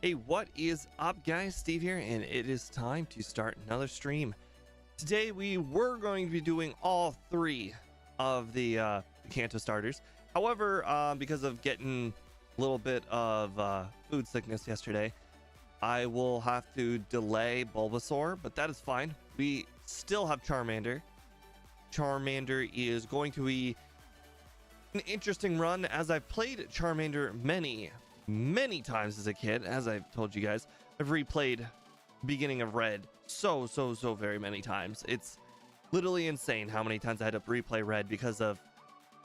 Hey, what is up, guys? Steve here, and it is time to start another stream. Today we were going to be doing all three of the Kanto starters. However, because of getting a little bit of food sickness yesterday, I will have to delay Bulbasaur, but that is fine. We still have Charmander. Charmander is going to be an interesting run, as I've played Charmander many times as a kid. As I've told you guys, I've replayed beginning of Red so very many times. It's literally insane how many times I had to replay Red because of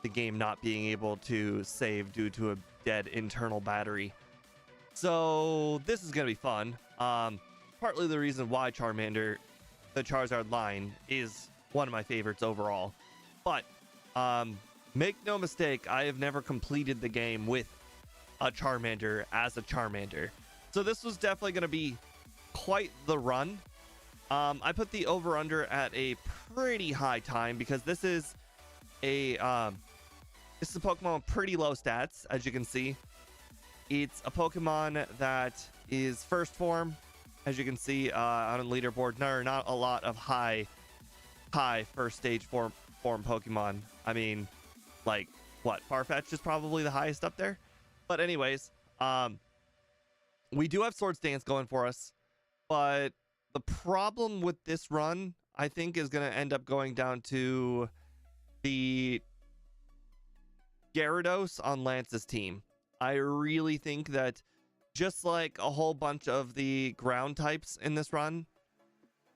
the game not being able to save due to a dead internal battery. So this is gonna be fun. Partly the reason why Charmander, the Charizard line, is one of my favorites overall. But make no mistake, I have never completed the game with a Charmander as a Charmander. So this was definitely going to be quite the run. I put the over-under at a pretty high time because this is a Pokemon with pretty low stats, as you can see. It's a Pokemon that is first form, as you can see on the leaderboard. There are not a lot of high first stage form Pokemon. I mean, like, what, Farfetch'd is probably the highest up there. But anyways, we do have Swords Dance going for us, but the problem with this run, I think, is going to end up going down to the Gyarados on Lance's team. I really think that, just like a whole bunch of the ground types in this run,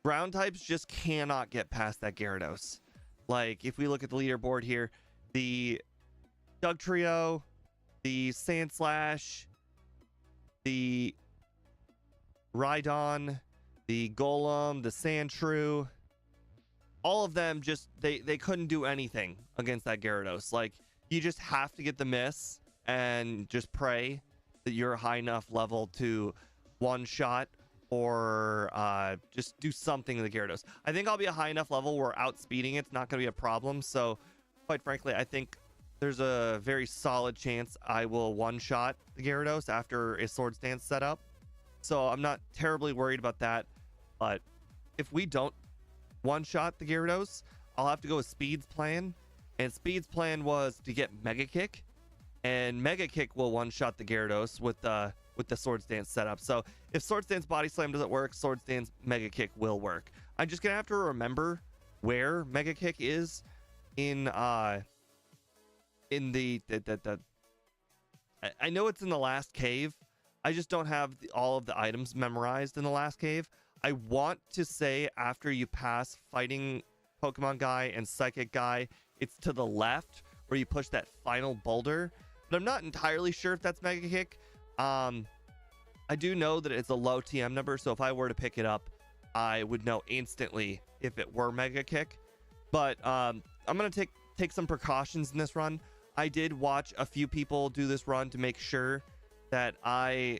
ground types just cannot get past that Gyarados. Like, if we look at the leaderboard here, the Dugtrio, the Sandslash, the Rhydon, the Golem, the Sandshrew, all of them just, they couldn't do anything against that Gyarados. Like, you just have to get the miss and just pray that you're a high enough level to one-shot or just do something to the Gyarados. I think I'll be a high enough level where outspeeding it's not going to be a problem. So, quite frankly, I think there's a very solid chance I will one-shot the Gyarados after a Swords Dance setup. So I'm not terribly worried about that. But if we don't one-shot the Gyarados, I'll have to go with Speed's plan. And Speed's plan was to get Mega Kick. And Mega Kick will one-shot the Gyarados with the Swords Dance setup. So if Swords Dance Body Slam doesn't work, Swords Dance Mega Kick will work. I'm just going to have to remember where Mega Kick is in the I know it's in the last cave. I just don't have all of the items memorized in the last cave. I want to say after you pass Fighting Pokemon Guy and Psychic Guy, it's to the left where you push that final boulder, but I'm not entirely sure if that's Mega Kick. I do know that it's a low TM number, so if I were to pick it up, I would know instantly if it were Mega Kick. But I'm gonna take some precautions in this run. I did watch a few people do this run to make sure that I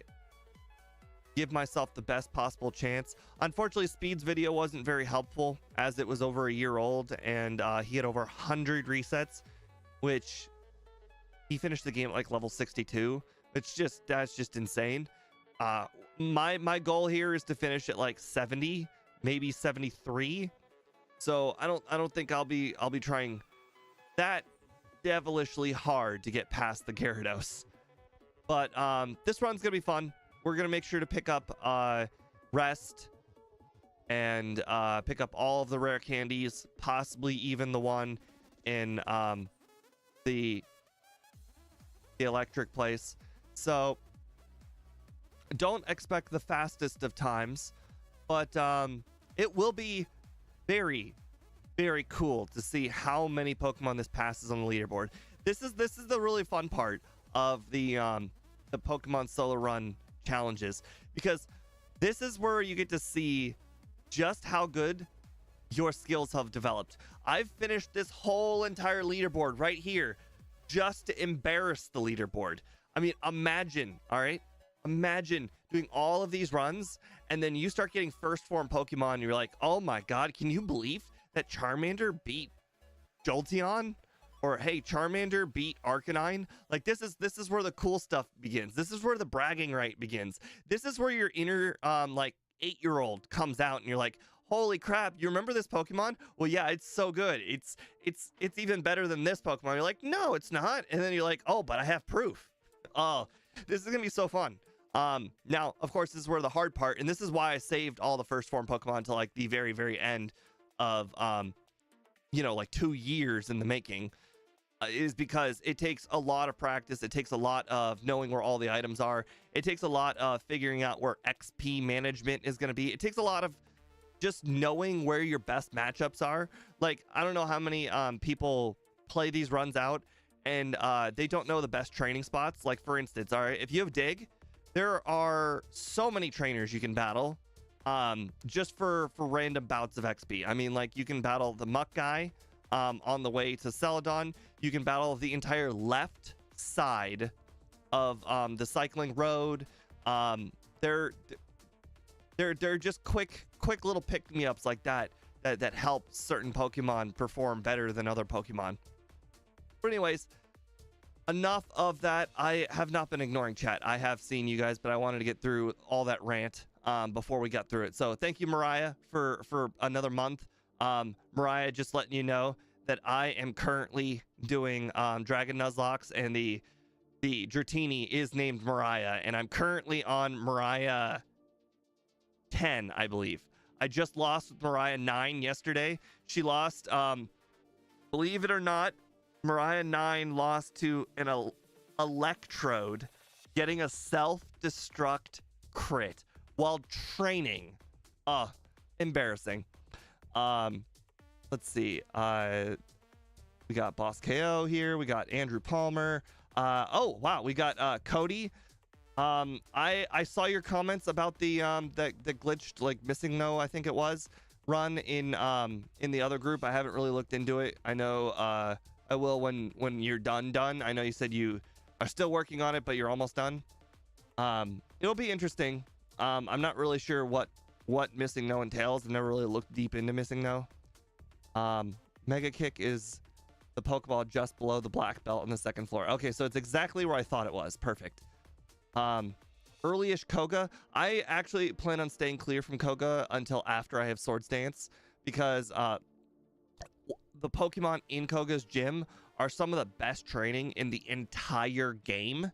give myself the best possible chance. Unfortunately, Speed's video wasn't very helpful, as it was over a year old and he had over 100 resets, which he finished the game at like level 62. That's just insane. My goal here is to finish at like 70, maybe 73. So I don't think I'll be trying that devilishly hard to get past the Gyarados. But this run's gonna be fun. We're gonna make sure to pick up Rest and pick up all of the rare candies, possibly even the one in the electric place. So don't expect the fastest of times, but it will be very cool to see how many Pokemon this passes on the leaderboard. This is the really fun part of the Pokemon Solo Run challenges, because this is where you get to see just how good your skills have developed. I've finished this whole entire leaderboard right here just to embarrass the leaderboard. I mean, imagine, all right? Imagine doing all of these runs and then you start getting first form Pokemon and you're like, oh my god, can you believe that Charmander beat Jolteon? or hey, Charmander beat Arcanine. Like this is where the cool stuff begins. This is where the bragging right begins. This is where your inner like 8-year-old comes out and you're like, holy crap, you remember this Pokemon? Well, yeah, it's so good. It's even better than this Pokemon. You're like, no, it's not. And then you're like, oh, but I have proof. Oh, this is gonna be so fun. Now, of course, this is where the hard part, and this is why I saved all the first form Pokemon to like the very, very end of you know, like 2 years in the making, is because it takes a lot of practice. It takes a lot of knowing where all the items are. It takes a lot of figuring out where XP management is going to be. It takes a lot of just knowing where your best matchups are. Like, I don't know how many people play these runs out and they don't know the best training spots. Like, for instance, all right, if you have Dig, there are so many trainers you can battle just for random bouts of XP. I mean, like, you can battle the Muck guy on the way to Celadon. You can battle the entire left side of the cycling road. They're just quick little pick-me-ups like that help certain Pokemon perform better than other Pokemon. But anyways, enough of that. I have not been ignoring chat. I have seen you guys, but I wanted to get through all that rant before we got through it. So thank you, Mariah, for another month. Mariah, just letting you know that I am currently doing Dragon Nuzlocke, and the Dratini is named Mariah, and I'm currently on Mariah 10, I believe. I just lost with Mariah 9 yesterday. She lost, believe it or not, Mariah 9 lost to an Electrode, getting a self-destruct crit while training. Embarrassing. Let's see. We got Boss KO here. We got Andrew Palmer. Oh wow, we got Cody. I saw your comments about the glitched, like, missing no, I think it was, run in the other group. I haven't really looked into it. I know I will when you're done. I know you said you are still working on it, but you're almost done. It'll be interesting. I'm not really sure what missing no entails. I've never really looked deep into missing no. Mega Kick is the Pokeball just below the black belt on the second floor. Okay, so it's exactly where I thought it was. Perfect. Early-ish Koga. I actually plan on staying clear from Koga until after I have Swords Dance, because the Pokemon in Koga's gym are some of the best training in the entire game.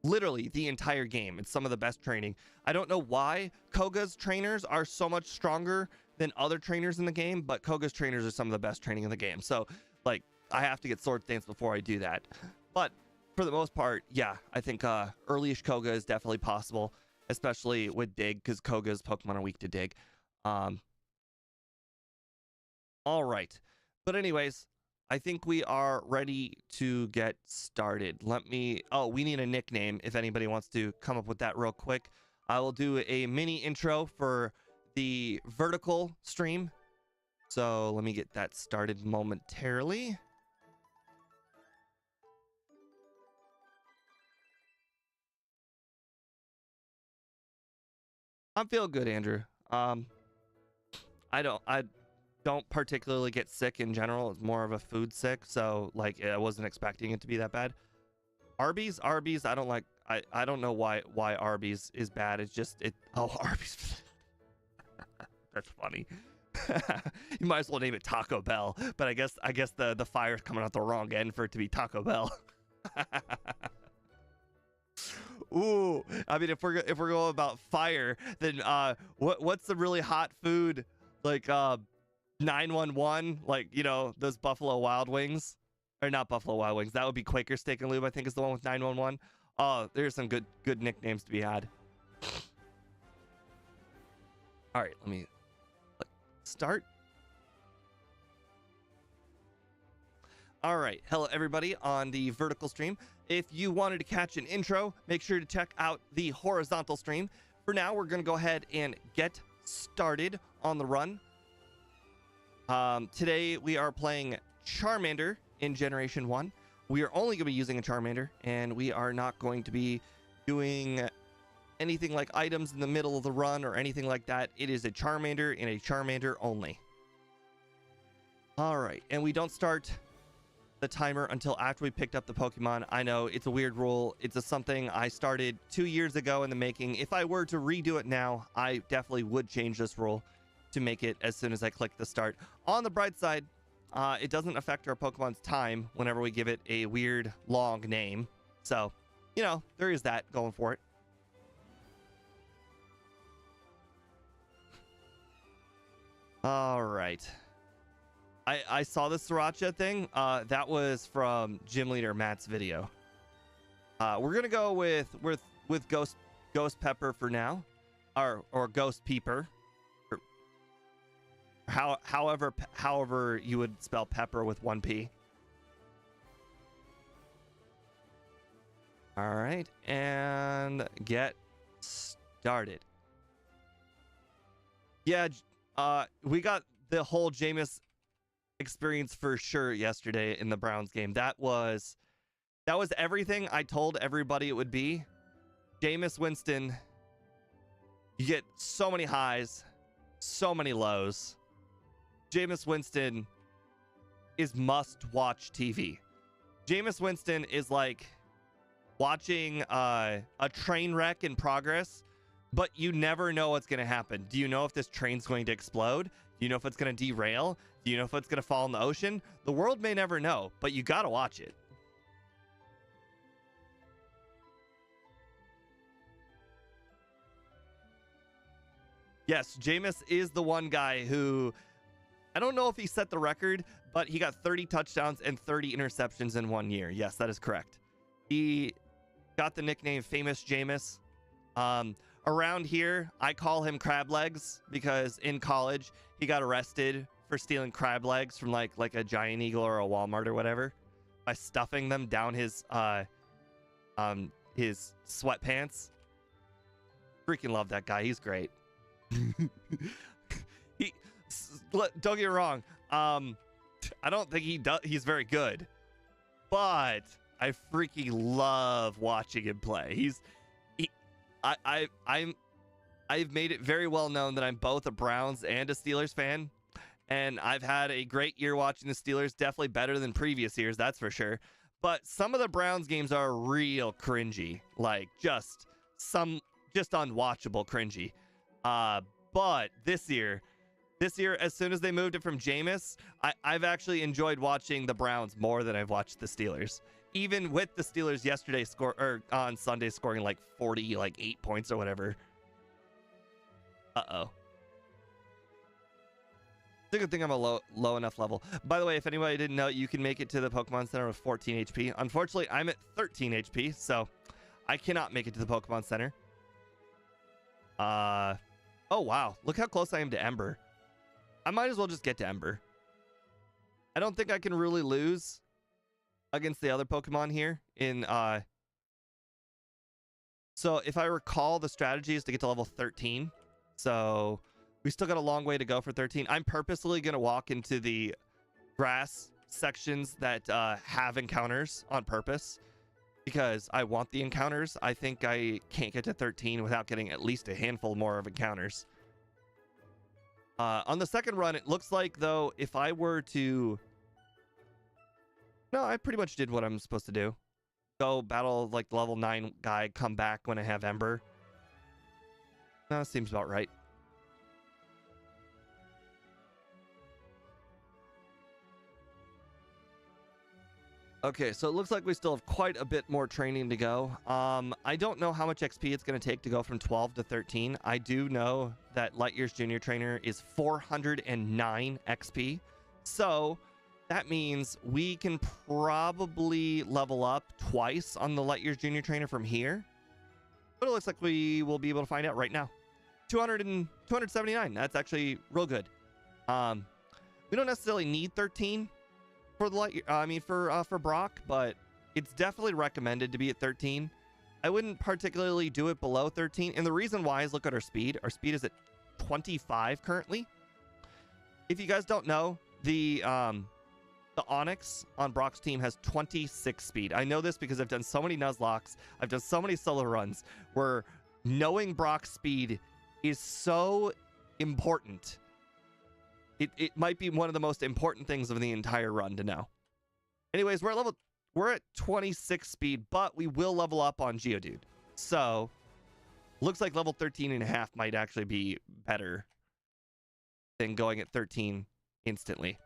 Literally the entire game. It's some of the best training. I don't know why Koga's trainers are so much stronger than other trainers in the game, but Koga's trainers are some of the best training in the game. So, like, I have to get Swords Dance before I do that. But for the most part, yeah, I think early-ish Koga is definitely possible, especially with Dig, because Koga's Pokemon are weak to Dig. All right. But anyways, I think we are ready to get started. We need a nickname if anybody wants to come up with that real quick. I will do a mini intro for the vertical stream. So let me get that started momentarily. I'm feeling good, Andrew. I don't particularly get sick in general. It's more of a food sick, so like I wasn't expecting it to be that bad. Arby's, I don't like. I don't know why Arby's is bad. It's just Arby's. That's funny. You might as well name it Taco Bell, but I guess the fire's coming out the wrong end for it to be Taco Bell. Ooh, I mean, if we're going about fire, then what's the really hot food, like 911, like, you know, those Buffalo Wild Wings, or not Buffalo Wild Wings, that would be Quaker Steak and Lube, I think is the one with 911. Oh, there's some good nicknames to be had. All right, let me start. All right, hello everybody on the vertical stream. If you wanted to catch an intro, make sure to check out the horizontal stream. For now, we're going to go ahead and get started on the run. Today, we are playing Charmander in Generation 1. We are only going to be using a Charmander, and we are not going to be doing anything like items in the middle of the run or anything like that. It is a Charmander and a Charmander only. All right, and we don't start the timer until after we picked up the Pokemon. I know it's a weird rule. It's something I started 2 years ago in the making. If I were to redo it now, I definitely would change this rule to make it as soon as I click the start. On the bright side, it doesn't affect our Pokemon's time whenever we give it a weird long name. So, you know, there is that going for it. All right. I saw the Sriracha thing. That was from Gym Leader Matt's video. We're gonna go with Ghost Pepper for now, or Ghost Peeper, or however you would spell pepper with one P. All right, and get started. Yeah, we got the whole Jameis experience for sure yesterday in the Browns game. That was everything I told everybody it would be. Jameis Winston, you get so many highs, so many lows. Jameis Winston is must-watch TV. Jameis Winston is like watching a train wreck in progress, but you never know what's going to happen. Do you know if this train's going to explode? Do you know if it's going to derail? Do you know if it's going to fall in the ocean? The world may never know, but you got to watch it. Yes, Jameis is the one guy who, I don't know if he set the record, but he got 30 touchdowns and 30 interceptions in 1 year. Yes, that is correct. He got the nickname Famous Jameis. Around here, I call him Crab Legs because in college, he got arrested for stealing crab legs from like a Giant Eagle or a Walmart or whatever by stuffing them down his sweatpants. Freaking love that guy. He's great. Don't get me wrong. I don't think he's very good, but I freaking love watching him play. I've made it very well known that I'm both a Browns and a Steelers fan, and I've had a great year watching the Steelers, definitely better than previous years, that's for sure. But some of the Browns games are real cringy, like just unwatchable cringy. But this year, as soon as they moved it from Jameis, I've actually enjoyed watching the Browns more than I've watched the Steelers. Even with the Steelers yesterday on Sunday scoring like 8 points or whatever. Uh-oh. It's a good thing I'm a low enough level. By the way, if anybody didn't know, you can make it to the Pokemon Center with 14 HP. Unfortunately, I'm at 13 HP, so I cannot make it to the Pokemon Center. Oh, wow. Look how close I am to Ember. I might as well just get to Ember. I don't think I can really lose against the other Pokemon here in so if I recall, the strategy is to get to level 13. So we still got a long way to go for 13. I'm purposely going to walk into the grass sections that have encounters on purpose because I want the encounters. I think I can't get to 13 without getting at least a handful more of encounters. On the second run, it looks like, though, if I were to... No, I pretty much did what I'm supposed to do. Go battle, like, the level 9 guy, come back when I have Ember. No, seems about right. Okay, so it looks like we still have quite a bit more training to go. I don't know how much XP it's going to take to go from 12 to 13. I do know that Light Years Junior Trainer is 409 XP. So that means we can probably level up twice on the Light Years Junior Trainer from here. But it looks like we will be able to find out right now. 279. That's actually real good. We don't necessarily need 13 for the for Brock, but it's definitely recommended to be at 13. I wouldn't particularly do it below 13, and the reason why is look at our speed. Our speed is at 25 currently. If you guys don't know, the Onix on Brock's team has 26 speed. I know this because I've done so many Nuzlocks, I've done so many solo runs where knowing Brock's speed is so important. It might be one of the most important things of the entire run to know. Anyways, we're at 26 speed, but we will level up on Geodude. So looks like level 13.5 might actually be better than going at 13 instantly.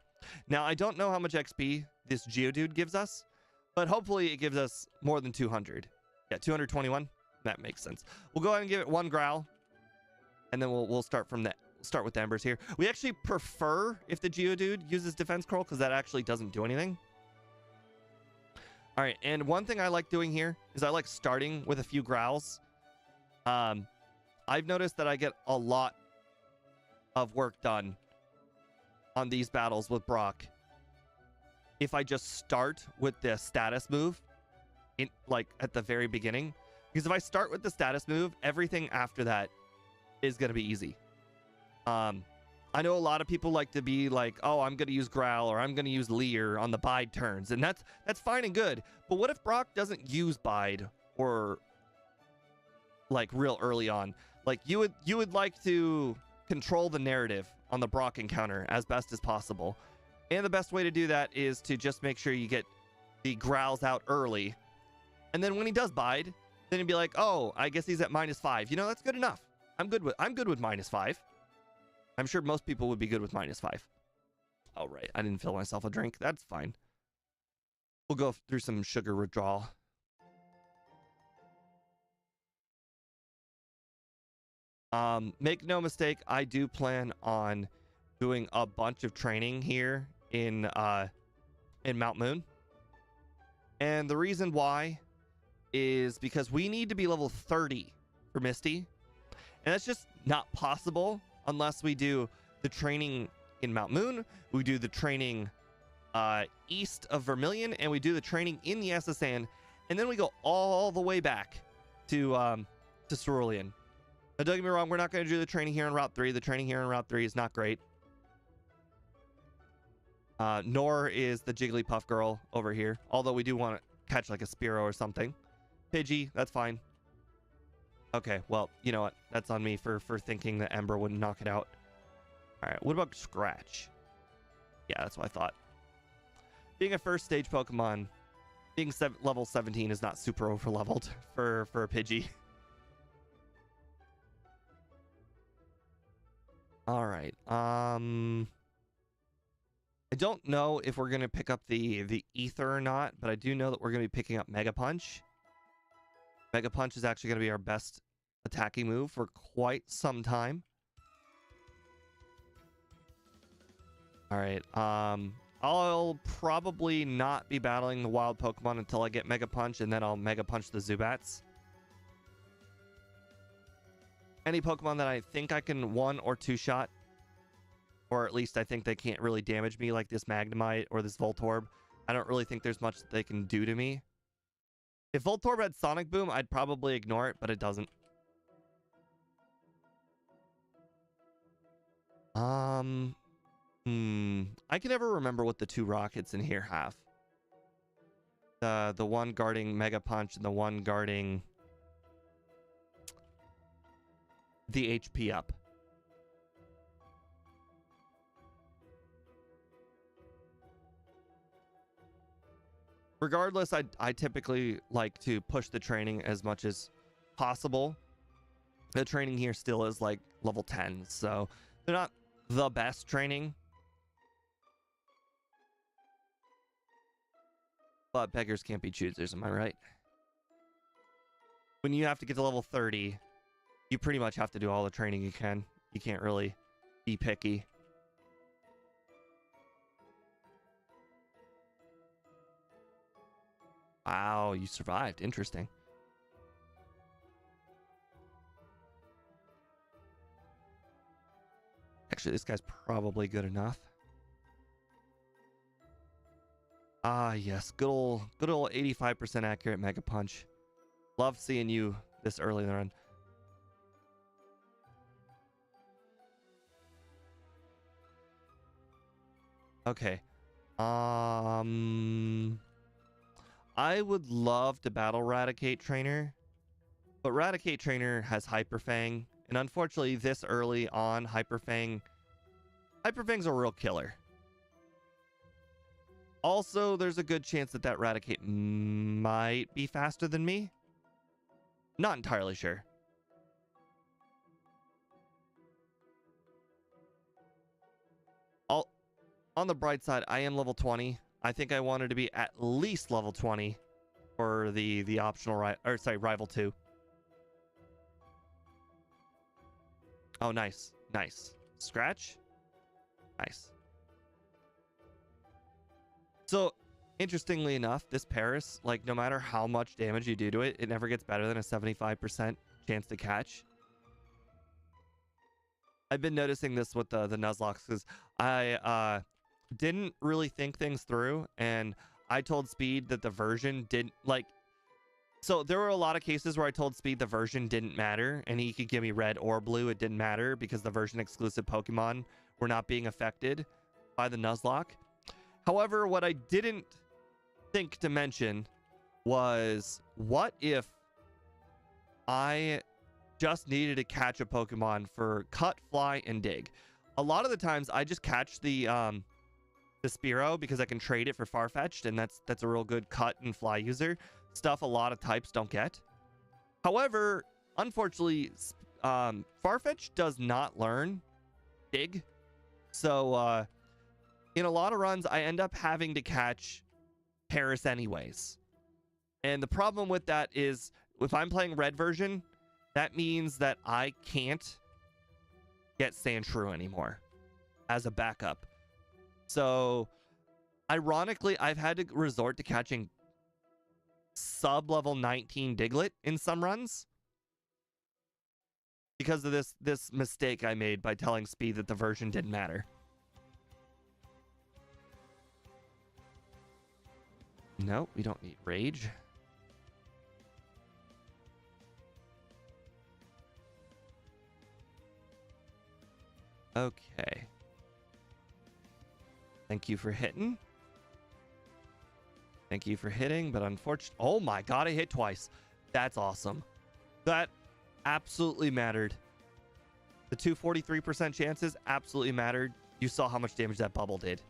Now, I don't know how much XP this Geodude gives us, but hopefully it gives us more than 200. Yeah, 221. That makes sense. We'll go ahead and give it one growl, and then we'll start from that. Start with the embers here. We actually prefer if the Geodude uses defense curl because that actually doesn't do anything. All right, and one thing I like doing here is I like starting with a few growls. I've noticed that I get a lot of work done on these battles with Brock if I just start with the status move in like at the very beginning, because if I start with the status move, everything after that is going to be easy. I know a lot of people like to be like, oh, I'm going to use Growl or I'm going to use Leer on the Bide turns, and that's fine and good. But what if Brock doesn't use Bide or like real early on? Like you would like to control the narrative on the Brock encounter as best as possible. And the best way to do that is to just make sure you get the growls out early. And then when he does Bide, then you'd be like, oh, I guess he's at -5. You know, that's good enough. I'm good with -5. I'm sure most people would be good with -5. Oh, right. I didn't fill myself a drink. That's fine. We'll go through some sugar withdrawal. Make no mistake, I do plan on doing a bunch of training here in Mount Moon. And the reason why is because we need to be level 30 for Misty. And that's just not possible unless we do the training in Mount Moon, we do the training east of Vermilion, and we do the training in the SSN, and then we go all the way back to Cerulean. Now, don't get me wrong, we're not going to do the training here on Route 3. The training here on Route 3 is not great. Nor is the Jigglypuff girl over here, although we do want to catch like a Spearow or something. Pidgey, that's fine. Okay, well, you know what? That's on me for thinking that Ember wouldn't knock it out. All right, what about Scratch? Yeah, that's what I thought. Being a first stage Pokemon, being level 17 is not super over leveled for a Pidgey. All right. I don't know if we're gonna pick up the Ether or not, but I do know that we're gonna be picking up Mega Punch. Mega Punch is actually gonna be our best attacking move for quite some time. All right. I'll probably not be battling the wild Pokemon until I get Mega Punch, and then I'll Mega Punch the Zubats. Any Pokemon that I think I can 1 or 2 shot, or at least I think they can't really damage me, like this Magnemite or this Voltorb, I don't really think there's much that they can do to me. If Voltorb had Sonic Boom, I'd probably ignore it, but it doesn't. I can never remember what the 2 rockets in here have. The one guarding Mega Punch and the one guarding the HP up. Regardless, I typically like to push the training as much as possible. The training here still is like level 10, so they're not the best training. But beggars can't be choosers, am I right? When you have to get to level 30, you pretty much have to do all the training you can. You can't really be picky. Wow, you survived. Interesting. Actually, this guy's probably good enough. Ah, yes. Good old 85% accurate Mega Punch. Love seeing you this early in the run. Okay. I would love to battle Raticate Trainer, but Raticate Trainer has Hyper Fang, and unfortunately this early on, Hyper Fang's a real killer. Also, there's a good chance that that Raticate might be faster than me. Not entirely sure. On the bright side, I am level 20. I think I wanted to be at least level 20 for the optional rival 2. Oh, nice. Nice. Scratch. Nice. So, interestingly enough, this Paris, like, no matter how much damage you do to it, it never gets better than a 75% chance to catch. I've been noticing this with the Nuzlocke because I didn't really think things through, and I told Speed that the version didn't, like, so there were a lot of cases where I told Speed the version didn't matter, and he could give me red or blue. It didn't matter because the version exclusive Pokemon were not being affected by the Nuzlocke. However, what I didn't think to mention was, what if I just needed to catch a Pokemon for cut, fly, and dig? A lot of the times I just catch the Spearow because I can trade it for Farfetch'd, and that's a real good cut and fly user. Stuff a lot of types don't get. However, unfortunately, Farfetch'd does not learn dig. So in a lot of runs, I end up having to catch Paris anyways. And the problem with that is, if I'm playing red version, that means that I can't get Sandshrew anymore as a backup. So, ironically, I've had to resort to catching sub-level 19 Diglett in some runs because of this mistake I made by telling Speed that the version didn't matter. No, we don't need Rage. Okay. Thank you for hitting. Thank you for hitting, but unfortunately... Oh my god, I hit twice. That's awesome. That absolutely mattered. The 243% chances absolutely mattered. You saw how much damage that bubble did.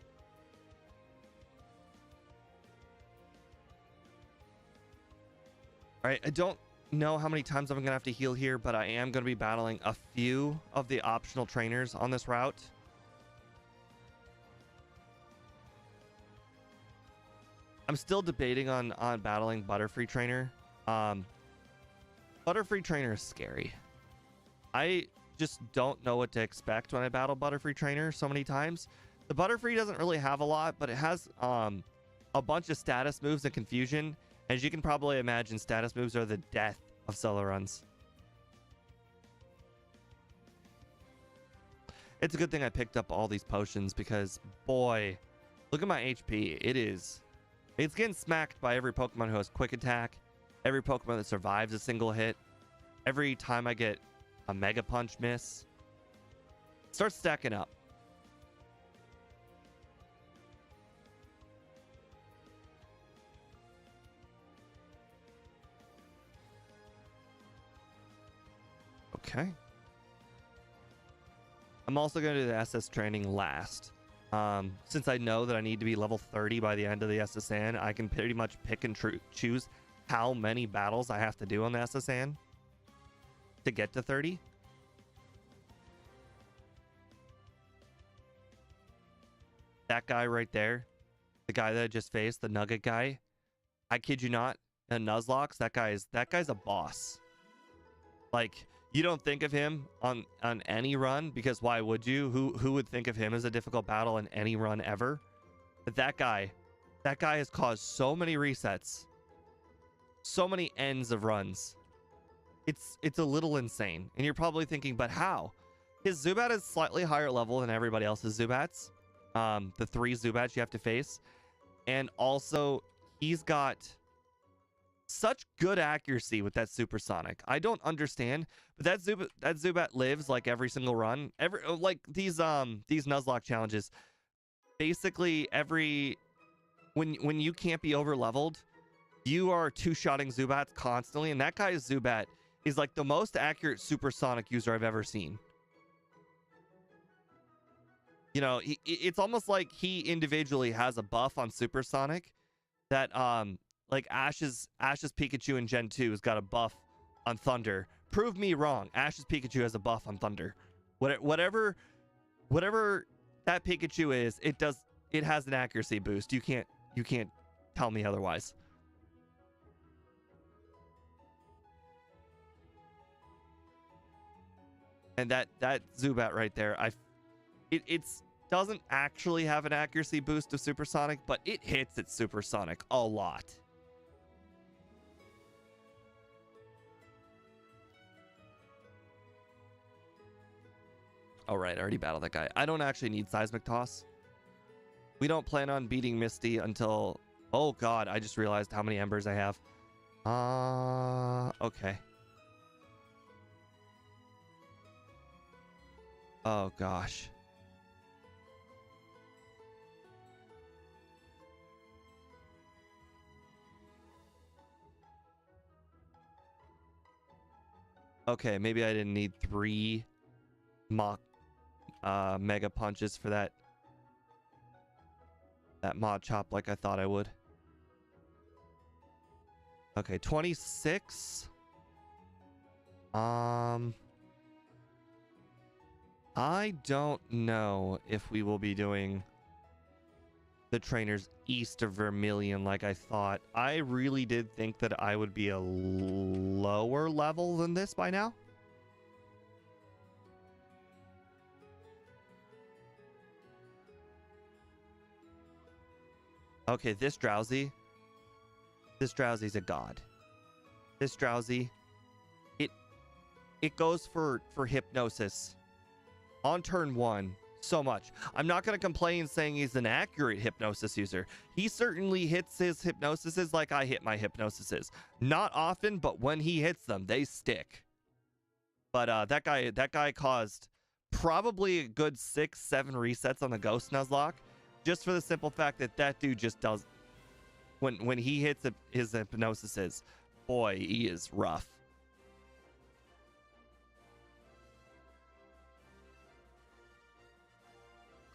All right, I don't know how many times I'm going to have to heal here, but I am going to be battling a few of the optional trainers on this route. I'm still debating on battling Butterfree Trainer. Butterfree Trainer is scary. I just don't know what to expect when I battle Butterfree Trainer so many times. The Butterfree doesn't really have a lot, but it has a bunch of status moves and confusion. As you can probably imagine, status moves are the death of solo runs. It's a good thing I picked up all these potions because, boy, look at my HP. It's getting smacked by every Pokemon who has quick attack, every Pokemon that survives a single hit, every time I get a Mega Punch miss. It starts stacking up. Okay. I'm also going to do the SS training last. Since I know that I need to be level 30 by the end of the SSN, I can pretty much pick and choose how many battles I have to do on the SSN to get to 30. That guy right there, the guy that I just faced, the Nugget guy, I kid you not, in Nuzlocke, that guy's a boss. Like, you don't think of him on any run, because why would you? Who would think of him as a difficult battle in any run ever? But that guy has caused so many resets, so many ends of runs. It's a little insane. And you're probably thinking, but how? His Zubat is slightly higher level than everybody else's Zubats. The 3 Zubats you have to face. And also, he's got such good accuracy with that supersonic. I don't understand, but that Zubat lives like every single run. Like these Nuzlocke challenges, basically when you can't be over leveled, you are two-shotting Zubats constantly, and that guy's Zubat is like the most accurate supersonic user I've ever seen. You know, it's almost like he individually has a buff on Supersonic that like Ash's Pikachu in Gen 2 has got a buff on Thunder. Prove me wrong. Ash's Pikachu has a buff on Thunder. Whatever that Pikachu is, it has an accuracy boost. You can't tell me otherwise. And that Zubat right there, it's doesn't actually have an accuracy boost of Supersonic, but it hits at Supersonic a lot. All right, I already battled that guy. I don't actually need Seismic Toss. We don't plan on beating Misty until... Oh god, I just realized how many embers I have. Okay. Oh gosh. Okay, maybe I didn't need 3 mega punches for that Machop like I thought I would. Okay, 26. I don't know if we will be doing the trainers east of Vermilion like I thought. I really did think that I would be a lower level than this by now. Okay, this Drowsy's a god. This Drowsy, it goes for hypnosis on turn 1 so much. I'm not going to complain saying he's an accurate hypnosis user. He certainly hits his hypnosises like I hit my hypnosises. Not often, but when he hits them, they stick. But that guy caused probably a good 6-7 resets on the Ghost Nuzlocke, just for the simple fact that that dude just does... When he hits his hypnosises, boy, he is rough.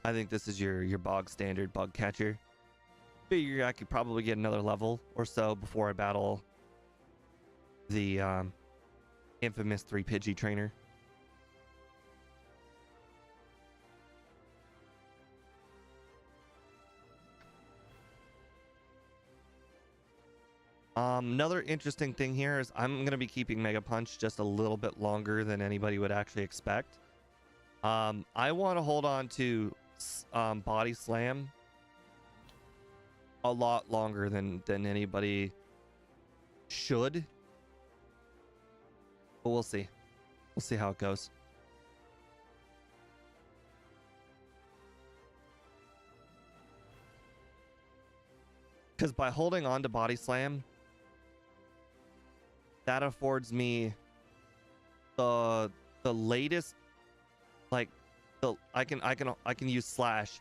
I think this is your bog standard bug catcher. Figure I could probably get another level or so before I battle the infamous 3 Pidgey trainer. Another interesting thing here is I'm going to be keeping Mega Punch just a little bit longer than anybody would actually expect. I want to hold on to Body Slam a lot longer than anybody should. But we'll see. We'll see how it goes. Because by holding on to Body Slam, that affords me the latest, like, I can use Slash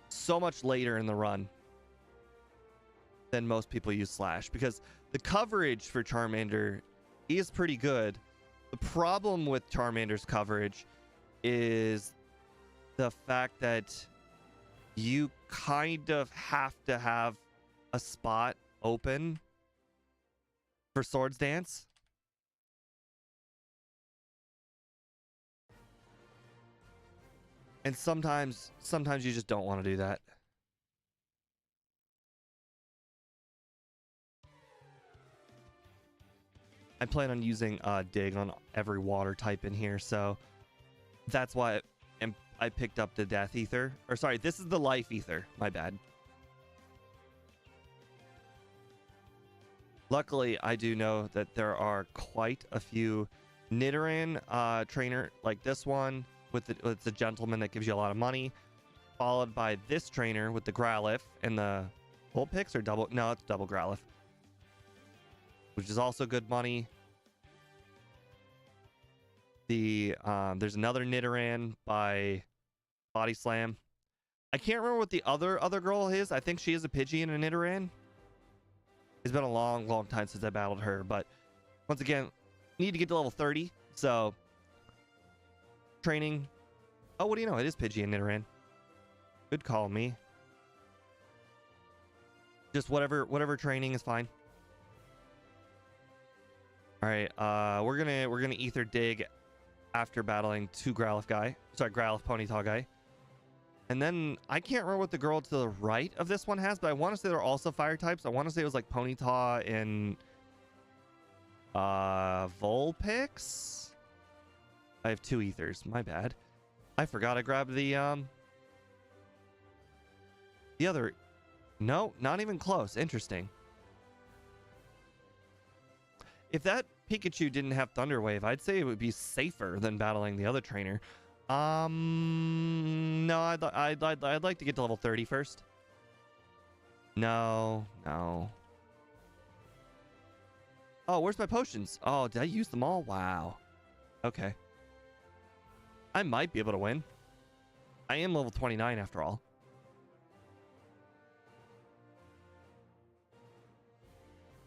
so much later in the run than most people use Slash, because the coverage for Charmander is pretty good. The problem with Charmander's coverage is the fact that you kind of have to have a spot open for Swords Dance. And sometimes you just don't want to do that. I plan on using Dig on every water type in here, so that's why I picked up the Death Ether. Or sorry, this is the Life Ether. My bad. Luckily, I do know that there are quite a few Nidoran trainer like this one with the Gentleman that gives you a lot of money, followed by this trainer with the Growlithe and the Vulpix or double... No, it's double Growlithe, which is also good money. There's another Nidoran by Body Slam. I can't remember what the other girl is. I think she is a Pidgey and a Nidoran. It's been a long time since I battled her, but once again, need to get to level 30. So training. Oh, what do you know? It is Pidgey and Nidoran. Good call, me. Just whatever training is fine. All right, we're gonna ether dig after battling Growlithe Ponyta guy. And then I can't remember what the girl to the right of this one has, but I want to say they're also fire types. I want to say it was like Ponyta and Vulpix. I have 2 ethers. My bad. I forgot I grabbed the other. No, not even close. Interesting. If that Pikachu didn't have Thunder Wave, I'd say it would be safer than battling the other trainer. No, I'd like to get to level 30 first. No. Oh, where's my potions? Oh, did I use them all? Wow. Okay. I might be able to win. I am level 29 after all.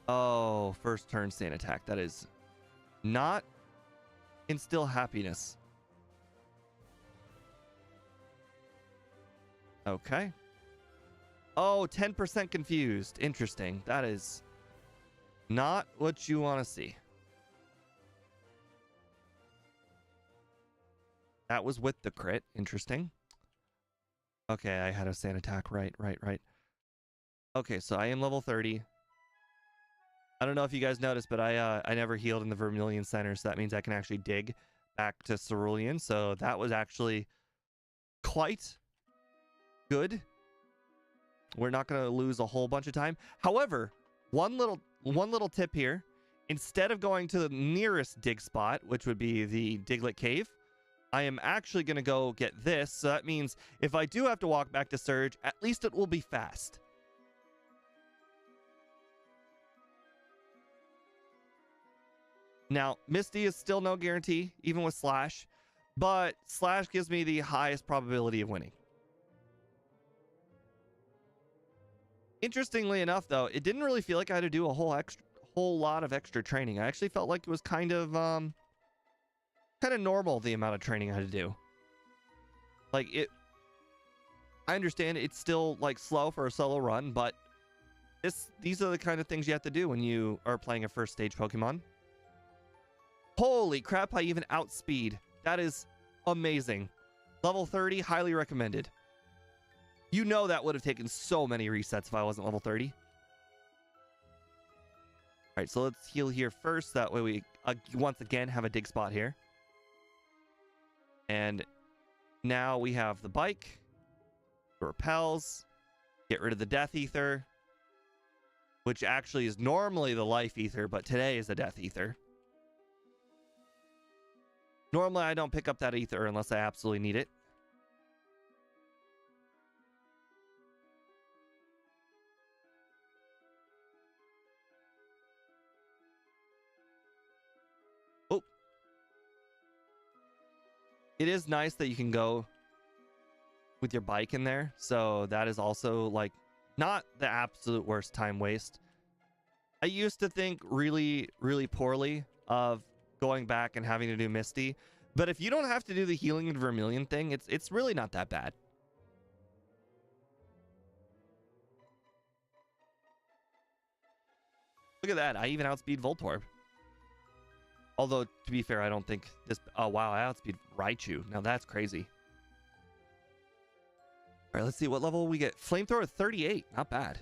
Oh, first turn sand attack. That is not instill happiness. Okay. Oh, 10% confused. Interesting. That is not what you want to see. That was with the crit. Interesting. Okay, I had a sand attack. Right. Okay, so I am level 30. I don't know if you guys noticed, but I never healed in the Vermilion Center, so that means I can actually dig back to Cerulean. So that was actually quite good. We're not going to lose a whole bunch of time. However, one little tip here. Instead of going to the nearest dig spot, which would be the Diglett Cave, I am actually going to go get this. So that means if I do have to walk back to Surge, at least it will be fast. Now, Misty is still no guarantee, even with Slash, but Slash gives me the highest probability of winning. Interestingly enough, though, it didn't really feel like I had to do a whole lot of extra training. I actually felt like it was kind of normal, the amount of training I had to do. Like I understand it's still like slow for a solo run, but these are the kind of things you have to do when you are playing a first stage Pokemon. Holy crap, I even outspeed. That is amazing. Level 30, highly recommended. You know that would have taken so many resets if I wasn't level 30. All right, so let's heal here first. That way we once again have a dig spot here. And now we have the bike. The repels. Get rid of the death ether, which actually is normally the life ether, but today is the death ether. Normally, I don't pick up that ether unless I absolutely need it. Oh. It is nice that you can go with your bike in there. So that is also like not the absolute worst time waste. I used to think really, really poorly of going back and having to do Misty, but if you don't have to do the healing and Vermilion thing, it's really not that bad. Look at that, I even outspeed Voltorb. Although, to be fair, I don't think this... Oh, wow, I outspeed Raichu. Now that's crazy. All right, let's see what level we get. Flamethrower 38, not bad.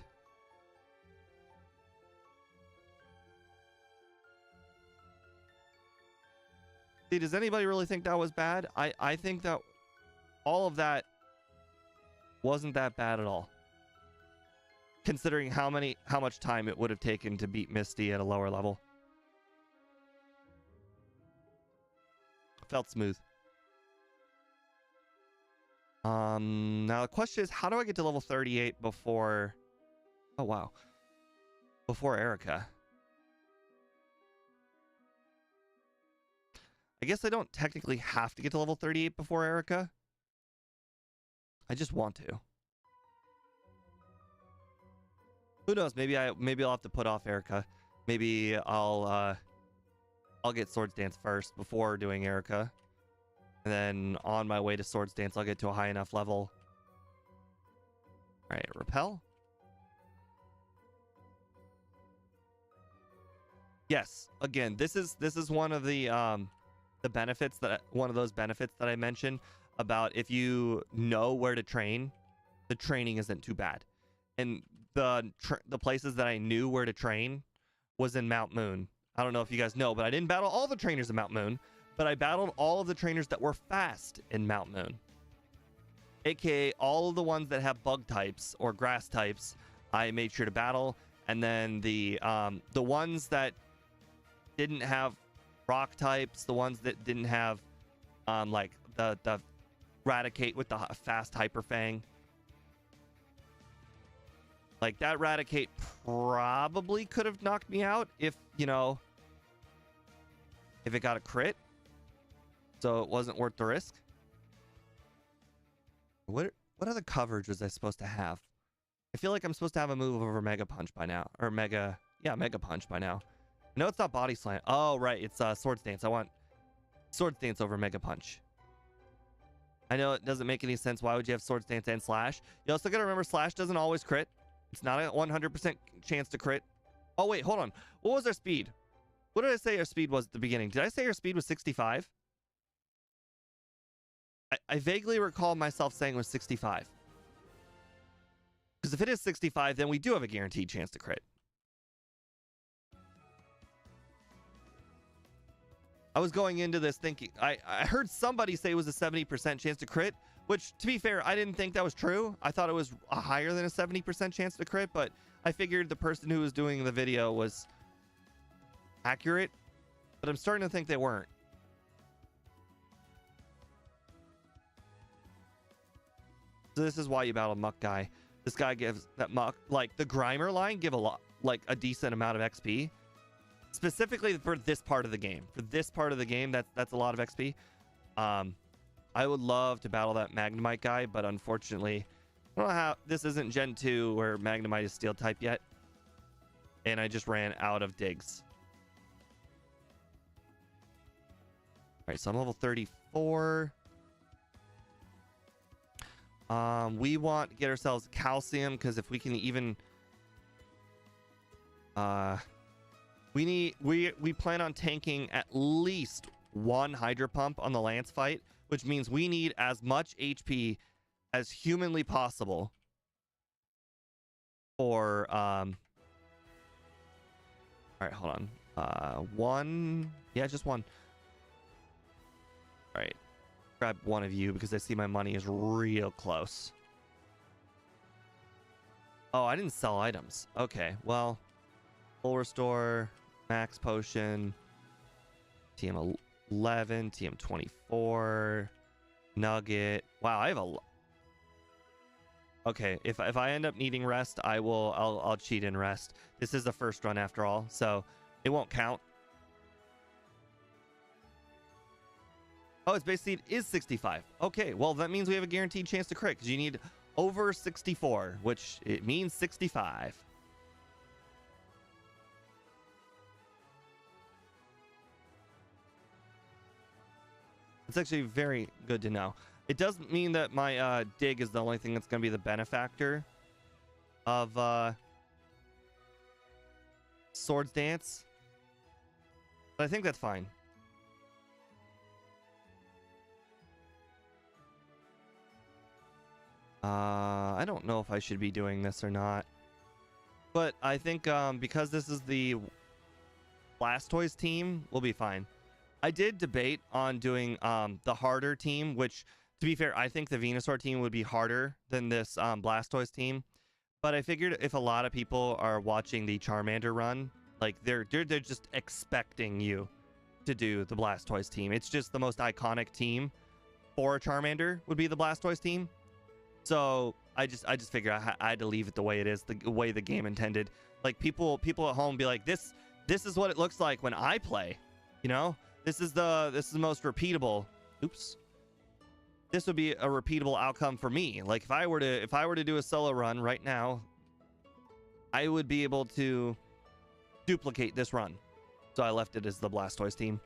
See, does anybody really think that was bad? I think that all of that wasn't that bad at all, considering how much time it would have taken to beat Misty at a lower level. Felt smooth. Now the question is, how do I get to level 38 before... Oh, wow. Before Erica. I guess I don't technically have to get to level 38 before Erica. I just want to. Who knows? Maybe I'll have to put off Erica. Maybe I'll get Swords Dance first before doing Erica. And then on my way to Swords Dance, I'll get to a high enough level All right, repel. Yes, again, this is one of the benefits one of those benefits that I mentioned about if you know where to train, the training isn't too bad. And the places that I knew where to train was in Mount Moon. I don't know if you guys know, but I didn't battle all the trainers in Mount Moon, but I battled all of the trainers that were fast in Mount Moon. AKA all of the ones that have bug types or grass types, I made sure to battle. And then the ones that didn't have rock types, the ones that didn't have like the Raticate with the fast Hyper Fang. Like that Raticate probably could have knocked me out if, you know, if it got a crit. So it wasn't worth the risk. What other coverage was I supposed to have? I feel like I'm supposed to have a move over Mega Punch by now. Or Mega Punch by now. No, it's not Body Slam. Oh, right. It's Sword Stance. I want Sword Stance over Mega Punch. I know it doesn't make any sense. Why would you have Sword Stance and Slash? You also got to remember Slash doesn't always crit. It's not a 100% chance to crit. Oh, wait. Hold on. What was our speed? What did I say our speed was at the beginning? Did I say our speed was 65? I vaguely recall myself saying it was 65. Because if it is 65, then we do have a guaranteed chance to crit. I was going into this thinking, I heard somebody say it was a 70% chance to crit, which, to be fair, I didn't think that was true. I thought it was a higher than a 70% chance to crit, but I figured the person who was doing the video was accurate, but I'm starting to think they weren't. So this is why you battle Muck Guy. This guy gives that Muck, like the Grimer line, give a lot, like a decent amount of XP. Specifically for this part of the game. For this part of the game, that's a lot of XP. I would love to battle that Magnemite guy, but unfortunately, I don't know how. This isn't Gen 2 where Magnemite is Steel type yet. And I just ran out of digs. Alright, so I'm level 34. We want to get ourselves calcium, because if we can even we plan on tanking at least one Hydro Pump on the Lance fight, which means we need as much HP as humanly possible for all right, hold on. One, yeah, just one. All right, grab one of you because I see my money is real close. Oh, I didn't sell items. Okay, well, full restore, max potion, TM 11, TM 24, nugget. Wow, I have a. Okay, if I end up needing rest, I'll cheat in rest. This is the first run after all, so it won't count. Oh, its base speed is 65. Okay, well that means we have a guaranteed chance to crit because you need over 64, which it means 65. It's actually very good to know. It doesn't mean that my dig is the only thing that's going to be the benefactor of Swords Dance, but I think that's fine. I don't know if I should be doing this or not, but I think because this is the Blastoise team, we'll be fine. I did debate on doing the harder team, which, to be fair, I think the Venusaur team would be harder than this Blastoise team. But I figured if a lot of people are watching the Charmander run, like they're just expecting you to do the Blastoise team. It's just the most iconic team for a Charmander would be the Blastoise team. So I just figured I had to leave it the way it is, the way the game intended. Like people at home be like, this is what it looks like when I play, you know. This is the most repeatable. Oops. This would be a repeatable outcome for me. Like if I were to do a solo run right now, I would be able to duplicate this run. So I left it as the Blastoise team,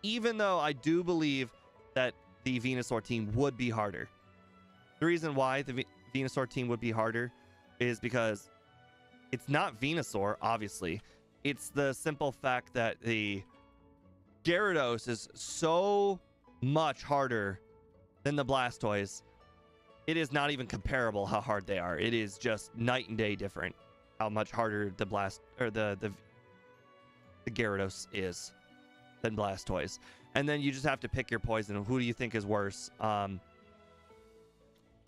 even though I do believe that the Venusaur team would be harder. The reason why the Venusaur team would be harder is because it's not Venusaur, obviously. It's the simple fact that the Gyarados is so much harder than the Blastoise. It is not even comparable how hard they are. It is just night and day different how much harder the Gyarados is than Blastoise. And then you just have to pick your poison. Who do you think is worse?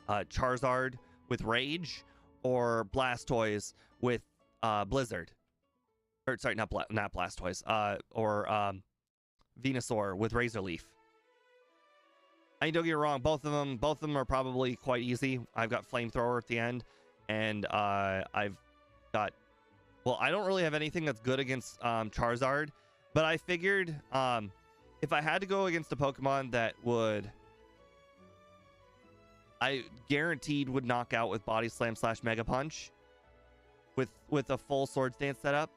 Charizard with Rage or Blastoise with Blizzard? Or sorry, not Blastoise. Or Venusaur with Razor Leaf. I mean, don't get me wrong, both of them are probably quite easy. I've got Flamethrower at the end, and I've got, well, I don't really have anything that's good against Charizard, but I figured if I had to go against a Pokemon that I guaranteed would knock out with Body Slam / Mega Punch with a full Swords Dance setup,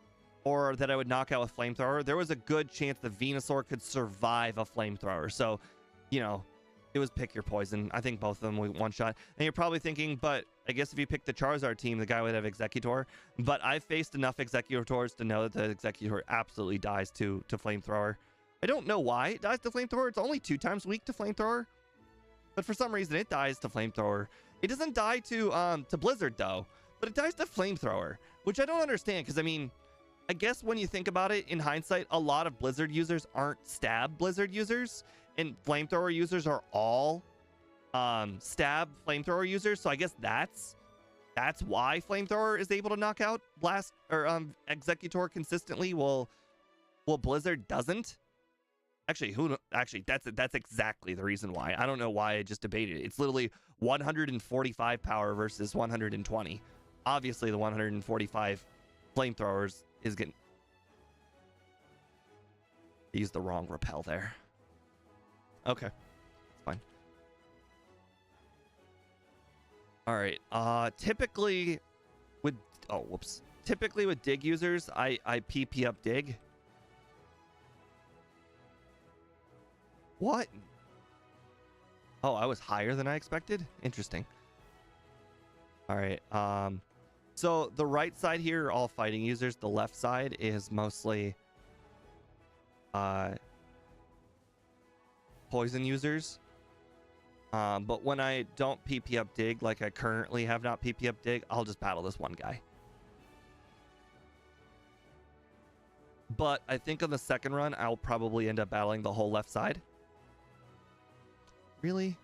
or that I would knock out with Flamethrower, there was a good chance the Venusaur could survive a Flamethrower. So, you know, it was pick your poison. I think both of them were one shot. And you're probably thinking, but I guess if you pick the Charizard team, the guy would have Executor. But I've faced enough Executors to know that the Executor absolutely dies to Flamethrower. I don't know why it dies to Flamethrower. It's only 2 times weak to Flamethrower. But for some reason, it dies to Flamethrower. It doesn't die to Blizzard, though. But it dies to Flamethrower, which I don't understand. Because, I mean, I guess when you think about it, in hindsight, a lot of Blizzard users aren't Stab Blizzard users. And Flamethrower users are all Stab Flamethrower users. So I guess that's why Flamethrower is able to knock out Blast or Executor consistently, while Blizzard doesn't. Actually, that's exactly the reason why. I don't know why I just debated it. It's literally 145 power versus 120. Obviously, the 145 Flamethrowers is getting... I used the wrong repel there. Okay, it's fine. All right. Typically with Dig users, I PP up Dig. What? Oh, I was higher than I expected. Interesting. All right. So the right side here are all fighting users. The left side is mostly poison users. But when I don't PP up Dig, like I currently have not PP up Dig, I'll just battle this one guy. But I think on the second run, I'll probably end up battling the whole left side. Really?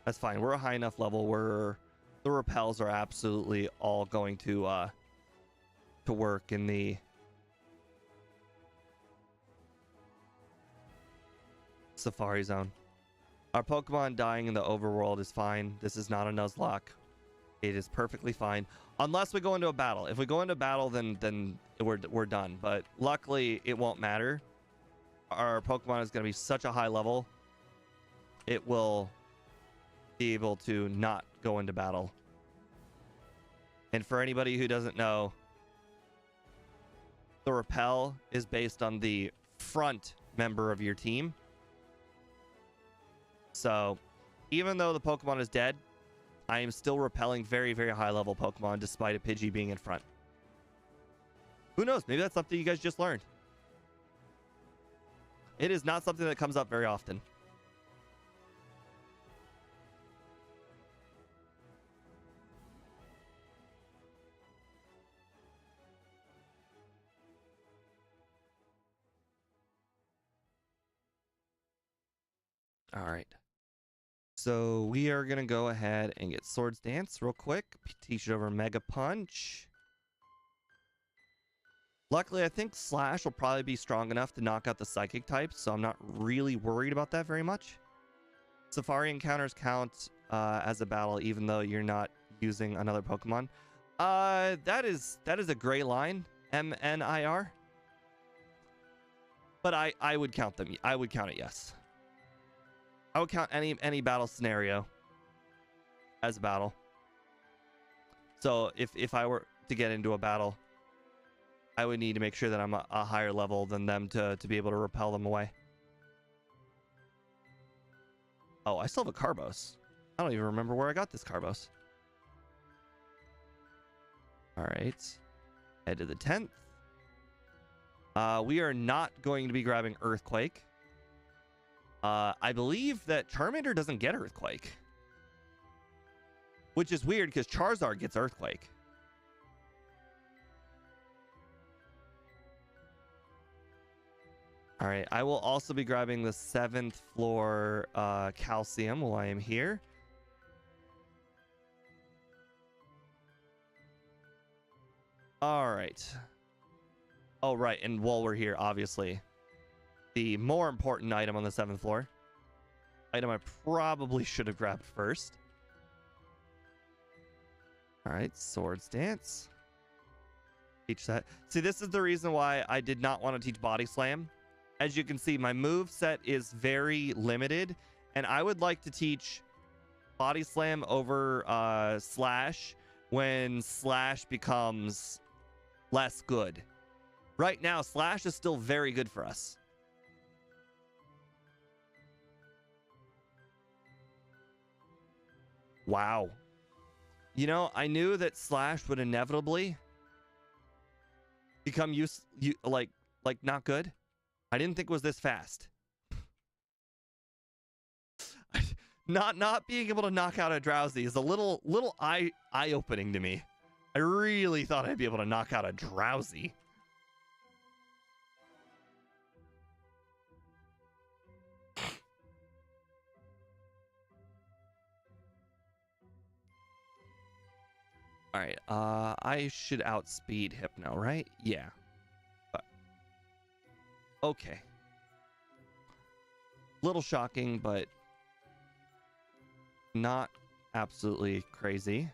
That's fine. We're a high enough level where the repels are absolutely all going to work in the Safari Zone. Our Pokemon dying in the overworld is fine. This is not a Nuzlocke. It is perfectly fine. Unless we go into a battle. If we go into battle, then we're done. But luckily, it won't matter. Our Pokemon is going to be such a high level, it will be able to not go into battle. And for anybody who doesn't know, the repel is based on the front member of your team. So even though the Pokemon is dead, I am still repelling very, very high level Pokemon despite a Pidgey being in front. Who knows? Maybe that's something you guys just learned. It is not something that comes up very often. All right. So we are going to go ahead and get Swords Dance real quick. Teach it over Mega Punch. Luckily, I think Slash will probably be strong enough to knock out the Psychic types, so I'm not really worried about that very much. Safari encounters count as a battle, even though you're not using another Pokemon. That is a gray line, MNIR. But I would count them. I would count it, yes. I would count any battle scenario as a battle. So if I were to get into a battle, I would need to make sure that I'm a higher level than them to be able to repel them away. Oh, I still have a Carbos. I don't even remember where I got this Carbos. All right. Head to the 10th. We are not going to be grabbing Earthquake. I believe that Charmander doesn't get Earthquake. Which is weird because Charizard gets Earthquake. All right, I will also be grabbing the 7th floor Calcium while I am here. All right. Oh, right, and while we're here, obviously, the more important item on the 7th floor. Item I probably should have grabbed first. All right, Swords Dance. Teach that. See, this is the reason why I did not want to teach Body Slam. As you can see, my move set is very limited, and I would like to teach Body Slam over Slash when Slash becomes less good. Right now, Slash is still very good for us. Wow. You know, I knew that Slash would inevitably become like not good. I didn't think it was this fast. Not being able to knock out a Drowsy is a little eye-opening to me. I really thought I'd be able to knock out a Drowsy. All right, I should outspeed Hypno, right? Yeah. But okay. Little shocking, but not absolutely crazy.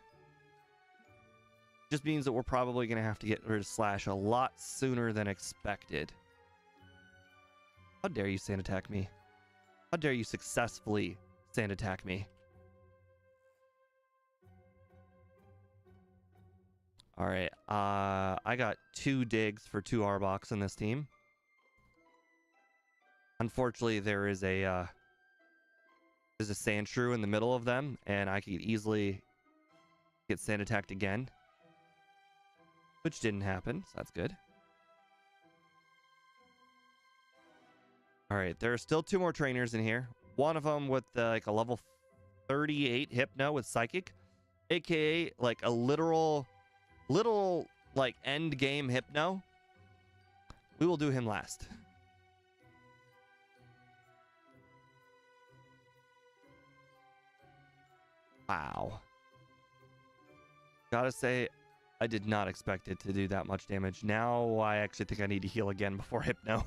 Just means that we're probably going to have to get rid of Slash a lot sooner than expected. How dare you sand attack me? How dare you successfully sand attack me? All right, I got 2 digs for 2 Arbok in this team. Unfortunately, there is a Sandshrew in the middle of them, and I could easily get sand attacked again, which didn't happen, so that's good. All right, there are still 2 more trainers in here. One of them with like a level 38 Hypno with Psychic, aka like a little like end game Hypno. We will do him last. Wow. Gotta say, I did not expect it to do that much damage. Now I actually think I need to heal again before Hypno.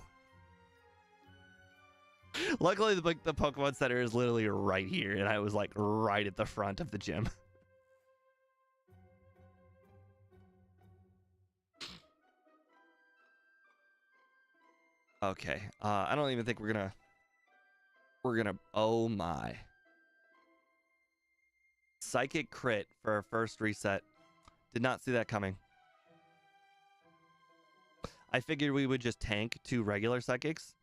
Luckily, the Pokemon Center is literally right here, and I was like right at the front of the gym. Okay, I don't even think we're gonna, oh my. Psychic crit for our first reset. Did not see that coming. I figured we would just tank 2 regular Psychics.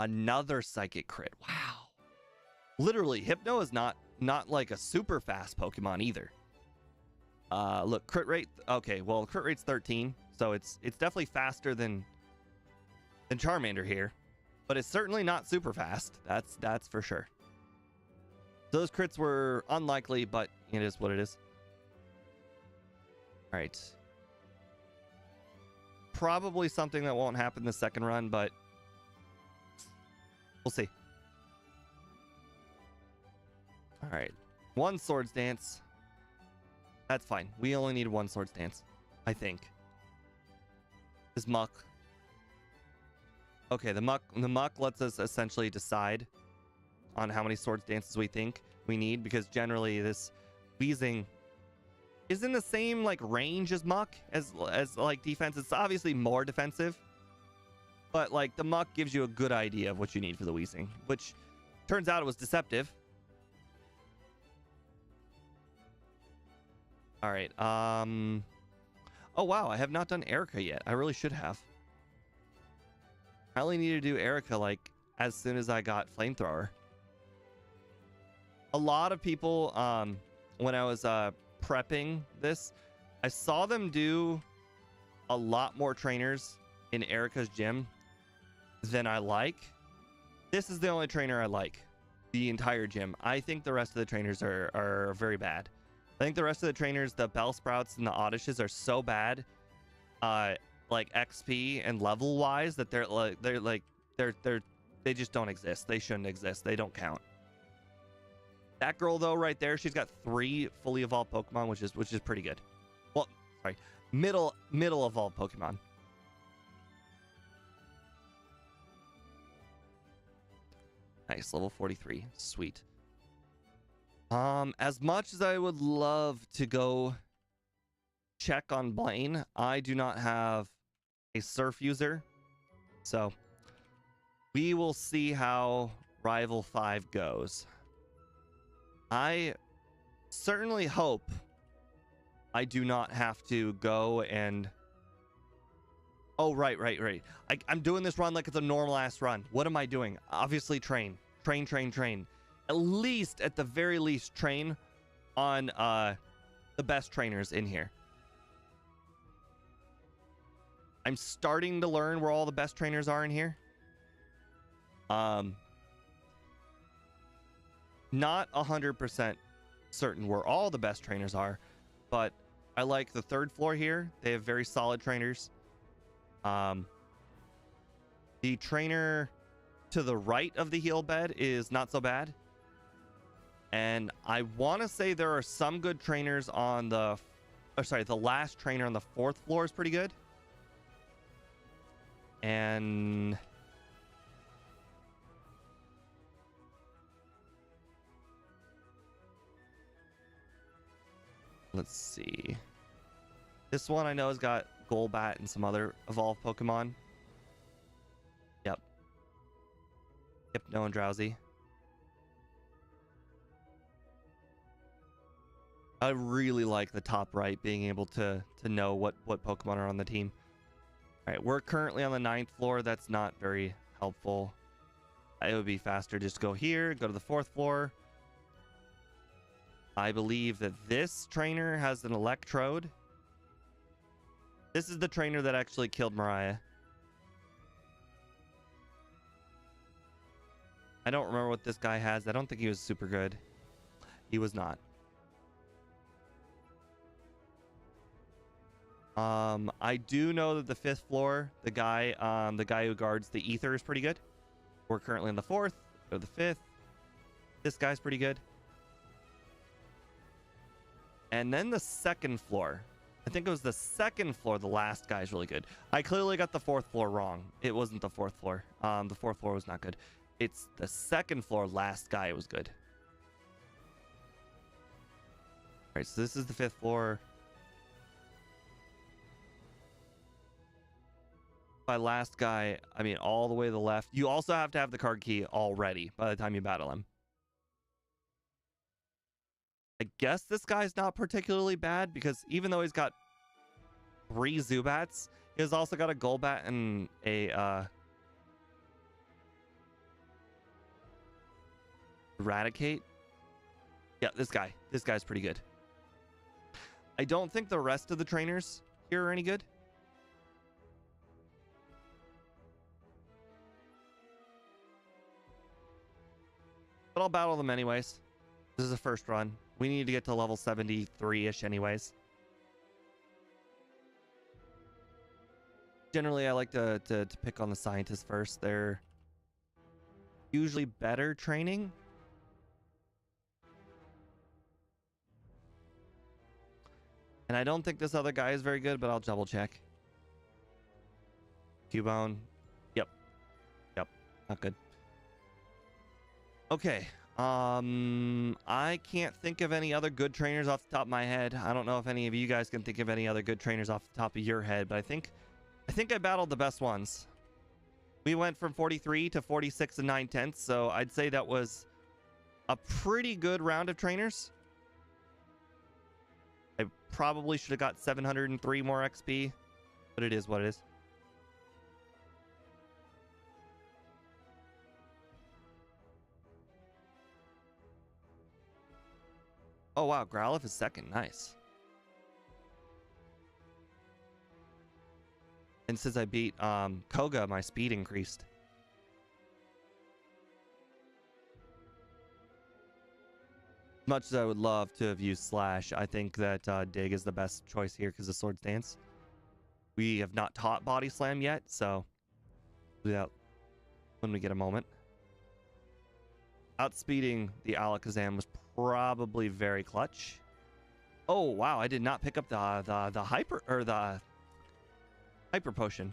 Another Psychic crit, wow. Literally, Hypno is not like a super fast Pokemon either. Look, crit rate, okay, well, crit rate's 13. So it's definitely faster than Charmander here, but it's certainly not super fast. That's for sure. Those crits were unlikely, but it is what it is. All right. Probably something that won't happen the second run, but we'll see. All right. 1 Swords Dance. That's fine. We only need 1 Swords Dance, I think. Is Muck. Okay, the muck lets us essentially decide on how many Swords Dances we think we need, because generally this Weezing is in the same like range as Muck as like defense. It's obviously more defensive, but like the Muck gives you a good idea of what you need for the Weezing, which turns out it was deceptive. All right. Oh, wow. I have not done Erica yet. I really should have. I only need to do Erica, like, as soon as I got Flamethrower. A lot of people, when I was prepping this, I saw them do a lot more trainers in Erica's gym than I like. This is the only trainer I like, the entire gym. I think the rest of the trainers are very bad. I think the rest of the trainers, the Bellsprouts and the Oddishes, are so bad, like XP and level wise, that they just don't exist. They shouldn't exist. They don't count. That girl though, right there, she's got 3 fully evolved Pokemon, which is pretty good. Well, sorry, middle evolved Pokemon. Nice, level 43. Sweet. As much as I would love to go check on Blaine, I do not have a surf user. So we will see how Rival 5 goes. I certainly hope I do not have to go and... Oh, right. I'm doing this run like it's a normal ass run. What am I doing? Obviously train. Train. At least, at the very least, train on the best trainers in here. I'm starting to learn where all the best trainers are in here. Not 100% certain where all the best trainers are, but I like the 3rd floor here. They have very solid trainers. The trainer to the right of the heal bed is not so bad. And I want to say there are some good trainers on the... the last trainer on the 4th floor is pretty good. And... let's see. This one I know has got Golbat and some other evolved Pokemon. Yep. Hypno and Drowsy. I really like the top right, being able to know what Pokemon are on the team. All right, we're currently on the 9th floor. That's not very helpful. It would be faster just to go here, go to the 4th floor. I believe that this trainer has an Electrode. This is the trainer that actually killed Mariah. I don't remember what this guy has. I don't think he was super good. He was not. I do know that the 5th floor, the guy who guards the ether is pretty good. We're currently in the 4th, go to the 5th. This guy's pretty good. And then the 2nd floor. I think it was the 2nd floor. The last guy's really good. I clearly got the 4th floor wrong. It wasn't the 4th floor. The 4th floor was not good. It's the 2nd floor. Last guy was good. All right, so this is the 5th floor. By last guy, I mean all the way to the left. You also have to have the card key already by the time you battle him. I guess this guy's not particularly bad, because even though he's got 3 Zubats, he has also got a Golbat and a Eradicate. Yeah, this guy's pretty good. I don't think the rest of the trainers here are any good. But I'll battle them anyways. This is the first run. We need to get to level 73-ish anyways. Generally, I like to pick on the scientists first. They're usually better training. And I don't think this other guy is very good, but I'll double check. Cubone. Yep. Not good. Okay. I can't think of any other good trainers off the top of my head. I don't know if any of you guys can think of any other good trainers off the top of your head, but I think I battled the best ones. We went from 43 to 46 and 9/10, so I'd say that was a pretty good round of trainers. I probably should have got 703 more XP, but it is what it is. Oh, wow. Growlithe is second. Nice. And since I beat Koga, my speed increased. Much as I would love to have used Slash, I think that Dig is the best choice here because of Swords Dance. We have not taught Body Slam yet, so do that when we get a moment. Outspeeding the Alakazam was probably very clutch. Oh wow, I did not pick up the hyper potion.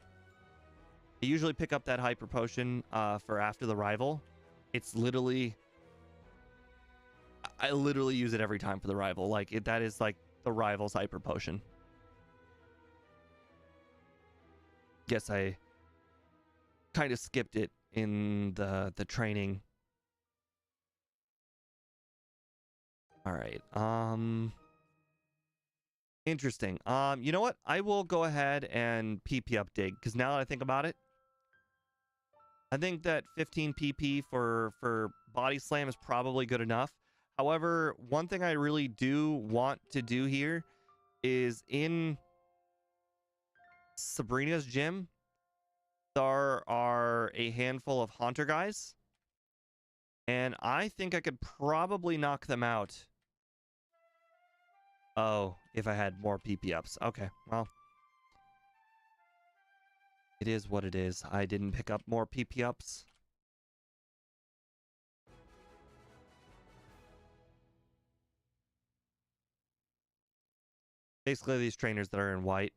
I usually pick up that hyper potion for after the rival. It's literally, I literally use it every time for the rival. Like that is like the rival's hyper potion. Guess I kind of skipped it in the training. All right. Interesting. You know what? I will go ahead and PP up Dig because now that I think about it, I think that 15 PP for Body Slam is probably good enough. However, one thing I really do want to do here is in Sabrina's gym, there are a handful of Haunter guys, and I think I could probably knock them out. Oh, if I had more PP ups. Okay, well, it is what it is. I didn't pick up more PP ups. Basically, these trainers that are in white.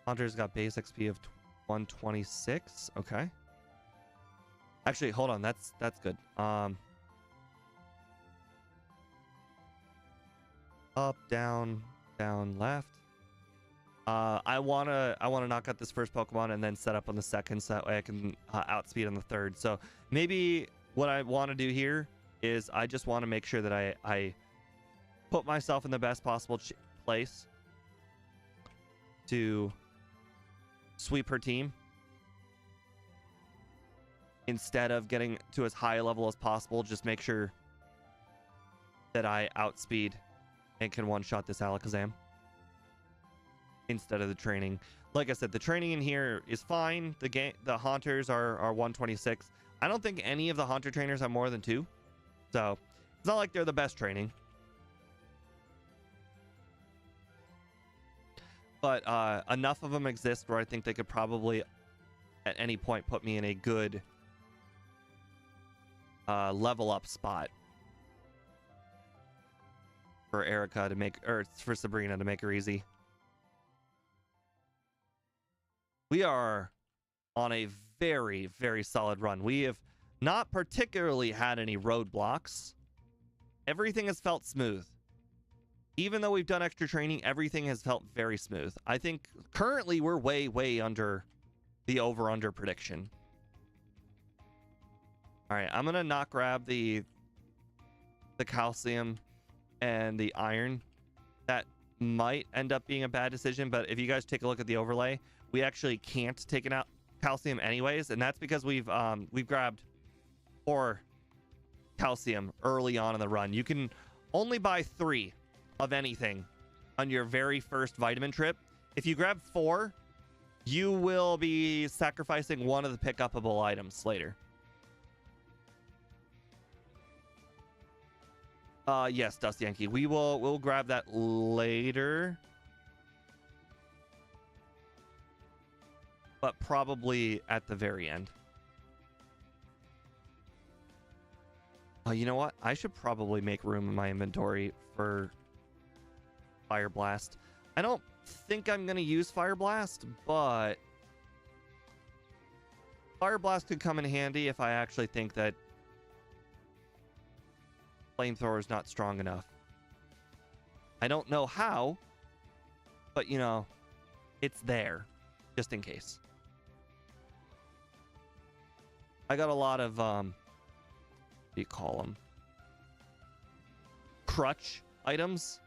Hunter's got base XP of 126. Okay. Actually, hold on. That's good. Up, down, down, left. I wanna knock out this first Pokemon and then set up on the second, so that way I can outspeed on the third. So maybe what I want to do here is I just want to make sure that I put myself in the best possible place to sweep her team instead of getting to as high a level as possible. Just make sure that I outspeed and can one-shot this Alakazam instead of the training. Like I said, the training in here is fine. The Haunters are 126. I don't think any of the Haunter trainers have more than 2. So it's not like they're the best training. But enough of them exist where I think they could probably at any point put me in a good level up spot for Erica to make, or for Sabrina to make her easy. We are on a very, very solid run. We have not particularly had any roadblocks. Everything has felt smooth. Even though we've done extra training, everything has felt very smooth. I think currently we're way, way under the over-under prediction. All right, I'm going to not grab the calcium and the iron. That might end up being a bad decision, but if you guys take a look at the overlay, we actually can't take it out calcium anyways, and that's because we've grabbed 4 calcium early on in the run. You can only buy 3 of anything on your very first vitamin trip. If you grab 4, you will be sacrificing one of the pick-upable items later. Yes, Dust Yankee. We'll grab that later. But probably at the very end. You know what? I should probably make room in my inventory for Fire Blast. I don't think I'm going to use Fire Blast, but Fire Blast could come in handy if I actually think that Flamethrower is not strong enough. I don't know how, but you know, it's there just in case. I got a lot of what do you call them? Crutch items.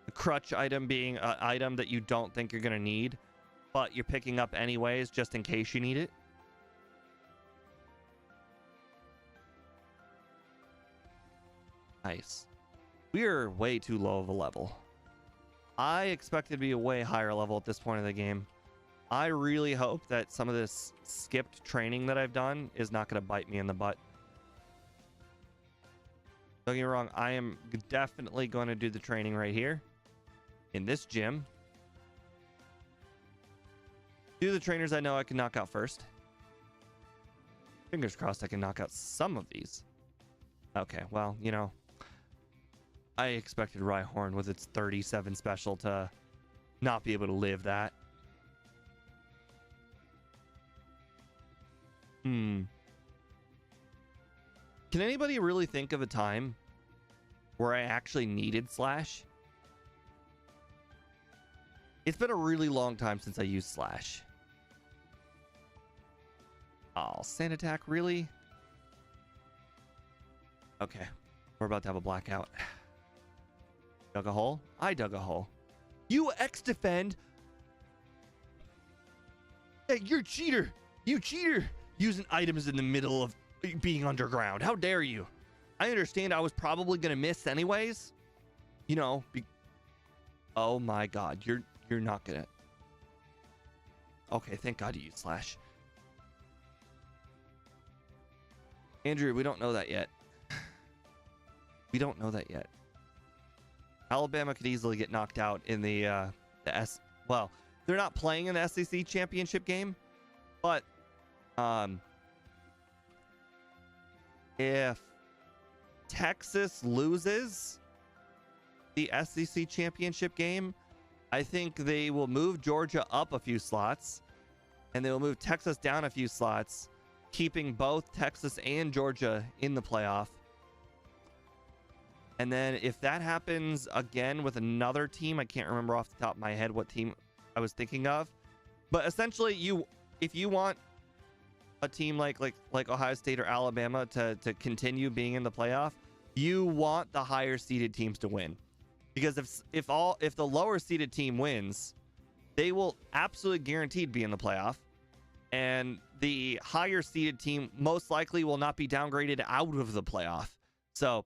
A crutch item being an item that you don't think you're gonna need, but you're picking up anyways just in case you need it. Nice. We are way too low of a level. I expected to be a way higher level at this point of the game. I really hope that some of this skipped training that I've done is not going to bite me in the butt. Don't get me wrong, I am definitely going to do the training right here in this gym. Do the trainers I know I can knock out first. Fingers crossed I can knock out some of these. Okay, well, you know, I expected Rhyhorn with its 37 special to not be able to live that. Can anybody really think of a time where I actually needed Slash? It's been a really long time since I used Slash. Oh, Sand Attack, really? Okay, we're about to have a blackout. Dug a hole? I dug a hole. You X-Defend? Hey, you're a cheater! You cheater! Using items in the middle of being underground. How dare you? I understand I was probably gonna miss anyways. You know, oh my god, you're not gonna. Okay, thank God you used Slash. Andrew, we don't know that yet. We don't know that yet. Alabama could easily get knocked out in the well, they're not playing in the SEC championship game, but if Texas loses the SEC championship game, I think they will move Georgia up a few slots and they will move Texas down a few slots, keeping both Texas and Georgia in the playoff. And then if that happens again with another team, I can't remember off the top of my head what team I was thinking of, but essentially if you want a team like Ohio State or Alabama to continue being in the playoff, you want the higher seeded teams to win, because if the lower seeded team wins, they will absolutely guaranteed be in the playoff, and the higher seeded team most likely will not be downgraded out of the playoff. So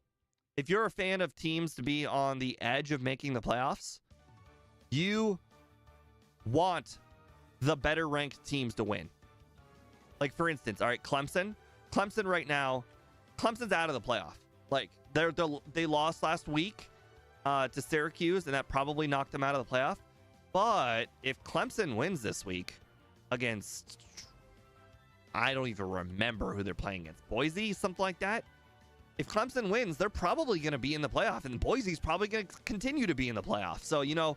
if you're a fan of teams to be on the edge of making the playoffs, you want the better ranked teams to win. Like, for instance, all right, Clemson right now, Clemson's out of the playoff. Like, they lost last week to Syracuse, and that probably knocked them out of the playoff. But if Clemson wins this week against, I don't even remember who they're playing against, Boise, something like that. If Clemson wins, they're probably going to be in the playoff, and Boise's probably going to continue to be in the playoff. So, you know,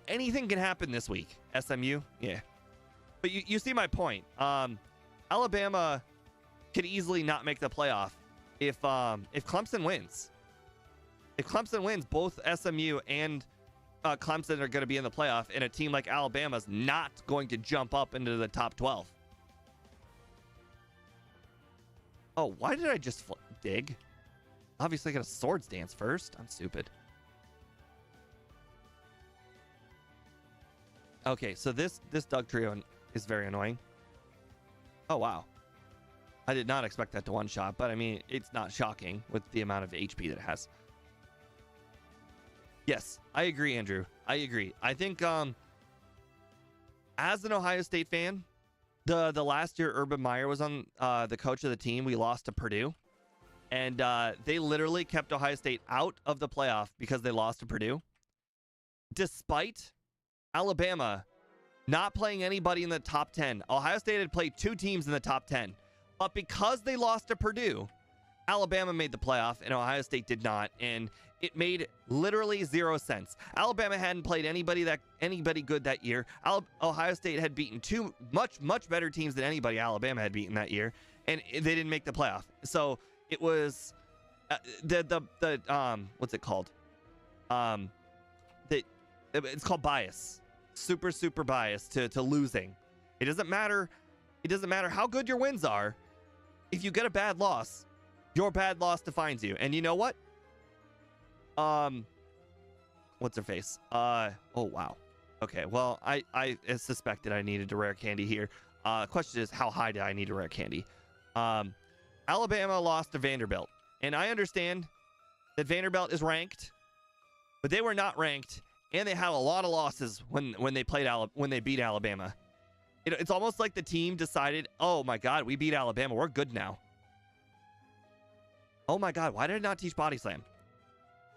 anything can happen this week. SMU, yeah. But you see my point. Alabama could easily not make the playoff if Clemson wins. If Clemson wins, both SMU and Clemson are going to be in the playoff, and a team like Alabama's not going to jump up into the top 12. Oh, why did I just dig? Obviously, I got a Swords Dance first. I'm stupid. Okay, so this Doug Trio is very annoying. Oh, wow. I did not expect that to one-shot, but I mean, it's not shocking with the amount of HP that it has. Yes, I agree, Andrew. I agree. I think as an Ohio State fan, the last year Urban Meyer was on the coach of the team, we lost to Purdue. And they literally kept Ohio State out of the playoff because they lost to Purdue. Despite Alabama not playing anybody in the top 10. Ohio State had played 2 teams in the top 10. But because they lost to Purdue, Alabama made the playoff and Ohio State did not. And it made literally 0 sense. Alabama hadn't played anybody good that year. Ohio State had beaten 2 much better teams than anybody Alabama had beaten that year. And they didn't make the playoff. So it was what's it called? It's called bias. Super bias to losing. It doesn't matter how good your wins are. If you get a bad loss, your bad loss defines you. And you know what? What's her face? Oh wow. Okay, well, I suspected I needed a rare candy here. Question is, how high did I need a rare candy? Alabama lost to Vanderbilt. And I understand that Vanderbilt is ranked, but they were not ranked, and they had a lot of losses when they beat Alabama. It's almost like the team decided, oh my God, we beat Alabama, we're good now. Oh my God, why did I not teach Body Slam?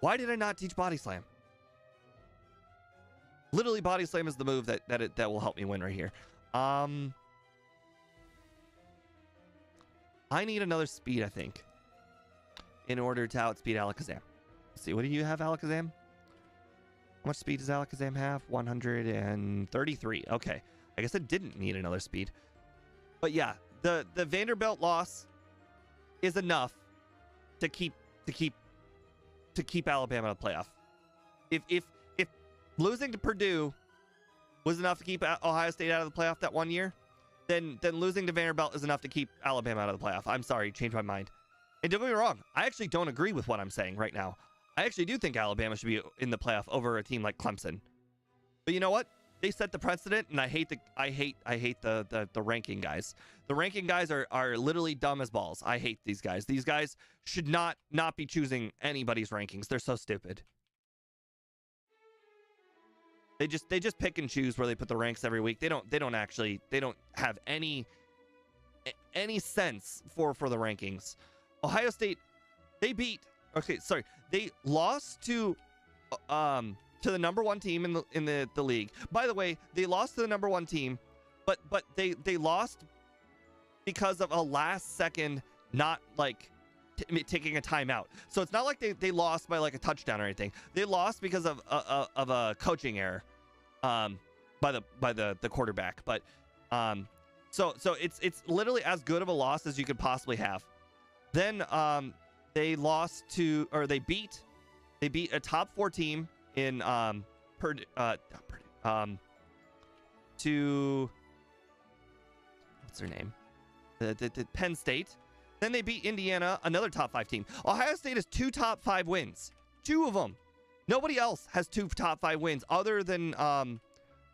Why did I not teach Body Slam? Literally, Body Slam is the move that will help me win right here. I need another speed, I think, in order to outspeed Alakazam. Let's see, what do you have, Alakazam? How much speed does Alakazam have? 133. Okay, I guess I didn't need another speed. But yeah, the Vanderbilt loss is enough to keep Alabama in the playoff. If losing to Purdue was enough to keep Ohio State out of the playoff that one year, then losing to Vanderbilt is enough to keep Alabama out of the playoff. I'm sorry, changed my mind. And don't get me wrong, I actually don't agree with what I'm saying right now. I actually do think Alabama should be in the playoff over a team like Clemson. But you know what? They set the precedent, and I hate the ranking guys. The ranking guys are literally dumb as balls. I hate these guys. These guys should not be choosing anybody's rankings. They're so stupid. They just pick and choose where they put the ranks every week. They don't have any sense for the rankings. Ohio State, they lost to the number one team in the league. By the way, they lost to the number one team, but they lost because of a last second not like taking a timeout. So it's not like they lost by like a touchdown or anything. They lost because of a coaching error by the quarterback. But so it's literally as good of a loss as you could possibly have. Then they beat a top 4 team in to what's their name? The Penn State. Then they beat Indiana, another top 5 team. Ohio State has 2 top 5 wins. 2 of them. Nobody else has 2 top 5 wins other than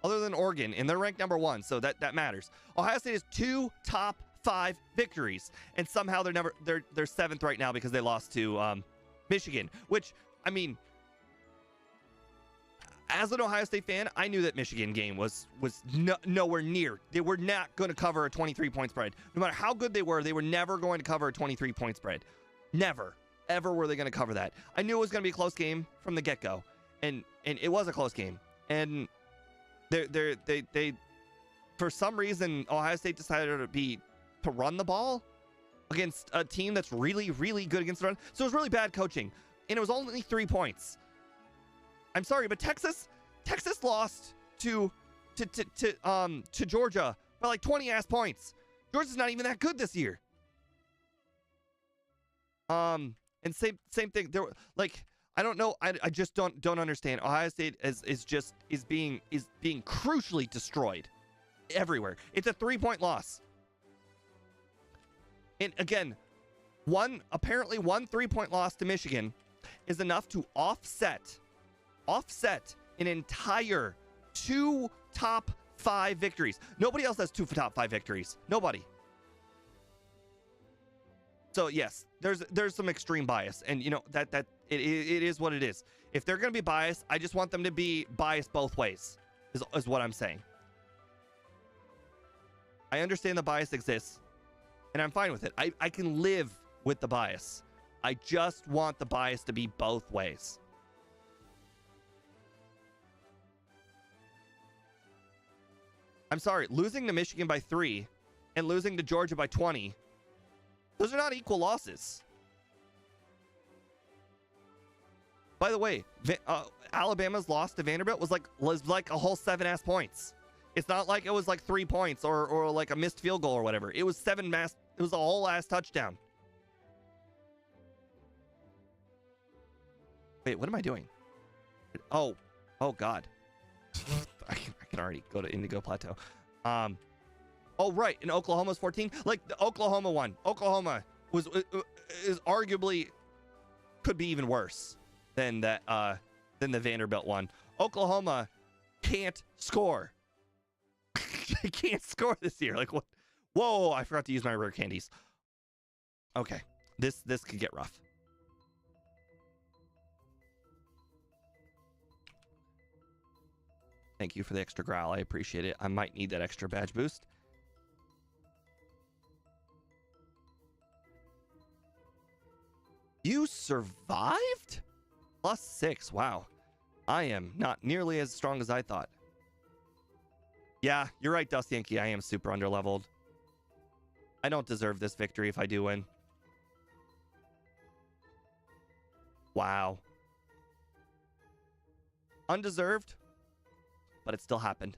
Oregon, and they're ranked number 1, so that matters. Ohio State has 2 top 5 victories, and somehow they're 7th right now because they lost to Michigan. Which, I mean, as an Ohio State fan, I knew that Michigan game was nowhere near. They were not going to cover a 23-point spread. No matter how good they were never going to cover a 23-point spread. Never, ever were they going to cover that. I knew it was going to be a close game from the get-go, and it was a close game. And they for some reason, Ohio State decided to run the ball against a team that's really, really good against the run. So it was really bad coaching, and it was only 3 points. I'm sorry, but Texas lost to Georgia by like 20 ass points. Georgia's not even that good this year. And same thing. There, like, I don't know. I just don't understand. Ohio State is being crucially destroyed everywhere. It's a 3-point loss. And again, one 3-point loss to Michigan is enough to offset an entire 2 top 5 victories. Nobody else has 2 top 5 victories. Nobody. So yes, there's some extreme bias, and you know that it is what it is. If they're gonna be biased, I just want them to be biased both ways. Is what I'm saying. I understand the bias exists, and I'm fine with it. I can live with the bias. I just want the bias to be both ways. I'm sorry, losing to Michigan by 3 and losing to Georgia by 20, those are not equal losses. By the way, Alabama's loss to Vanderbilt was like a whole 7 ass points. It's not like it was like 3 points or like a missed field goal or whatever. It was it was a whole ass touchdown. Wait, what am I doing? Oh God. I can already go to Indigo Plateau. Oh right, in Oklahoma's 14. Like the Oklahoma one. Oklahoma is arguably could be even worse than the Vanderbilt one. Oklahoma can't score. They can't score this year. Like what? Whoa! I forgot to use my rare candies. Okay, this could get rough. Thank you for the extra growl. I appreciate it. I might need that extra badge boost. You survived? +6. Wow. I am not nearly as strong as I thought. Yeah, you're right, Dusty Yankee. I am super underleveled. I don't deserve this victory if I do win. Wow. Undeserved, but it still happened.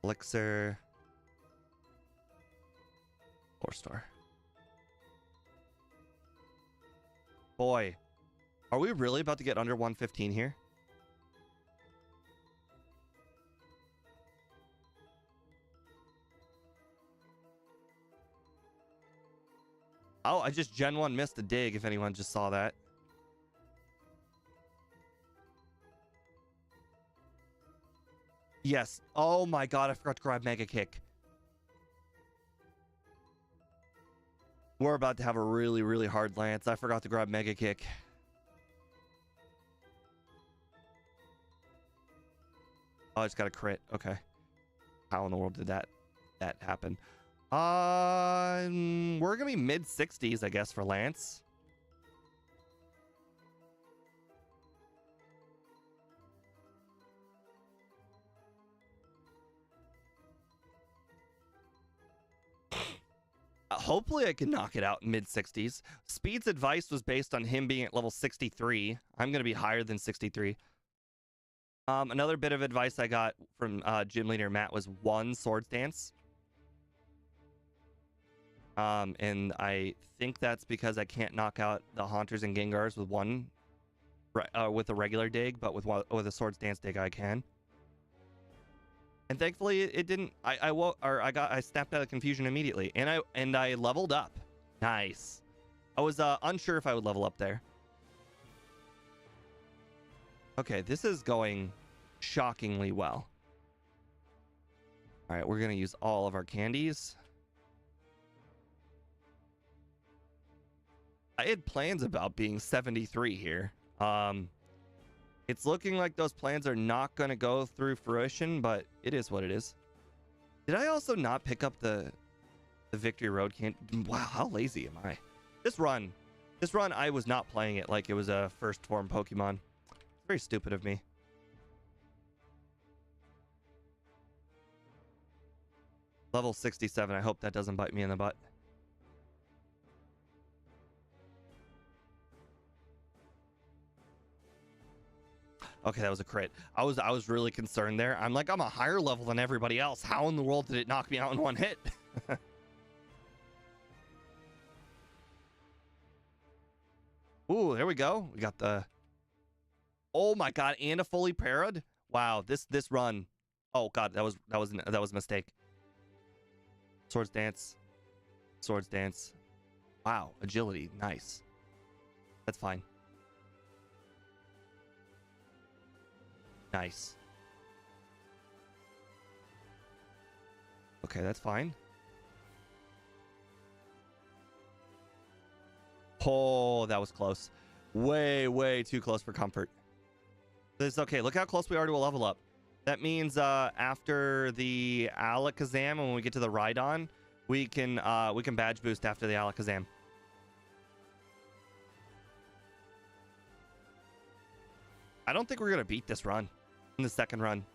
Elixir. 4-star. Boy, are we really about to get under 115 here? Oh, I just Gen 1 missed a dig if anyone just saw that. Yes. Oh my god, I forgot to grab Mega Kick. We're about to have a really, really hard lance. I forgot to grab Mega Kick. Oh, I just got a crit. Okay. How in the world did that happen? We're gonna be mid-60s, I guess, for Lance. Hopefully I can knock it out in mid-60s. Speed's advice was based on him being at level 63. I'm gonna be higher than 63. Another bit of advice I got from gym leader Matt was 1 Swords Dance. And I think that's because I can't knock out the Haunters and Gengars with with a regular dig, but with a Swords Dance dig I can. And thankfully it didn't. I snapped out of confusion immediately, and I leveled up. Nice. I was unsure if I would level up there. Okay, this is going shockingly well. All right, we're gonna use all of our candies. I had plans about being 73 here. It's looking like those plans are not going to go through fruition, but it is what it is. Did I also not pick up the Victory Road candy? Wow, how lazy am I? This run, I was not playing it like it was a first form Pokemon. It's very stupid of me. Level 67. I hope that doesn't bite me in the butt. Okay, that was a crit. I was really concerned there. I'm like, I'm a higher level than everybody else. How in the world did it knock me out in one hit? Ooh, there we go. We got the... Oh my god, and a fully parried? Wow, this run. Oh god, that was a mistake. Swords Dance. Swords Dance. Wow, agility. Nice. That's fine. Nice. Okay, that's fine. Oh, that was close. Way, way too close for comfort. It's okay. Look how close we are to a level up. That means after the Alakazam, when we get to the Rhydon, we can badge boost after the Alakazam. I don't think we're gonna beat this run. In the second run.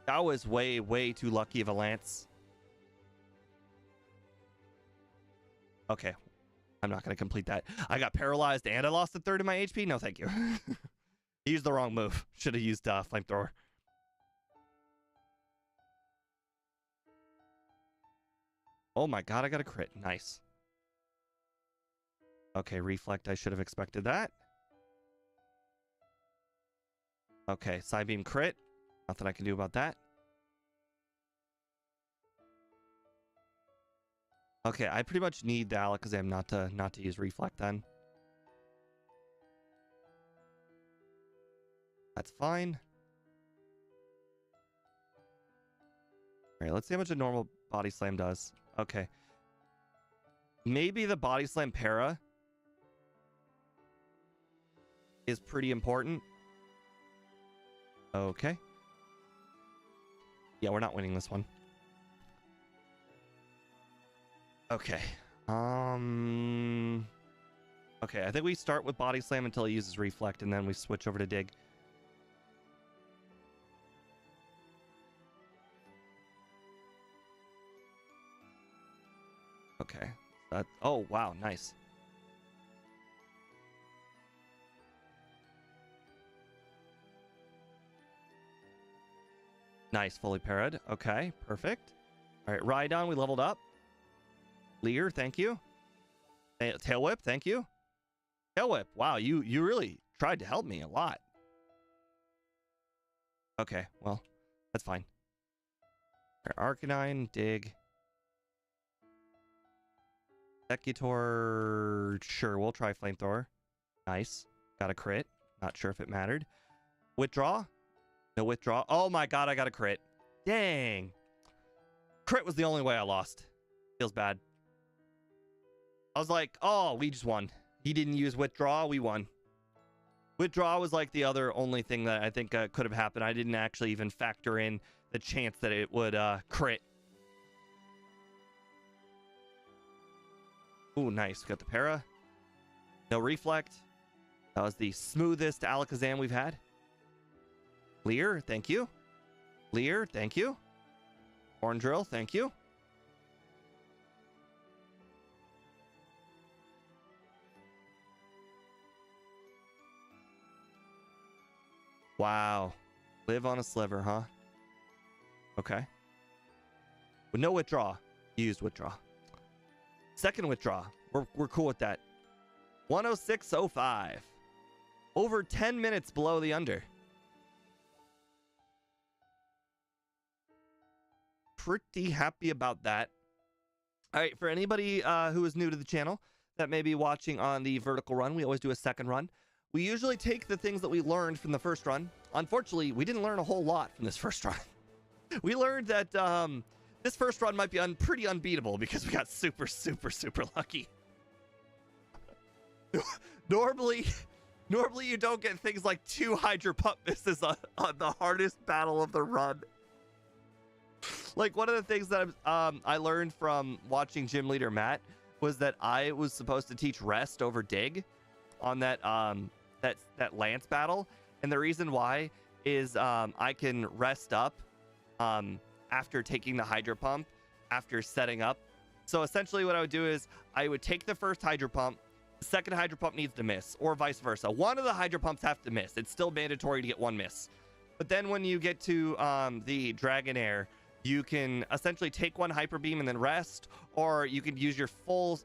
That was way, way too lucky of a lance. Okay. I'm not going to complete that. I got paralyzed and I lost a third of my HP? No, thank you. Used the wrong move. Should have used Flamethrower. Oh my god, I got a crit. Nice. Okay, Reflect. I should have expected that. Okay, Psybeam crit. Nothing I can do about that. Okay, I pretty much need the Alakazam not to use Reflect then. That's fine. Alright, let's see how much a normal Body Slam does. Okay. Maybe the Body Slam Para is pretty important. Okay. Yeah, we're not winning this one. Okay. Okay, I think we start with body slam until he uses reflect, and then we switch over to dig. Okay. Oh, wow, nice. Nice, fully parried. Okay, perfect. All right, Rhydon, we leveled up. Leer, thank you. Tail Whip, thank you. Tail Whip, wow, you really tried to help me a lot. Okay, well, that's fine. All right, Arcanine, dig. Executor, sure, we'll try Flamethrower. Nice. Got a crit. Not sure if it mattered. Withdraw. No withdraw. Oh my god, I got a crit. Dang. Crit was the only way I lost. Feels bad. I was like, oh, we just won. He didn't use withdraw, we won. Withdraw was like the other only thing that I think could have happened. I didn't actually even factor in the chance that it would crit. Ooh, nice. Got the para. No reflect. That was the smoothest Alakazam we've had. Leer, thank you. Leer, thank you. Horn Drill, thank you. Wow. Live on a sliver, huh? Okay. With no withdraw. Used withdraw. Second withdraw. We're cool with that. 106.05. Over 10 minutes below the under. Pretty happy about that. All right, for anybody who is new to the channel that may be watching on the vertical run, we always do a second run. We usually take the things that we learned from the first run. Unfortunately, we didn't learn a whole lot from this first run. We learned that this first run might be pretty unbeatable because we got super lucky. Normally you don't get things like 2 Hydro Pump misses on the hardest battle of the run. Like, one of the things that I learned from watching Gym Leader Matt was that I was supposed to teach rest over dig on that Lance battle, and the reason why is I can rest up after taking the Hydro Pump after setting up. So essentially what I would do is I would take the first Hydro Pump, the second Hydro Pump needs to miss, or vice versa. One of the Hydro Pumps have to miss. It's still mandatory to get one miss. But then when you get to the Dragonair, you can essentially take one Hyper Beam and then rest, or you can use your full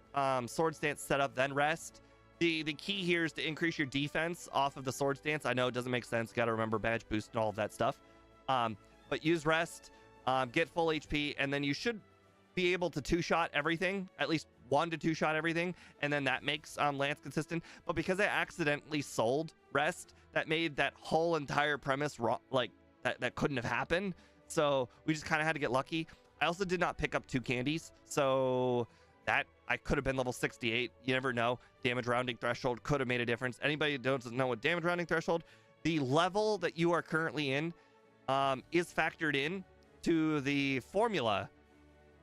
Sword Stance setup, then rest. The key here is to increase your defense off of the Sword Stance. I know it doesn't make sense. Got to remember badge boost and all of that stuff. But use rest, get full HP, and then you should be able to 2-shot everything, at least 1 to 2-shot everything, and then that makes Lance consistent. But because I accidentally sold rest, that made that whole entire premise wrong, like that couldn't have happened. So we just kind of had to get lucky. I also did not pick up 2 candies, so that I could have been level 68. You never know. Damage rounding threshold could have made a difference. Anybody who doesn't know what damage rounding threshold, the level that you are currently in is factored in to the formula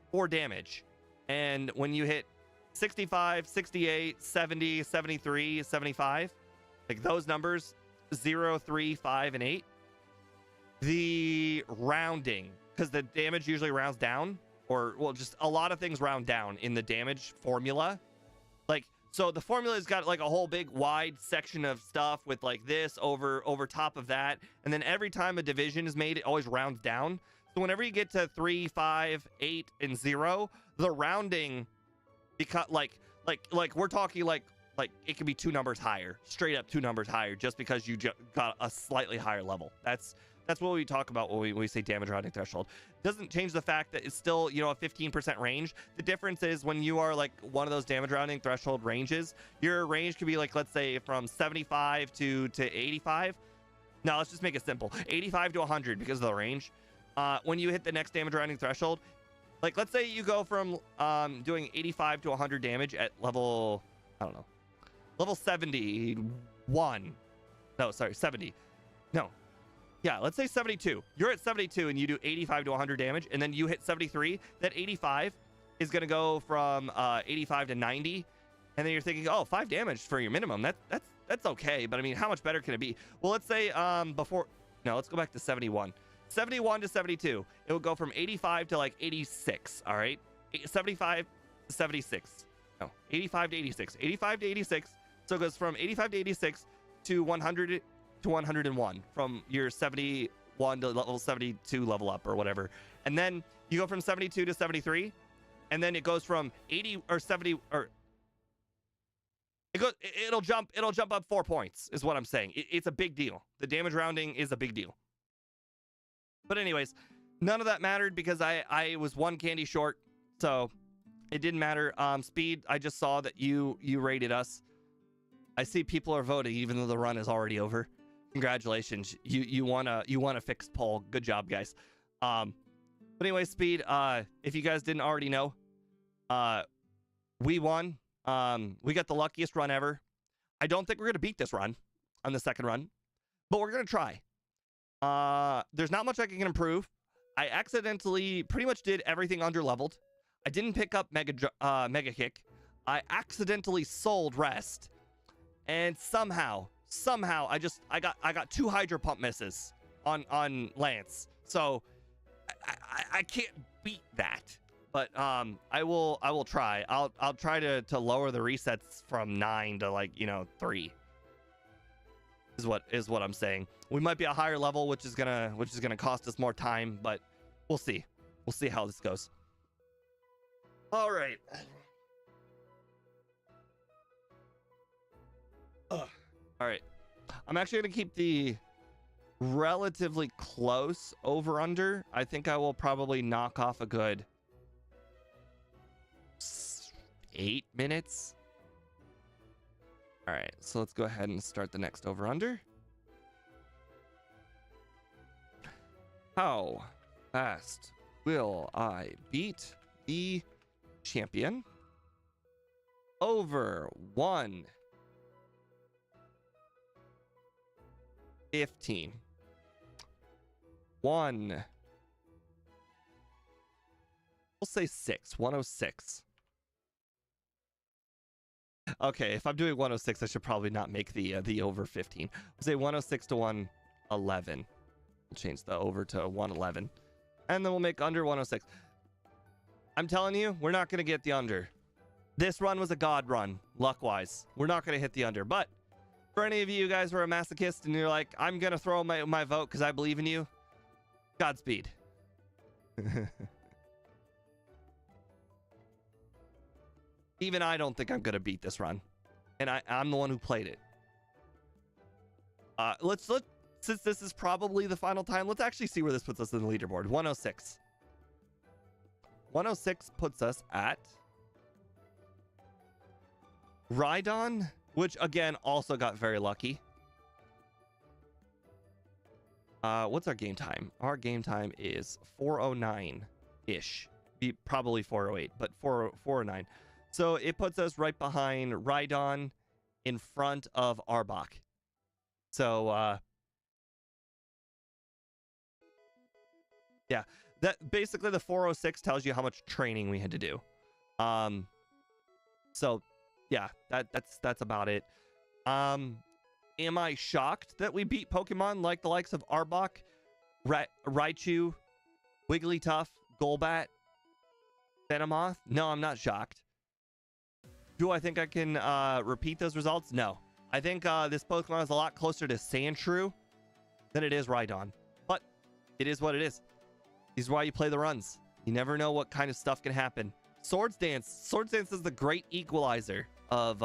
for damage. And when you hit 65, 68, 70, 73, 75, like those numbers, 0, 3, 5, and 8, the rounding, because the damage usually rounds down, or well, just a lot of things round down in the damage formula. Like, so the formula's got like a whole big wide section of stuff with like this over top of that, and then every time a division is made, it always rounds down. So whenever you get to 3, 5, 8, and 0, the rounding, because like we're talking like it could be 2 numbers higher, straight up 2 numbers higher, just because you got a slightly higher level. That's what we talk about when we say damage rounding threshold. Doesn't change the fact that it's still, you know, a 15% range. The difference is when you are like one of those damage rounding threshold ranges, your range could be like, let's say from 75 to 85. Now let's just make it simple. 85 to 100 because of the range. When you hit the next damage rounding threshold, like let's say you go from doing 85 to 100 damage at level, I don't know, level 71. No, sorry, 70. No. Yeah, let's say 72. You're at 72 and you do 85 to 100 damage, and then you hit 73. That 85 is going to go from 85 to 90, and then you're thinking, oh, 5 damage for your minimum. That's okay, but I mean, how much better can it be? Well, let's say let's go back to 71. 71 to 72. It will go from 85 to like 86. All right, 75 to 76. No, 85 to 86. 85 to 86. So it goes from 85 to 86 to 100 to 101 from your 71 to level 72 level up or whatever. And then you go from 72 to 73, and then it goes from 80 or 70 or it'll jump up 4 points is what I'm saying. It's a big deal. The damage rounding is a big deal. But anyways, none of that mattered because I was 1 candy short, so it didn't matter. Speed, I just saw that you rated us. I see people are voting even though the run is already over. Congratulations. You won a fixed poll. Good job, guys. But anyway, Speed, if you guys didn't already know, we won. We got the luckiest run ever. I don't think we're going to beat this run on the second run, but we're going to try. There's not much I can improve. I accidentally pretty much did everything underleveled. I didn't pick up Mega Kick. I accidentally sold Rest. And somehow I got 2 Hydro Pump misses on Lance. So I can't beat that. But I will try. I'll try to lower the resets from 9 to 3. Is what I'm saying. We might be a higher level, which is gonna cost us more time, but we'll see. We'll see how this goes. All right. All right. I'm actually gonna keep the relatively close over under. I think I will probably knock off a good 8 minutes. All right, so let's go ahead and start the next over under. How fast will I beat the champion? Over 1:15. 1. We'll say 6. 106. Okay, if I'm doing 106, I should probably not make the over 15. We'll say 106 to 111. We'll change the over to 111. And then we'll make under 106. I'm telling you, we're not going to get the under. This run was a god run, luck-wise. We're not going to hit the under. But for any of you guys who are a masochist and you're like, I'm going to throw my vote because I believe in you, Godspeed. Even I don't think I'm going to beat this run. And I'm the one who played it. Since this is probably the final time, let's actually see where this puts us in the leaderboard. 106. 106 puts us at Rhydon, which again also got very lucky. What's our game time? Our game time is 4:09-ish. Probably 4:08, but 4:09. So it puts us right behind Rhydon, in front of Arbok. So yeah, that basically the 4:06 tells you how much training we had to do. So yeah, that's about it. Am I shocked that we beat Pokemon like the likes of Arbok, Raichu, Wigglytuff, Golbat, Venomoth? No, I'm not shocked. Do I think I can repeat those results? No. I think this Pokemon is a lot closer to Sandshrew than it is Rhydon. But it is what it is. This is why you play the runs. You never know what kind of stuff can happen. Swords Dance. Swords Dance is the great equalizer of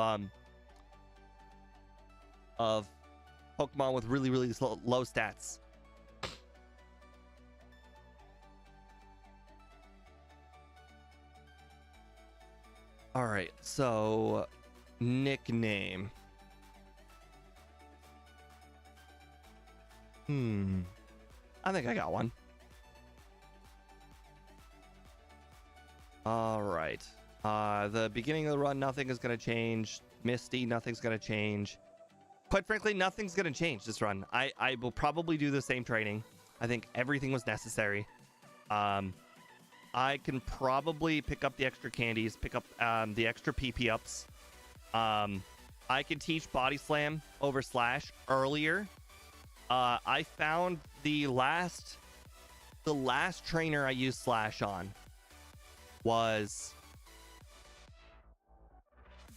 Pokemon with really, really low stats. All right, so nickname. I think I got one. All right. The beginning of the run, nothing is going to change. Misty, nothing's going to change. quite frankly, nothing's going to change this run. I will probably do the same training. I think everything was necessary. I can probably pick up the extra candies, pick up the extra PP ups. I can teach Body Slam over Slash earlier. I found the last trainer I used Slash on was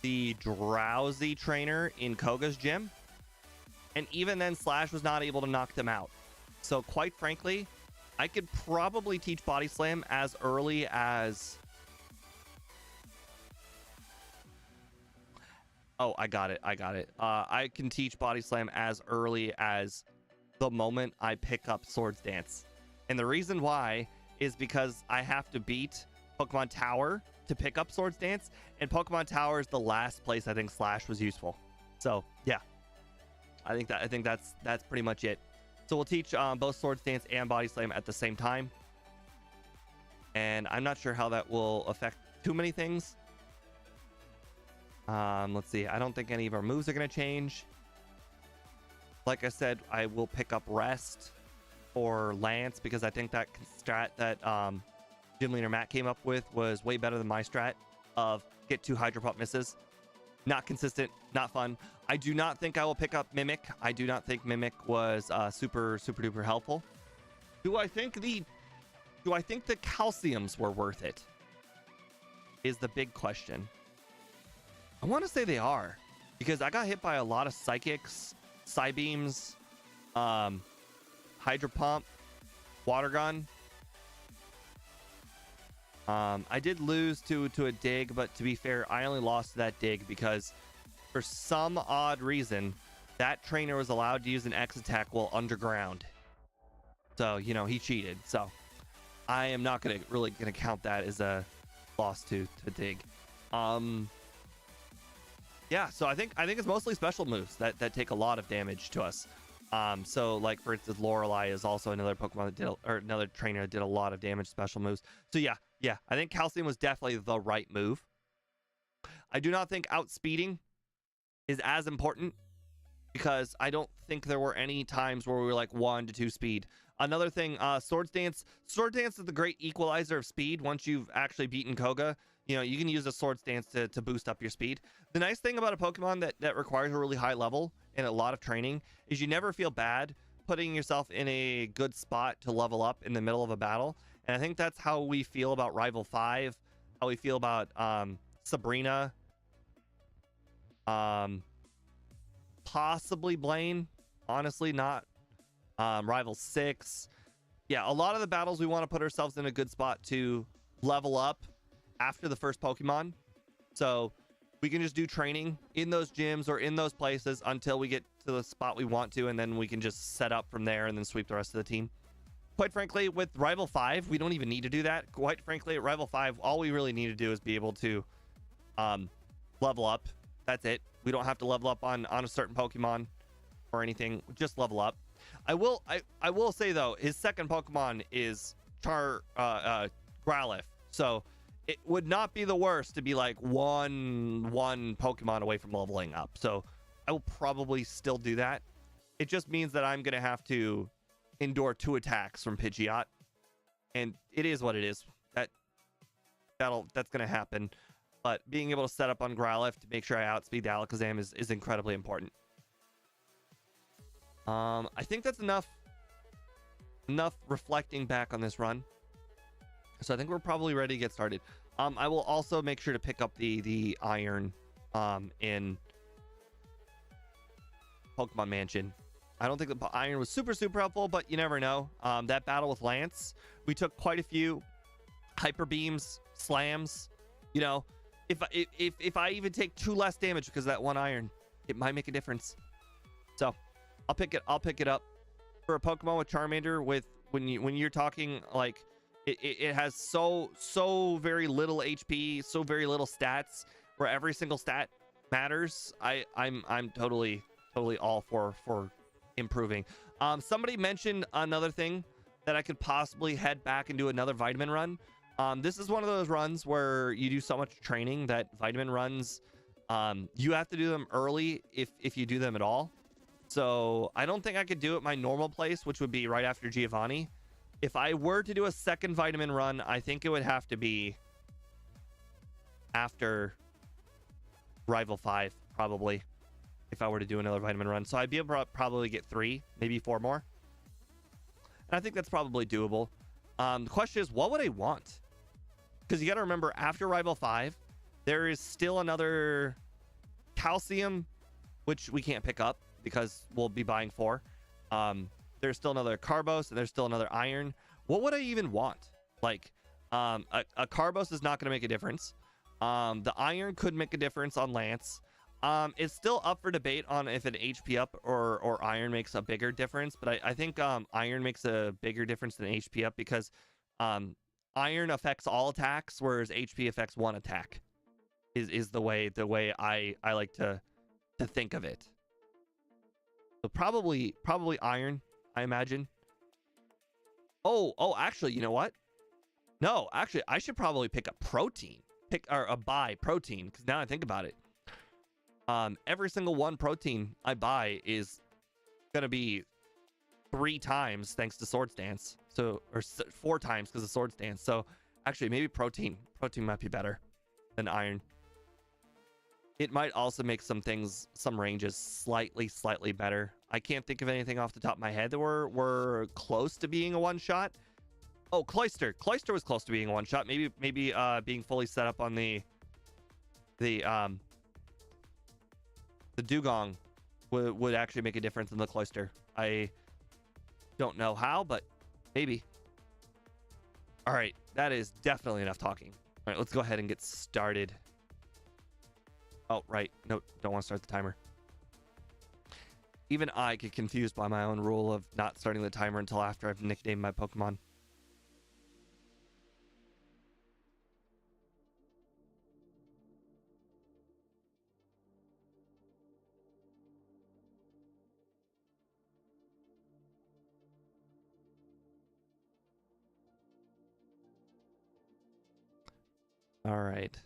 the Drowsy trainer in Koga's gym. And even then, Slash was not able to knock them out. So quite frankly, I could probably teach Body Slam as early as... Oh, I got it. I can teach Body Slam as early as the moment I pick up Swords Dance. And the reason why is because I have to beat Pokemon Tower to pick up Swords Dance, and Pokemon Tower is the last place I think Slash was useful. So yeah, I think that's pretty much it. So we'll teach both Swords Dance and Body Slam at the same time, and I'm not sure how that will affect too many things. Let's see. I don't think any of our moves are going to change. Like I said, I will pick up Rest or Lance because I think that strat that Gym Leader Matt came up with was way better than my strat of get 2 Hydro Pump misses. Not consistent, not fun. I do not think I will pick up Mimic. I do not think Mimic was super duper helpful. Do I think the calciums were worth it? Is the big question. I want to say they are, because I got hit by a lot of Psychics, Psybeams, Hydro Pump, Water Gun. I did lose to a dig, but to be fair, I only lost to that dig because for some odd reason, that trainer was allowed to use an X attack while underground. So, you know, he cheated. So I am not really gonna count that as a loss to dig. Yeah, so I think it's mostly special moves that take a lot of damage to us. So like for instance, Lorelei is also another Pokemon that did or another trainer that did a lot of damage special moves. So yeah, I think Calcium was definitely the right move. I do not think outspeeding is as important because I don't think there were any times where we were like 1 to 2 speed. Another thing, Swords Dance is the great equalizer of speed. Once you've actually beaten Koga, you know, you can use a Swords Dance to boost up your speed. The nice thing about a Pokemon that requires a really high level and a lot of training is you never feel bad putting yourself in a good spot to level up in the middle of a battle. And I think that's how we feel about Rival 5, how we feel about Sabrina, possibly Blaine, honestly not. Rival 6. Yeah, a lot of the battles we want to put ourselves in a good spot to level up after the first Pokemon. So we can just do training in those gyms or in those places until we get to the spot we want to, and then we can just set up from there and then sweep the rest of the team. Quite frankly, with Rival 5, we don't even need to do that. Quite frankly, at Rival 5, all we really need to do is be able to level up. That's it. We don't have to level up on a certain Pokemon or anything. Just level up. I will say though, his second Pokemon is Growlithe. So it would not be the worst to be like one Pokemon away from leveling up. So I will probably still do that. It just means that I'm gonna have to endure 2 attacks from Pidgeot, and it is what it is. That's gonna happen. But being able to set up on Growlithe to make sure I outspeed the Alakazam is incredibly important. I think that's enough reflecting back on this run. So I think we're probably ready to get started. I will also make sure to pick up the iron in Pokemon Mansion. I don't think the iron was super helpful, but you never know. That battle with Lance, we took quite a few hyper beams, slams. You know, if I even take 2 less damage because of that 1 iron, it might make a difference. So I'll pick it up for a Pokemon with Charmander. With when you're talking like it has so very little HP, so very little stats, where every single stat matters. I'm totally all for improving. Somebody mentioned another thing that I could possibly head back and do another vitamin run. This is one of those runs where you do so much training that vitamin runs, you have to do them early if you do them at all. So I don't think I could do it my normal place, which would be right after Giovanni. If I were to do a second vitamin run, I think it would have to be after Rival 5, probably, if I were to do another vitamin run. So I'd be able to probably get 3, maybe 4 more. And I think that's probably doable. The question is, what would I want? Because you got to remember, after Rival 5, there is still another calcium, which we can't pick up because we'll be buying 4. There's still another Carbos, and there's still another Iron. What would I even want? Like, a Carbos is not going to make a difference. The Iron could make a difference on Lance. It's still up for debate on if an HP up or Iron makes a bigger difference, but I think Iron makes a bigger difference than HP up because Iron affects all attacks, whereas HP affects one attack. Is the way I like to think of it. So probably Iron, I imagine. Oh, actually, you know what? No, actually, I should probably pick a protein. Buy protein, because now I think about it. Every single one protein I buy is gonna be 3 times thanks to Swords Dance. So, or 4 times because of Swords Dance. So actually, maybe protein might be better than Iron. It might also make some ranges slightly better. I can't think of anything off the top of my head that were close to being a one-shot. Oh, Cloyster was close to being a one-shot. Maybe being fully set up on the Dugong would actually make a difference in the Cloyster. I don't know how, but maybe. All right, that is definitely enough talking. All right, let's go ahead and get started. Oh, right. No, don't want to start the timer. Even I get confused by my own rule of not starting the timer until after I've nicknamed my Pokemon. All right.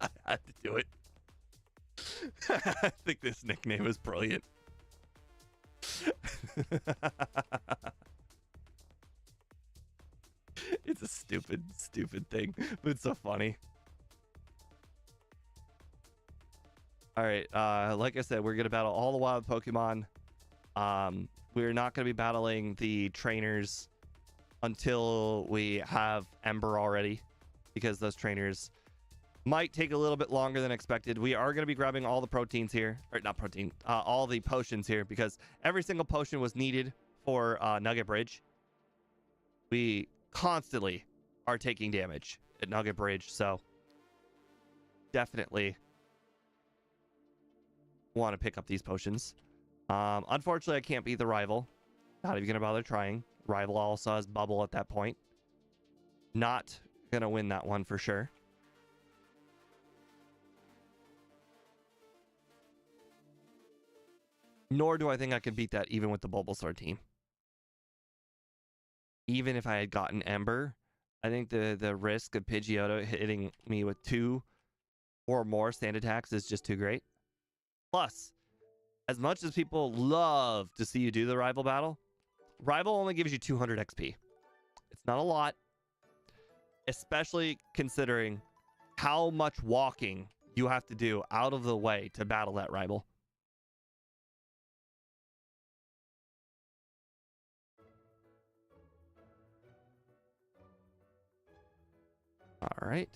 I had to do it. I think this nickname is brilliant. It's a stupid thing, but it's so funny. All right, like I said, we're gonna battle all the wild Pokemon. We're not gonna be battling the trainers until we have Ember already, because those trainers might take a little bit longer than expected. We are going to be grabbing all the proteins here, or not protein, all the potions here, because every single potion was needed for Nugget Bridge. We constantly are taking damage at Nugget Bridge, so definitely want to pick up these potions. Unfortunately, I can't beat the Rival. Not even going to bother trying. Rival also has Bubble at that point. Not going to win that one for sure. Nor do I think I could beat that even with the Bulbasaur team. Even if I had gotten Ember, I think the risk of Pidgeotto hitting me with 2 or more stand attacks is just too great. Plus, as much as people love to see you do the Rival battle, Rival only gives you 200 XP. It's not a lot, especially considering how much walking you have to do out of the way to battle that Rival. All right.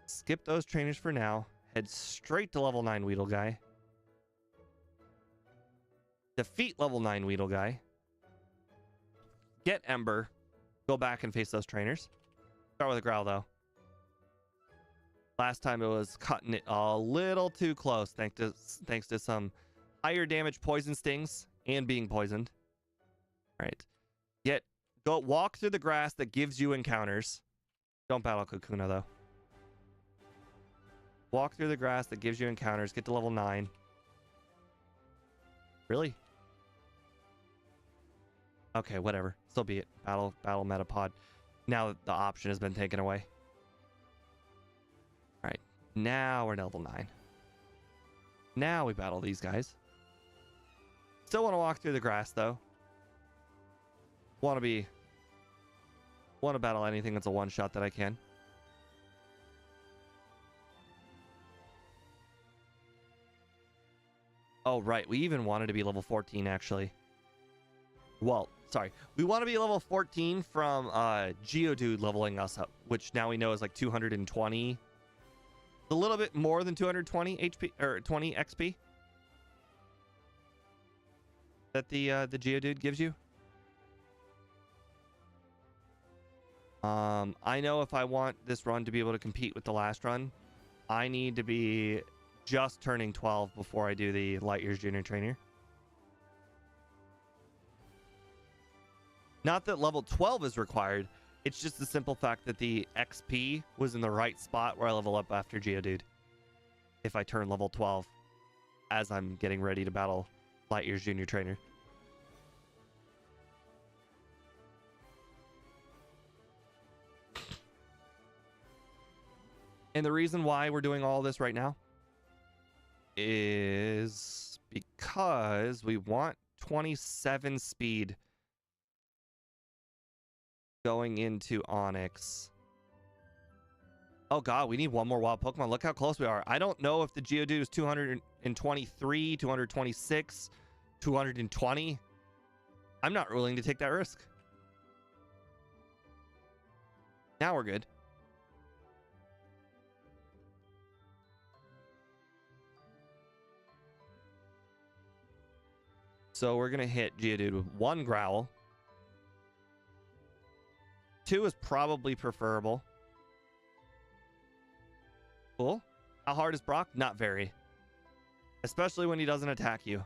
Skip those trainers for now. Head straight to level 9 Weedle guy. Defeat level 9 Weedle guy. Get Ember. Go back and face those trainers. Start with a Growl, though. Last time it was cutting it a little too close, thanks to some higher damage poison stings and being poisoned. All right. Go walk through the grass that gives you encounters. Don't battle Kakuna, though. Walk through the grass that gives you encounters. Get to level 9. Really? Okay, whatever. So be it. Battle Metapod. Now the option has been taken away. Alright. Now we're level 9. Now we battle these guys. Still want to walk through the grass, though. Want to battle anything that's a one-shot that I can. Oh, right. We even wanted to be level 14, actually. Well, sorry. We want to be level 14 from Geodude leveling us up, which now we know is like 220. A little bit more than 220 HP, or 20 XP. That the Geodude gives you. I know if I want this run to be able to compete with the last run, I need to be just turning 12 before I do the Light Years Junior Trainer. Not that level 12 is required, it's just the simple fact that the XP was in the right spot where I level up after Geodude. If I turn level 12 as I'm getting ready to battle Light Years Junior Trainer. And the reason why we're doing all this right now is because we want 27 speed going into Onyx. Oh god, we need one more wild Pokemon. Look how close we are. I don't know if the Geodude is 223, 226, 220. I'm not willing to take that risk. Now we're good. So we're going to hit Geodude with 1 Growl. 2 is probably preferable. Cool. How hard is Brock? Not very. Especially when he doesn't attack you.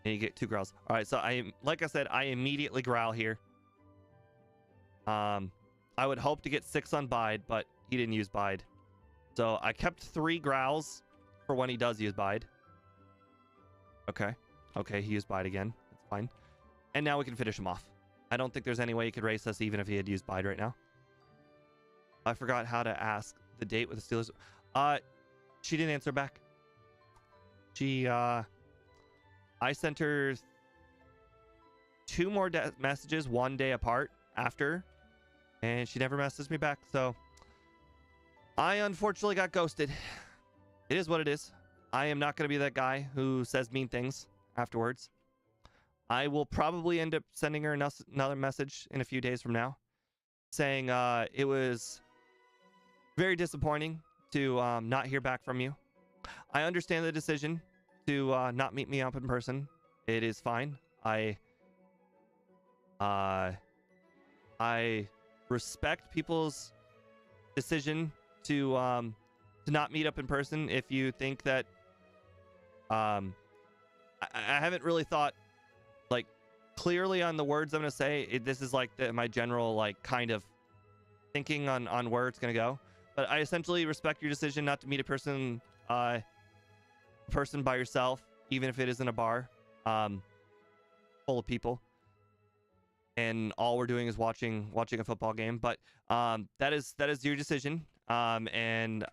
And you get 2 Growls. Alright, so like I said, I immediately Growl here. I would hope to get 6 on Bide, but he didn't use Bide. So I kept 3 Growls for when he does use Bide. Okay. Okay, he used Bide again. That's fine. And now we can finish him off. I don't think there's any way he could race us even if he had used Bide right now. I forgot how to ask the date with the Steelers. She didn't answer back. I sent her 2 more messages 1 day apart after, and she never messaged me back. So I unfortunately got ghosted. It is what it is. I am not going to be that guy who says mean things afterwards. I will probably end up sending her another message in a few days from now saying it was very disappointing to not hear back from you. I understand the decision to not meet me up in person. It is fine. I respect people's decision to not meet up in person. If you think that I haven't really thought like clearly on the words I'm gonna say. This is like my general like kind of thinking on where it's gonna go. But I essentially respect your decision not to meet a person by yourself, even if it isn't a bar full of people, and all we're doing is watching a football game. But that is your decision, and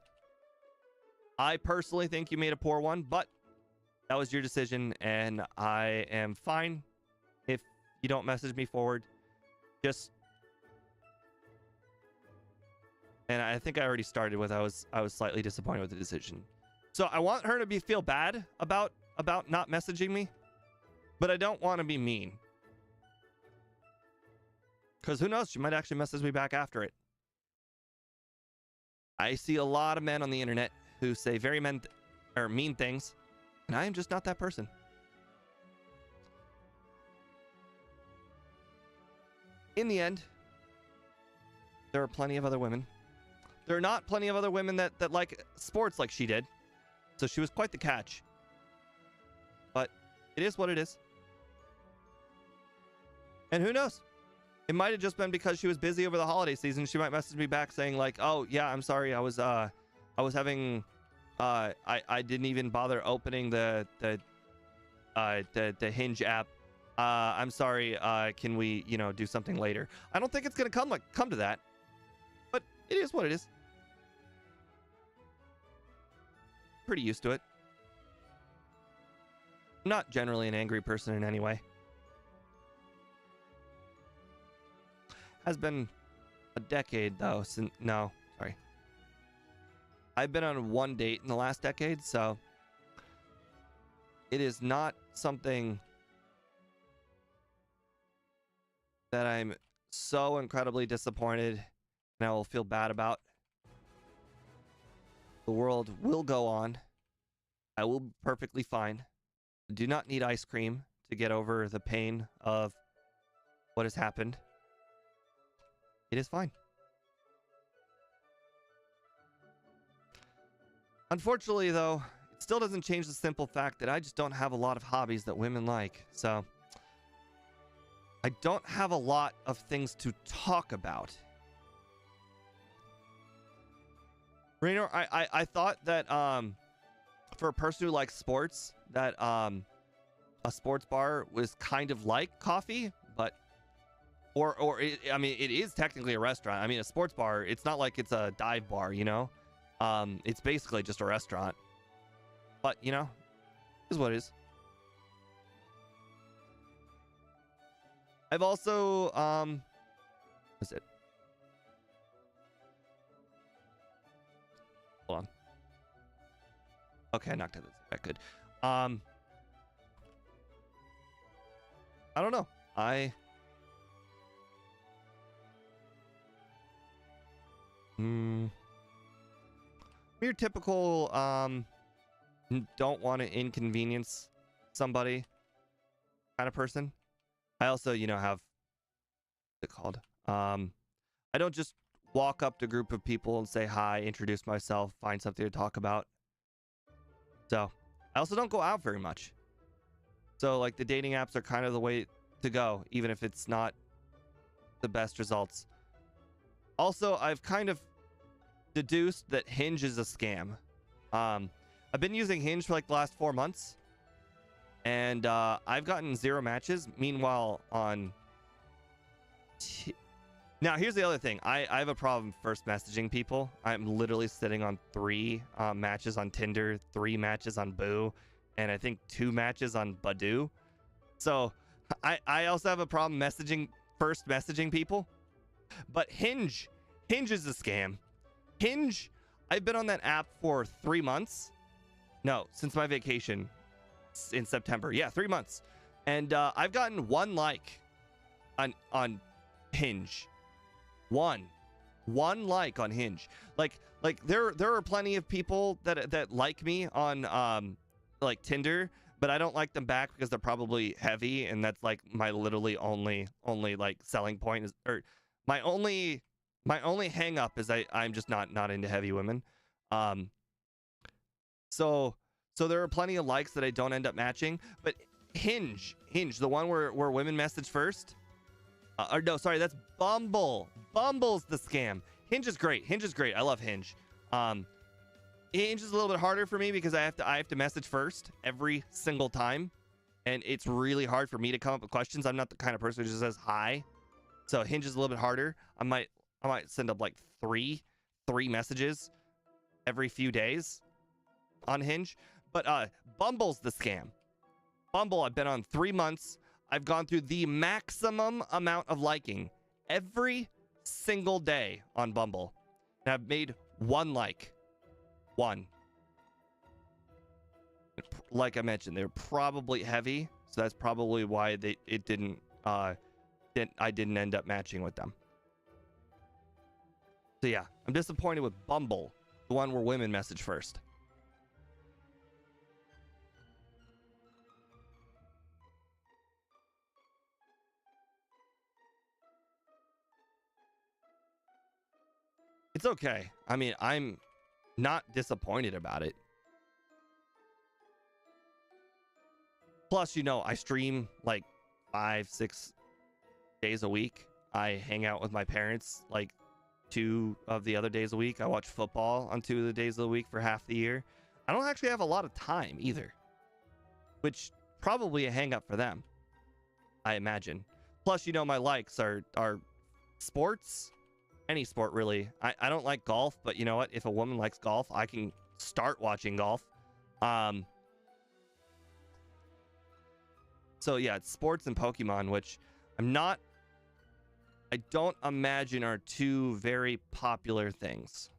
I personally think you made a poor one, but that was your decision, and I am fine if you don't message me forward. And I think I already started with I was slightly disappointed with the decision. So I want her to feel bad about not messaging me, but I don't want to be mean. Because who knows, she might actually message me back after it. I see a lot of men on the internet who say very mean things, and I am just not that person. In the end, there are plenty of other women. There are not plenty of other women that like sports like she did. So she was quite the catch. But it is what it is. And who knows? It might have just been because she was busy over the holiday season. She might message me back saying like, "Oh yeah, I'm sorry. I was having I didn't even bother opening the Hinge app. I'm sorry. Can we, do something later?" I don't think it's gonna come to that, but it is what it is. Pretty used to it. I'm not generally an angry person in any way. Has been a decade though since I've been on one date in the last decade, so it is not something that I'm so incredibly disappointed and I will feel bad about. The world will go on. I will be perfectly fine. I do not need ice cream to get over the pain of what has happened. It is fine. Unfortunately, though, it still doesn't change the simple fact that I just don't have a lot of hobbies that women like. So I don't have a lot of things to talk about. Raynor, I thought that for a person who likes sports, that a sports bar was kind of like coffee, but it is technically a restaurant. I mean, a sports bar, it's not like it's a dive bar, it's basically just a restaurant. But, is what it is. I've also, what is it? Hold on. Okay, I knocked out that good. I don't know. Your typical don't want to inconvenience somebody kind of person. I also, have what's it called? I don't just walk up to a group of people and say hi, introduce myself, find something to talk about. So I also don't go out very much. So like the dating apps are kind of the way to go, even if it's not the best results. Also, I've kind of deduced that Hinge is a scam. I've been using Hinge for like the last 4 months, and I've gotten 0 matches. Meanwhile, now here's the other thing. I have a problem first messaging people. I'm literally sitting on 3 matches on Tinder, 3 matches on Boo, and I think 2 matches on Badoo. So I also have a problem first messaging people. But Hinge is a scam. Hinge, I've been on that app for 3 months. No, since my vacation in September. Yeah, 3 months. And I've gotten 1 like on Hinge. One like on Hinge. Like there are plenty of people that like me on like Tinder, but I don't like them back because they're probably heavy, and that's like my literally only like selling point is, or my only hang up is I'm just not into heavy women. So there are plenty of likes that I don't end up matching, but Hinge, the one where women message first. Or no, sorry, that's Bumble. Bumble's the scam. Hinge is great. I love Hinge. Hinge is a little bit harder for me because I have to message first every single time, and it's really hard for me to come up with questions. I'm not the kind of person who just says hi. So Hinge is a little bit harder. I might send up like three messages every few days on Hinge. But Bumble's the scam. Bumble, I've been on 3 months. I've gone through the maximum amount of liking every single day on Bumble. And I've made 1 like. 1. Like I mentioned, they're probably heavy, so that's probably why I didn't end up matching with them. So yeah, I'm disappointed with Bumble, the one where women message first. It's okay. I mean, I'm not disappointed about it. Plus, I stream like 5-6 days a week. I hang out with my parents like 2 of the other days a week. I watch football on 2 of the days of the week for half the year. I don't actually have a lot of time either, which probably a hang up for them, I imagine. Plus, you know, my likes are sports, any sport really. I don't like golf, but you know what? If a woman likes golf, I can start watching golf. So yeah, it's sports and Pokemon, which I don't imagine are 2 very popular things.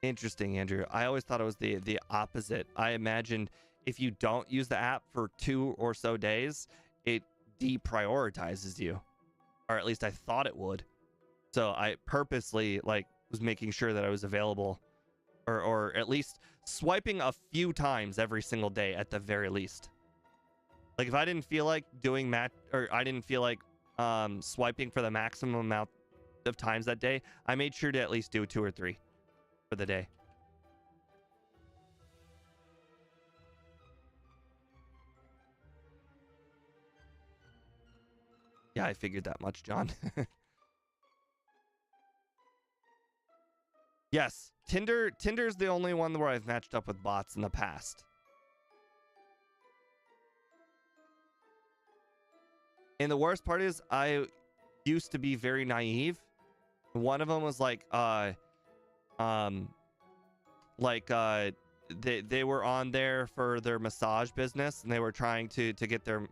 Interesting, Andrew. I always thought it was the opposite. I imagined if you don't use the app for 2 or so days, it deprioritizes you, or at least I thought it would. So I purposely like was making sure that I was available, or at least swiping a few times every single day at the very least. Like if I didn't feel like doing or I didn't feel like swiping for the maximum amount of times that day, I made sure to at least do 2 or 3 for the day. Yeah, I figured that much, John. Yes, Tinder's the only one where I've matched up with bots in the past. And the worst part is I used to be very naive. One of them was like they were on there for their massage business, and they were trying to get their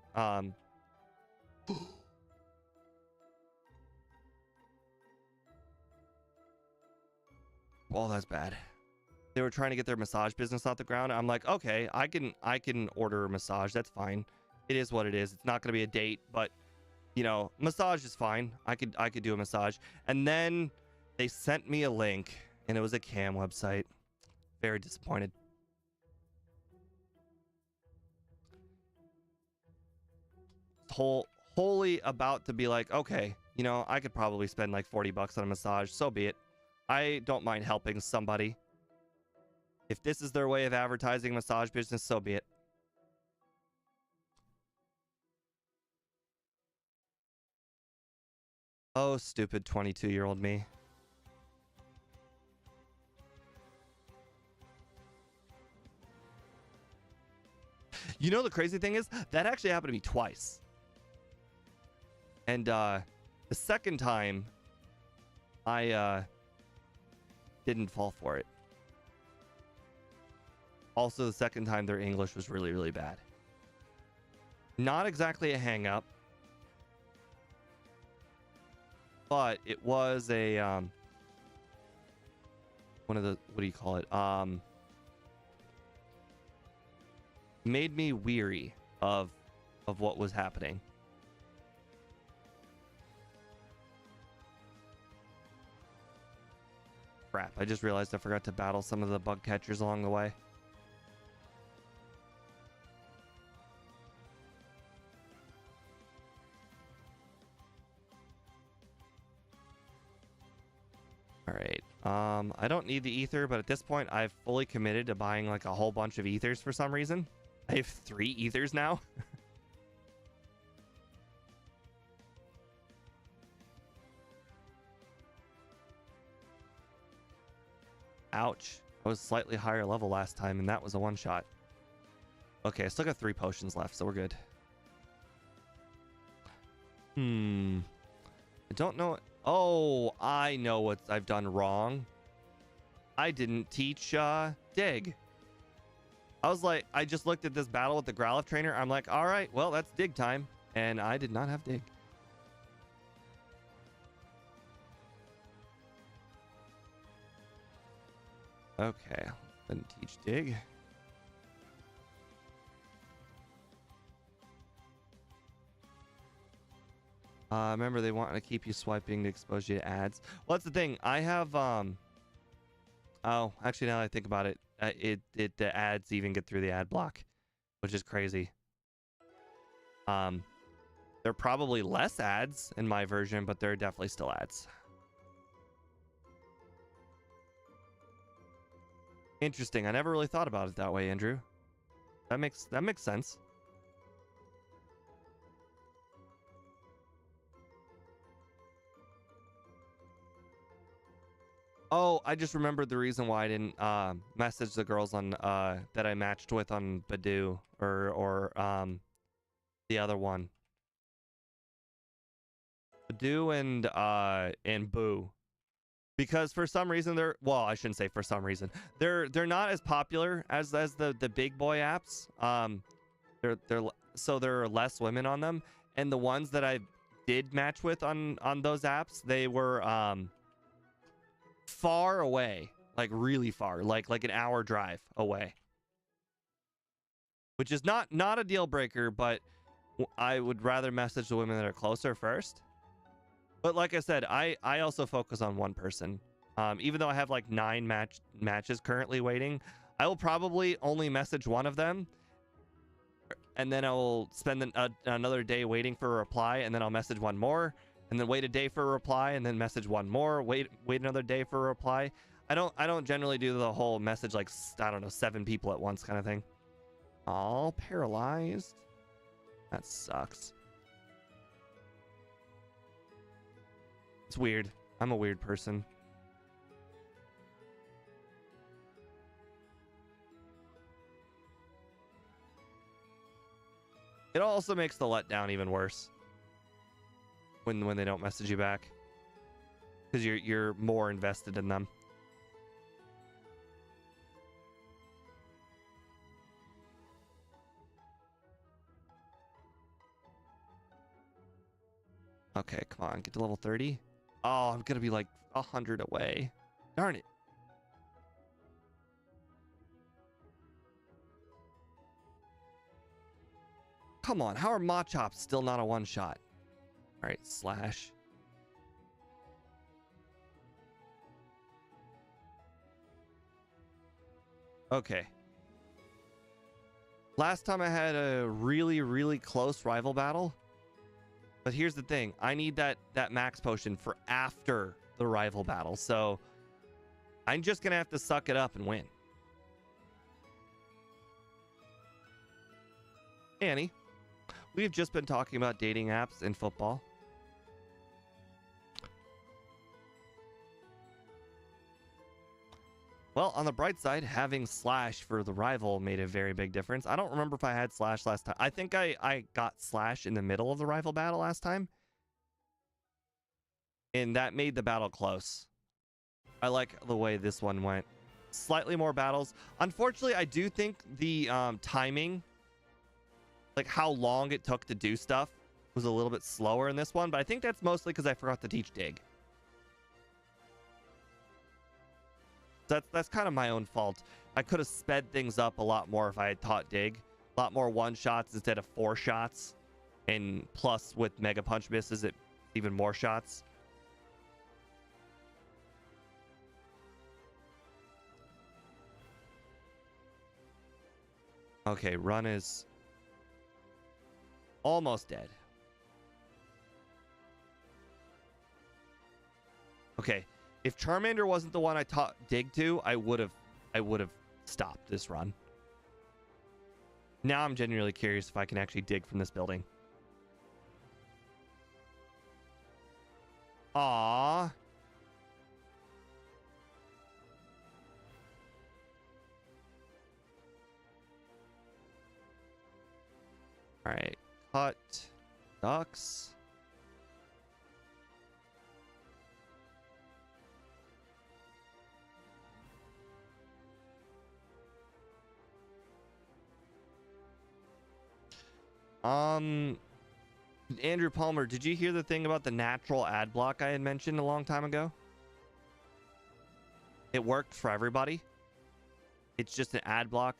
well, that's bad. They were trying to get their massage business off the ground. I'm like, okay, I can order a massage. That's fine. It is what it is. It's not going to be a date, but you know, massage is fine. I could do a massage. And then they sent me a link, and it was a cam website. Very disappointed. Wholly about to be like, okay, you know, I could probably spend like 40 bucks on a massage. So be it. I don't mind helping somebody. If this is their way of advertising massage business, so be it. Oh, stupid 22-year-old me. You know, the crazy thing is that actually happened to me twice. And the second time, I didn't fall for it. Also, the second time, their English was really, really bad. Not exactly a hang up, but it was a one of the, what do you call it? Made me weary of what was happening. Crap, I just realized I forgot to battle some of the bug catchers along the way. All right. I don't need the ether, but at this point, I've fully committed to buying like a whole bunch of ethers for some reason. I have 3 ethers now. Ouch. I was slightly higher level last time, and that was a one-shot. Okay, I still got 3 potions left, so we're good. I don't know. Oh, I know what I've done wrong. I didn't teach dig. I was like, I just looked at this battle with the Growlithe trainer. I'm like, all right, well, that's dig time. And I did not have dig. Okay, then teach dig. Remember, they want to keep you swiping to expose you to ads. Well, that's the thing. I have oh, actually, now that I think about it, the ads even get through the ad block, which is crazy. There are probably less ads in my version, but there are definitely still ads. Interesting. I never really thought about it that way, Andrew. That makes sense. Oh, I just remembered the reason why I didn't message the girls on that I matched with on Badoo or the other one. Badoo and Boo. Because for some reason well, I shouldn't say for some reason. They're not as popular as the big boy apps. There are less women on them, and the ones that I did match with on those apps, they were far away, like really far, like an hour drive away, which is not a deal breaker, but I would rather message the women that are closer first. But like I said, I also focus on one person. Even though I have like 9 matches currently waiting, I will probably only message one of them, and then I will spend another day waiting for a reply, and then I'll message one more, and then wait a day for a reply, and then message one more, wait another day for a reply. I don't generally do the whole message like, I don't know, 7 people at once kind of thing. All paralyzed. That sucks. It's weird. I'm a weird person. It also makes the letdown even worse when they don't message you back, because you're more invested in them. Okay, come on, get to level 30. Oh, I'm gonna be like 100 away. Darn it. Come on, how are Machops still not a one-shot? All right, slash. Okay. Last time I had a really, really close rival battle. But here's the thing. I need that max potion for after the rival battle. So I'm just going to have to suck it up and win. Annie, we've just been talking about dating apps and football. Well, on the bright side, having slash for the rival made a very big difference. I don't remember if I had slash last time. I think I got slash in the middle of the rival battle last time, and that made the battle close. I like the way this one went. Slightly more battles. Unfortunately, I do think the timing, like how long it took to do stuff, was a little bit slower in this one, but I think that's mostly because I forgot to teach dig. That's kind of my own fault. I could have sped things up a lot more if I had taught dig. A lot more 1-shots instead of 4 shots. And plus with Mega Punch misses, it even more shots. Okay, run is almost dead. Okay. If Charmander wasn't the one I taught dig to, I would have stopped this run. Now I'm genuinely curious if I can actually dig from this building. Aww. Alright. Cut. Ducks. Andrew Palmer, did you hear the thing about the natural ad block I had mentioned a long time ago? It worked for everybody. It's just an ad block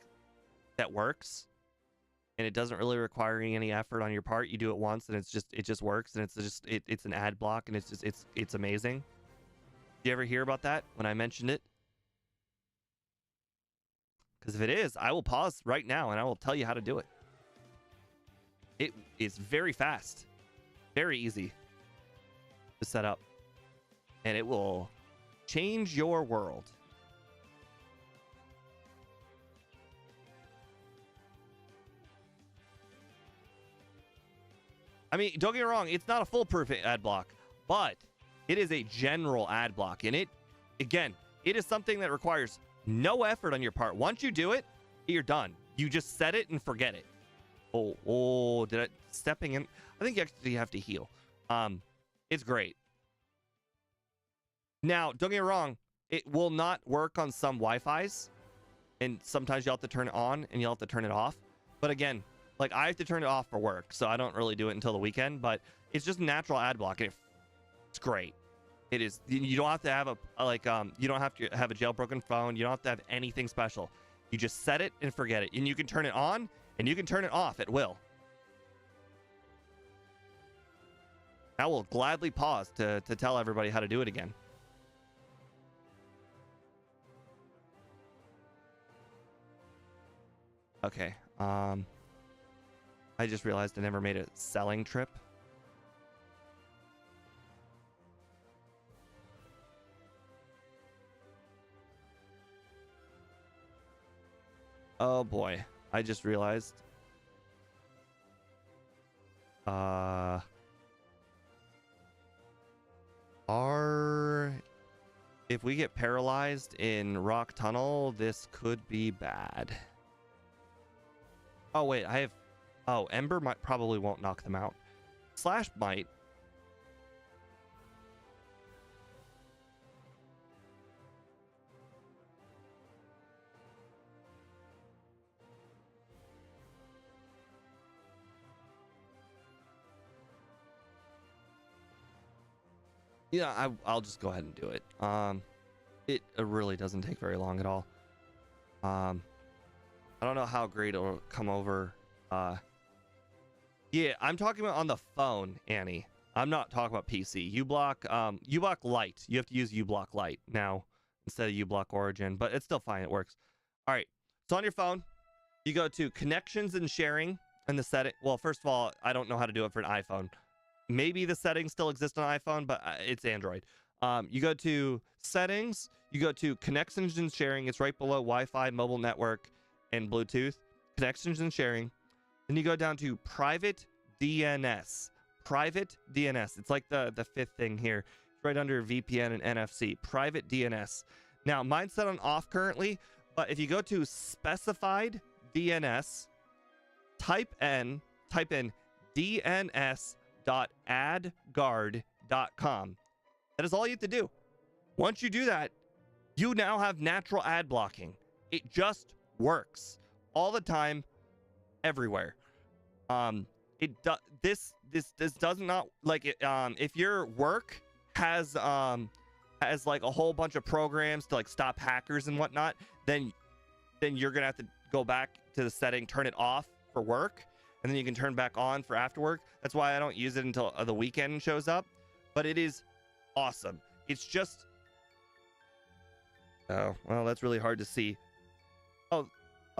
that works, and it doesn't really require any effort on your part. You do it once, and it just works, and it's an ad block, and it's amazing. Did you ever hear about that when I mentioned it? Because if it is, I will pause right now, and I will tell you how to do it. It is very fast, very easy to set up, and it will change your world. I mean, don't get me wrong, it's not a foolproof ad block, but it is a general ad block. And it, again, it is something that requires no effort on your part. Once you do it, you're done. You just set it and forget it. Did I stepping in? I think you actually have to heal. It's great. Now, don't get me wrong, it will not work on some Wi-Fis, and sometimes you'll have to turn it on and you'll have to turn it off. But again, like I have to turn it off for work, so I don't really do it until the weekend. But it's just a natural ad block, and it's great. It is. You don't have to have you don't have to have a jailbroken phone. You don't have to have anything special. You just set it and forget it, and you can turn it on and you can turn it off at will. I will gladly pause to tell everybody how to do it again. Okay. I just realized I never made a selling trip. Oh boy, I just realized. If we get paralyzed in Rock Tunnel, this could be bad. Oh wait, Ember probably won't knock them out. Slash might. Yeah, I'll just go ahead and do it. It really doesn't take very long at all. I don't know how great it'll come over. Yeah, I'm talking about on the phone, Annie. I'm not talking about PC. uBlock Lite. You have to use uBlock Lite now instead of uBlock Origin, but it's still fine. It works. All right. So on your phone, you go to Connections and Sharing and the setting. Well, first of all, I don't know how to do it for an iPhone. Maybe the settings still exist on iPhone, but it's Android. You go to Settings. You go to Connections and Sharing. It's right below Wi-Fi, mobile network, and Bluetooth. Connections and Sharing. Then you go down to Private DNS. Private DNS. It's like the fifth thing here. It's right under VPN and NFC. Private DNS. Now, mine's set on off currently, but if you go to Specified DNS, type in DNS.adguard.com. That is all you have to do. Once you do that, you now have natural ad blocking. It just works all the time, everywhere. This does not like it. If your work has like a whole bunch of programs to like stop hackers and whatnot, then you're gonna have to go back to the setting, turn it off for work, and then you can turn back on for after work. That's why I don't use it until the weekend shows up. But it is awesome. It's just, oh well, that's really hard to see. Oh,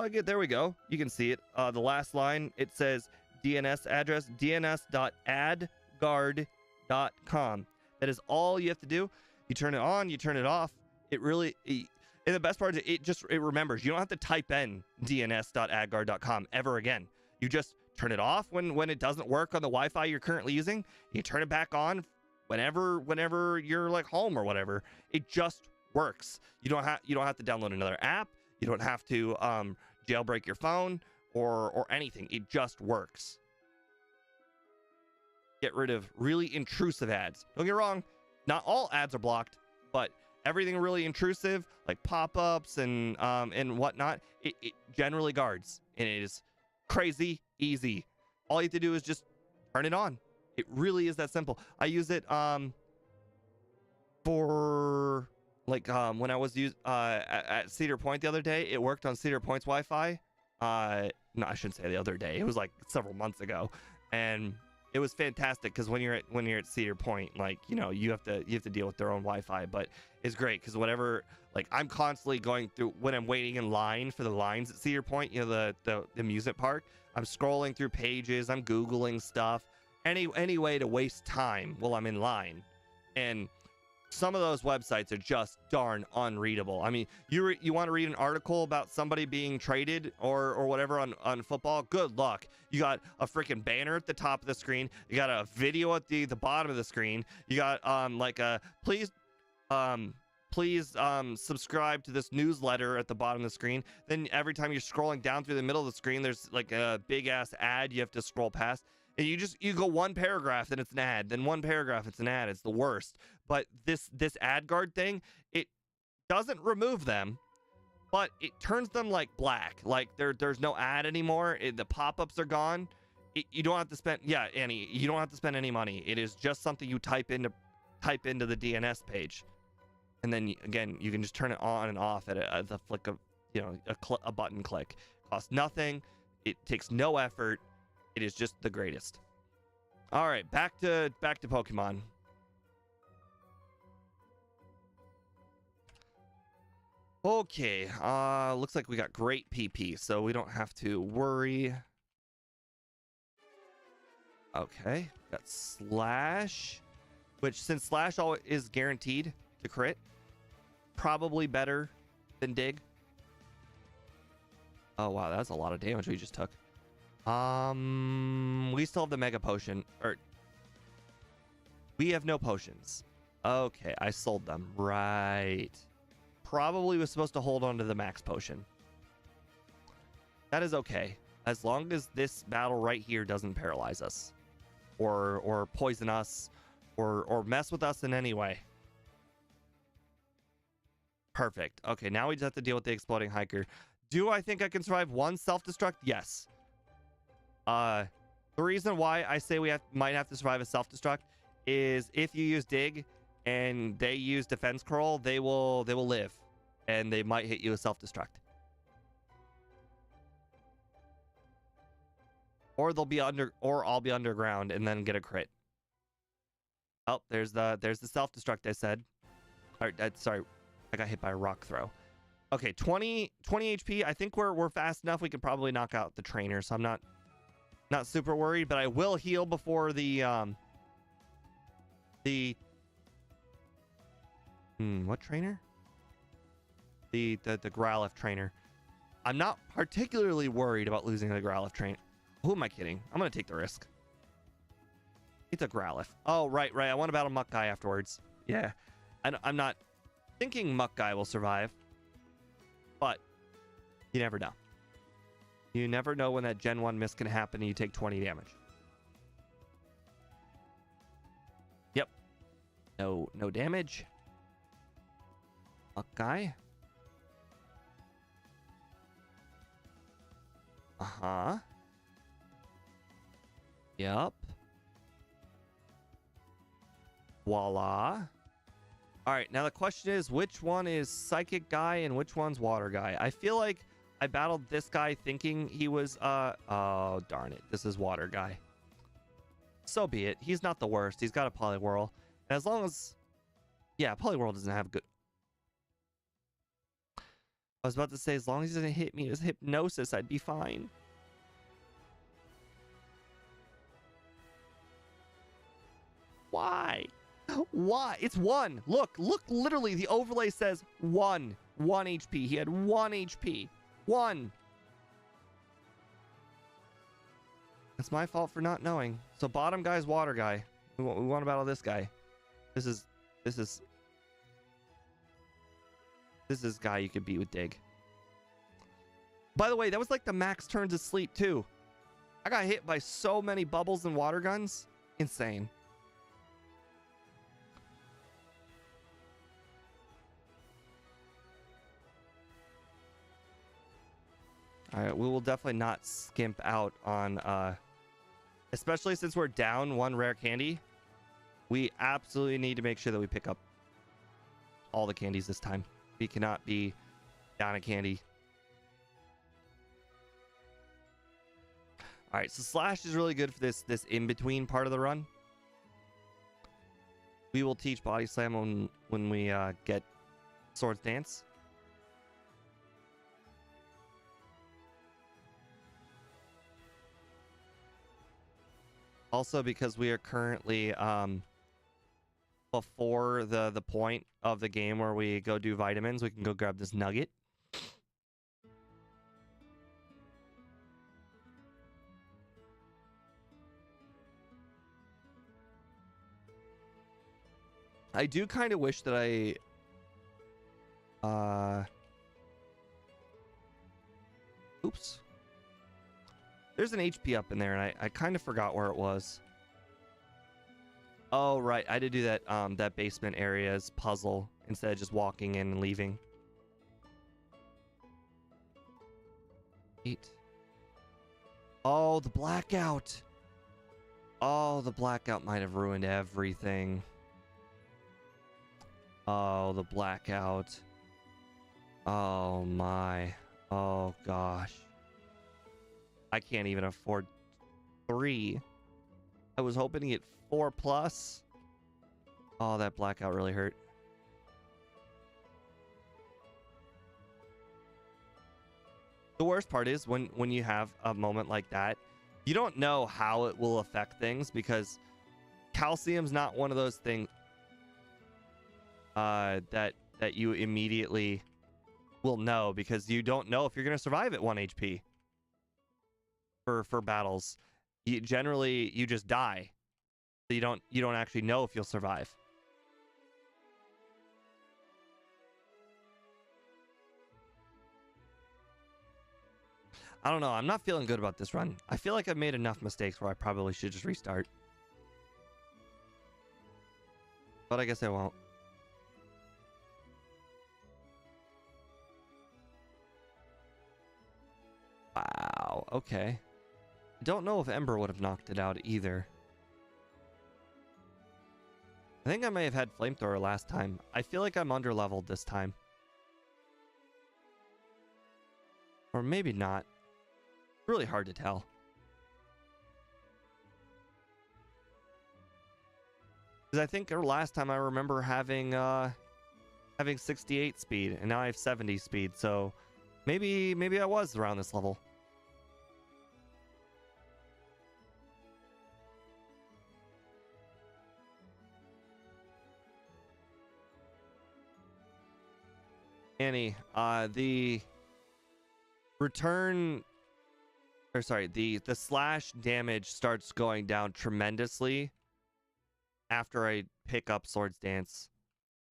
there we go. You can see it. The last line, it says DNS address, dns.adguard.com. That is all you have to do. You turn it on, you turn it off. It really, and the best part is it remembers. You don't have to type in dns.adguard.com ever again. You just turn it off when it doesn't work on the Wi-Fi you're currently using. You turn it back on whenever you're like home or whatever. It just works. You don't have to download another app. You don't have to jailbreak your phone or anything. It just works. Get rid of really intrusive ads. Don't get me wrong, not all ads are blocked, but everything really intrusive, like pop-ups and whatnot, it generally guards, and it is crazy easy. All you have to do is just turn it on. It really is that simple. I use it for like when I was at Cedar Point the other day. It worked on Cedar Point's Wi-Fi. No, I shouldn't say the other day. It was like several months ago, and it was fantastic because when you're at Cedar Point, like, you know, you have to deal with their own Wi-Fi, but it's great because whatever, like, I'm constantly going through when I'm waiting in line for the lines at Cedar Point, you know, the amusement park. I'm scrolling through pages, I'm Googling stuff, any way to waste time while I'm in line. And some of those websites are just darn unreadable. I mean, you want to read an article about somebody being traded or whatever on football? Good luck. You got a freaking banner at the top of the screen. You got a video at the bottom of the screen. You got like a please subscribe to this newsletter at the bottom of the screen. Then every time you're scrolling down through the middle of the screen, there's like a big ass ad you have to scroll past. And you go one paragraph, then it's an ad, then one paragraph, it's an ad. It's the worst. But this ad guard thing, it doesn't remove them, but it turns them like black. Like there's no ad anymore. The pop-ups are gone. You don't have to spend Annie, you don't have to spend any money. It is just something you type into the DNS page. And then again, you can just turn it on and off at the flick of, a button click. Costs nothing. It takes no effort. It is just the greatest. All right, back to Pokemon. Okay, looks like we got great PP, so we don't have to worry. Okay, got Slash, which since Slash is guaranteed to crit, probably better than Dig. Oh wow, that's a lot of damage we just took. We still have the Mega Potion, or we have no potions. Okay, I sold them. Right. Probably was supposed to hold on to the Max Potion. That is okay, as long as this battle right here doesn't paralyze us, or poison us, or mess with us in any way. Perfect. Okay, now we just have to deal with the Exploding Hiker. Do I think I can survive one self-destruct? Yes. The reason why I say we might have to survive a self-destruct is if you use Dig and they use Defense Curl, they will live, and they might hit you with self-destruct. Or I'll be underground and then get a crit. Oh, there's the self-destruct I said. Sorry, I got hit by a rock throw. Okay, 20 HP. I think we're fast enough. We could probably knock out the trainer, so I'm not super worried, but I will heal before the what trainer? The Growlithe trainer. I'm not particularly worried about losing the Growlithe trainer. Who am I kidding? I'm gonna take the risk. It's a Growlithe. Oh, right. I want to battle Muck Guy afterwards. Yeah. I'm not thinking Muck Guy will survive, but you never know. You never know when that Gen 1 miss can happen and you take 20 damage. Yep. No damage. Muck Guy. Uh-huh. Yep. Voila. All right, now the question is, which one is Psychic Guy and which one's Water Guy? I feel like I battled this guy thinking he was, oh, darn it. This is Water Guy. So be it. He's not the worst. He's got a Poliwhirl. And as long as, yeah, Poliwhirl doesn't have good. I was about to say, as long as he doesn't hit me with Hypnosis, I'd be fine. Why? Why? It's 1. Look, literally the overlay says 1 HP. He had 1 HP. 1. It's my fault for not knowing. So bottom guy's Water Guy. We want to battle this guy. This is guy you could beat with Dig. By the way, that was like the max turns of sleep too. I got hit by so many bubbles and water guns. Insane. All right, we will definitely not skimp out on, especially since we're down 1 rare candy. We absolutely need to make sure that we pick up all the candies this time. We cannot be down a candy. All right, so Slash is really good for this in-between part of the run. We will teach Body Slam when we get Swords Dance. Also, because we are currently before the point of the game where we go do vitamins, we can go grab this nugget. I do kind of wish that oops. There's an HP up in there, and I kind of forgot where it was. Oh, right. I did do that that basement area's puzzle instead of just walking in and leaving. 8. Oh, the blackout. Oh, the blackout might have ruined everything. Oh, the blackout. Oh, my. Oh, gosh. I can't even afford 3. I was hoping to get 4+. Oh, that blackout really hurt. The worst part is when you have a moment like that, you don't know how it will affect things, because calcium's not one of those things that you immediately will know, because you don't know if you're going to survive at 1 HP for battles. You just die. So you don't actually know if you'll survive. I don't know. I'm not feeling good about this run. I feel like I've made enough mistakes where I probably should just restart. But I guess I won't. Wow. Okay. I don't know if Ember would have knocked it out either. I think I may have had Flamethrower last time. I feel like I'm under-leveled this time. Or maybe not. Really hard to tell. Because I think last time I remember having 68 speed, and now I have 70 speed, so maybe I was around this level. Annie, the return, or sorry, the slash damage starts going down tremendously after I pick up Swords Dance.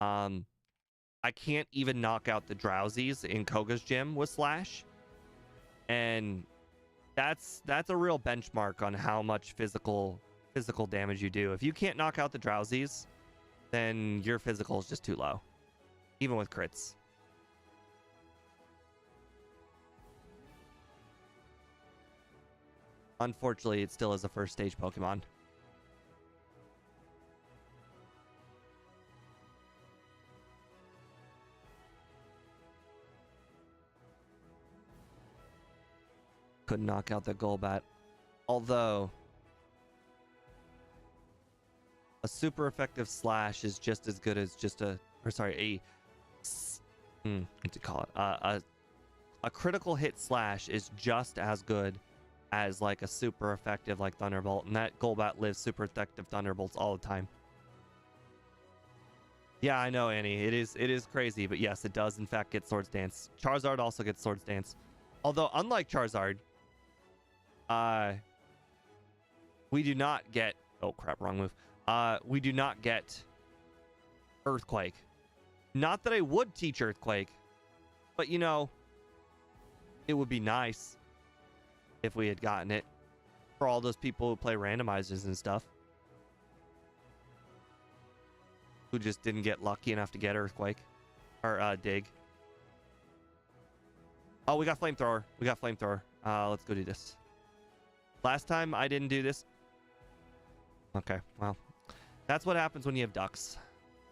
I can't even knock out the drowsies in Koga's gym with slash, and that's a real benchmark on how much physical damage you do. If you can't knock out the drowsies, then your physical is just too low, even with crits. Unfortunately, it still is a first stage Pokemon. Couldn't knock out the Golbat. Although a super effective slash is just as good as just what to call it? A critical hit slash is just as good as like a super effective like Thunderbolt, and that Golbat lives super effective Thunderbolts all the time. Yeah, I know, Annie. It is crazy, but yes, it does in fact get Swords Dance. Charizard also gets Swords Dance. Although unlike Charizard, we do not get, oh crap, wrong move. We do not get Earthquake. Not that I would teach Earthquake, but you know, it would be nice if we had gotten it for all those people who play randomizers and stuff, who just didn't get lucky enough to get Earthquake or Dig. Oh, we got Flamethrower. Let's go do this. Last time I didn't do this. Okay, well, that's what happens when you have ducks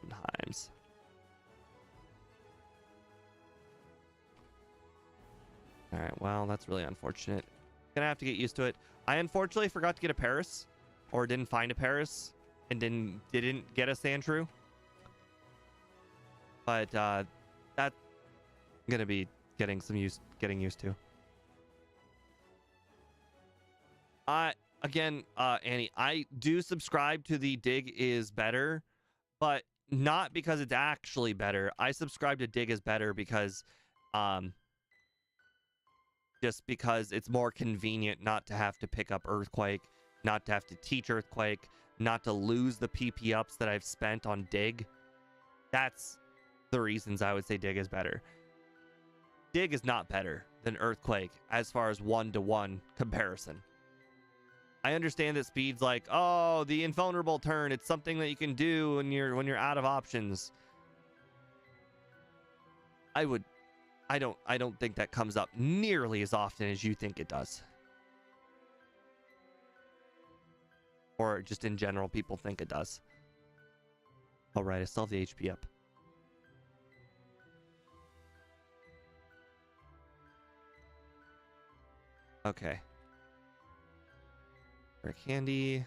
sometimes. All right, well, that's really unfortunate. Gonna have to get used to it. I unfortunately forgot to get a Paris, or didn't find a Paris, and didn't get a Sandshrew. But that's gonna be getting used to. Again, Annie, I do subscribe to the Dig is better, but not because it's actually better. I subscribe to Dig is better because just because it's more convenient not to have to pick up Earthquake, not to have to teach Earthquake, not to lose the PP ups that I've spent on Dig. That's the reasons I would say Dig is better. Dig is not better than Earthquake as far as one-to-one comparison. I understand that Speed's like, oh, the invulnerable turn. It's something that you can do when you're out of options. I don't think that comes up nearly as often as you think it does. Or just in general, people think it does. All right, I still have the HP up. Okay. Rare candy.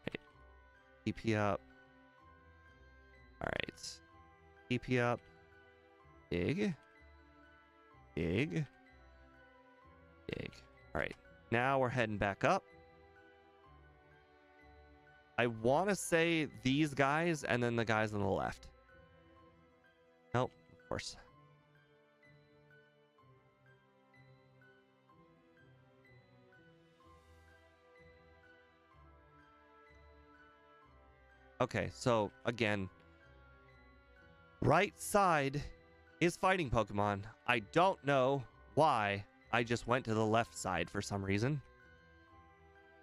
Okay. EP up. All right. EP up. Dig. Dig. Dig. All right. Now we're heading back up. I want to say these guys and then the guys on the left. Nope, of course. Okay, so again, right side is fighting Pokemon. I don't know why I just went to the left side for some reason.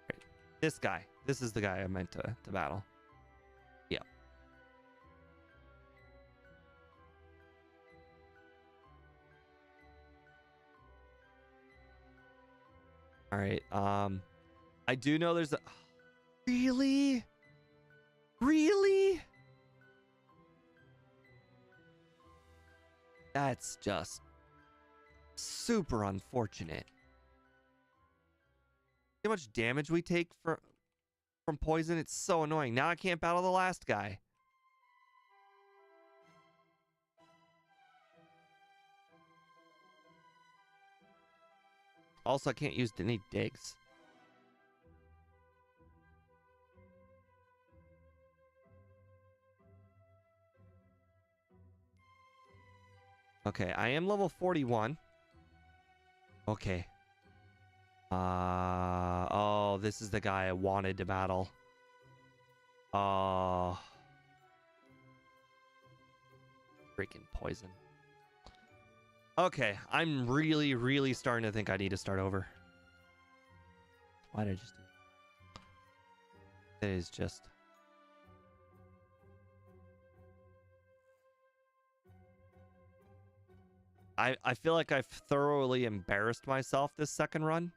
Right. This guy. This is the guy I meant to battle. Yeah. All right. I do know there's a... Really? Really? That's just super unfortunate. See how much damage we take from poison? It's so annoying. Now I can't battle the last guy. Also, I can't use any digs. Okay, I am level 41. Okay. Oh, this is the guy I wanted to battle. Oh. Freaking poison. Okay, I'm really starting to think I need to start over. Why did I just do that? It is just... I feel like I've thoroughly embarrassed myself this second run.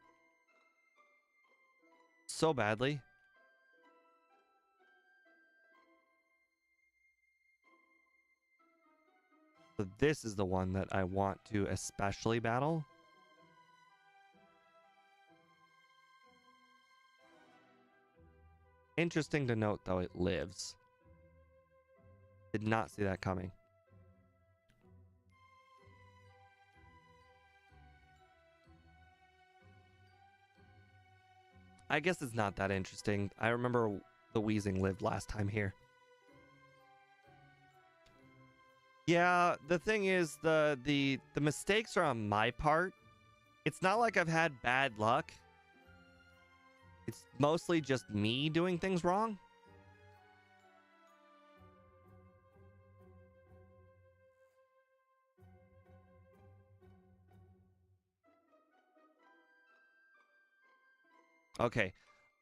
So badly. So this is the one that I want to especially battle. Interesting to note, though, it lives. Did not see that coming. I guess it's not that interesting. I remember the Weezing lived last time here. Yeah, the thing is, the mistakes are on my part. It's not like I've had bad luck. It's mostly just me doing things wrong. Okay,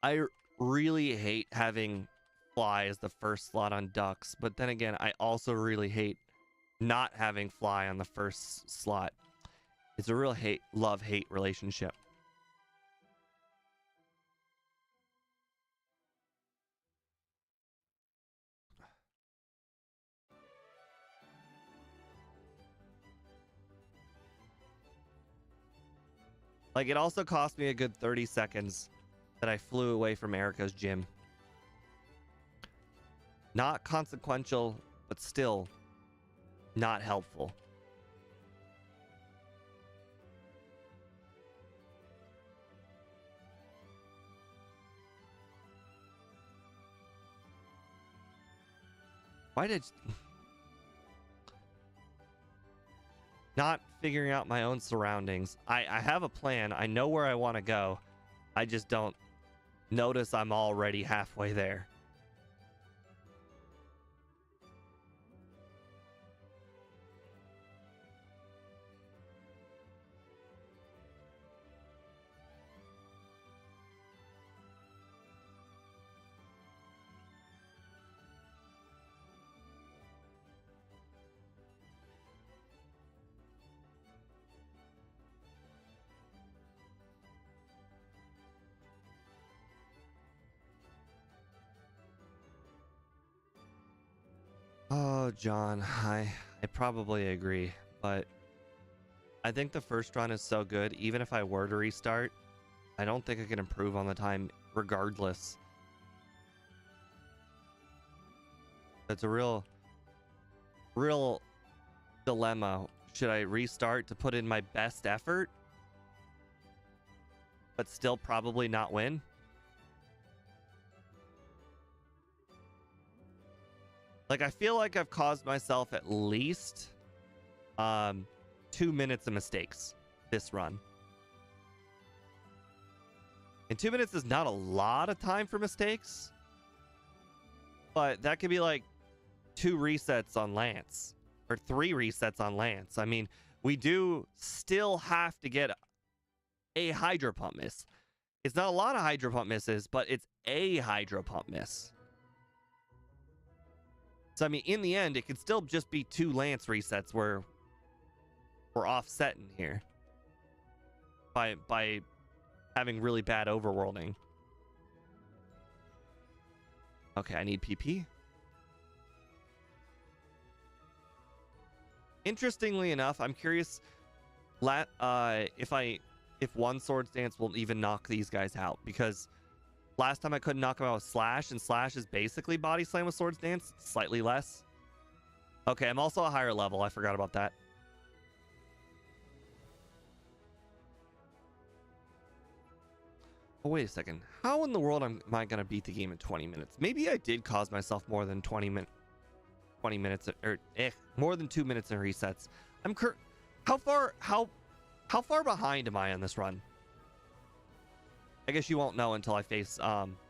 I really hate having Fly as the first slot on Ducks, but then again, I also really hate not having Fly on the first slot. It's a real love-hate relationship. Like, it also cost me a good 30 seconds that I flew away from Erica's gym. Not consequential, but still not helpful. Why did... Not figuring out my own surroundings. I have a plan. I know where I want to go. I just don't notice I'm already halfway there. Oh, John, I probably agree, but I think the first run is so good. Even if I were to restart, I don't think I can improve on the time regardless. That's a real dilemma. Should I restart to put in my best effort, but still probably not win? Like, I feel like I've caused myself at least 2 minutes of mistakes this run. And 2 minutes is not a lot of time for mistakes, but that could be like 2 resets on Lance or 3 resets on Lance. I mean, we do still have to get a Hydro Pump miss. It's not a lot of Hydro Pump misses, but it's a Hydro Pump miss. So, I mean, in the end, it could still just be 2 Lance resets where we're offsetting here by having really bad overworlding. Okay, I need PP. Interestingly enough, I'm curious if one Swords Dance will even knock these guys out, because last time I couldn't knock him out with Slash, and Slash is basically Body Slam with Swords Dance, slightly less. Okay, I'm also a higher level. I forgot about that. Oh, wait a second. How in the world am I going to beat the game in 20 minutes? Maybe I did cause myself more than 20 minutes, or more than 2 minutes in resets. How far behind am I on this run? I guess you won't know until I face Koga.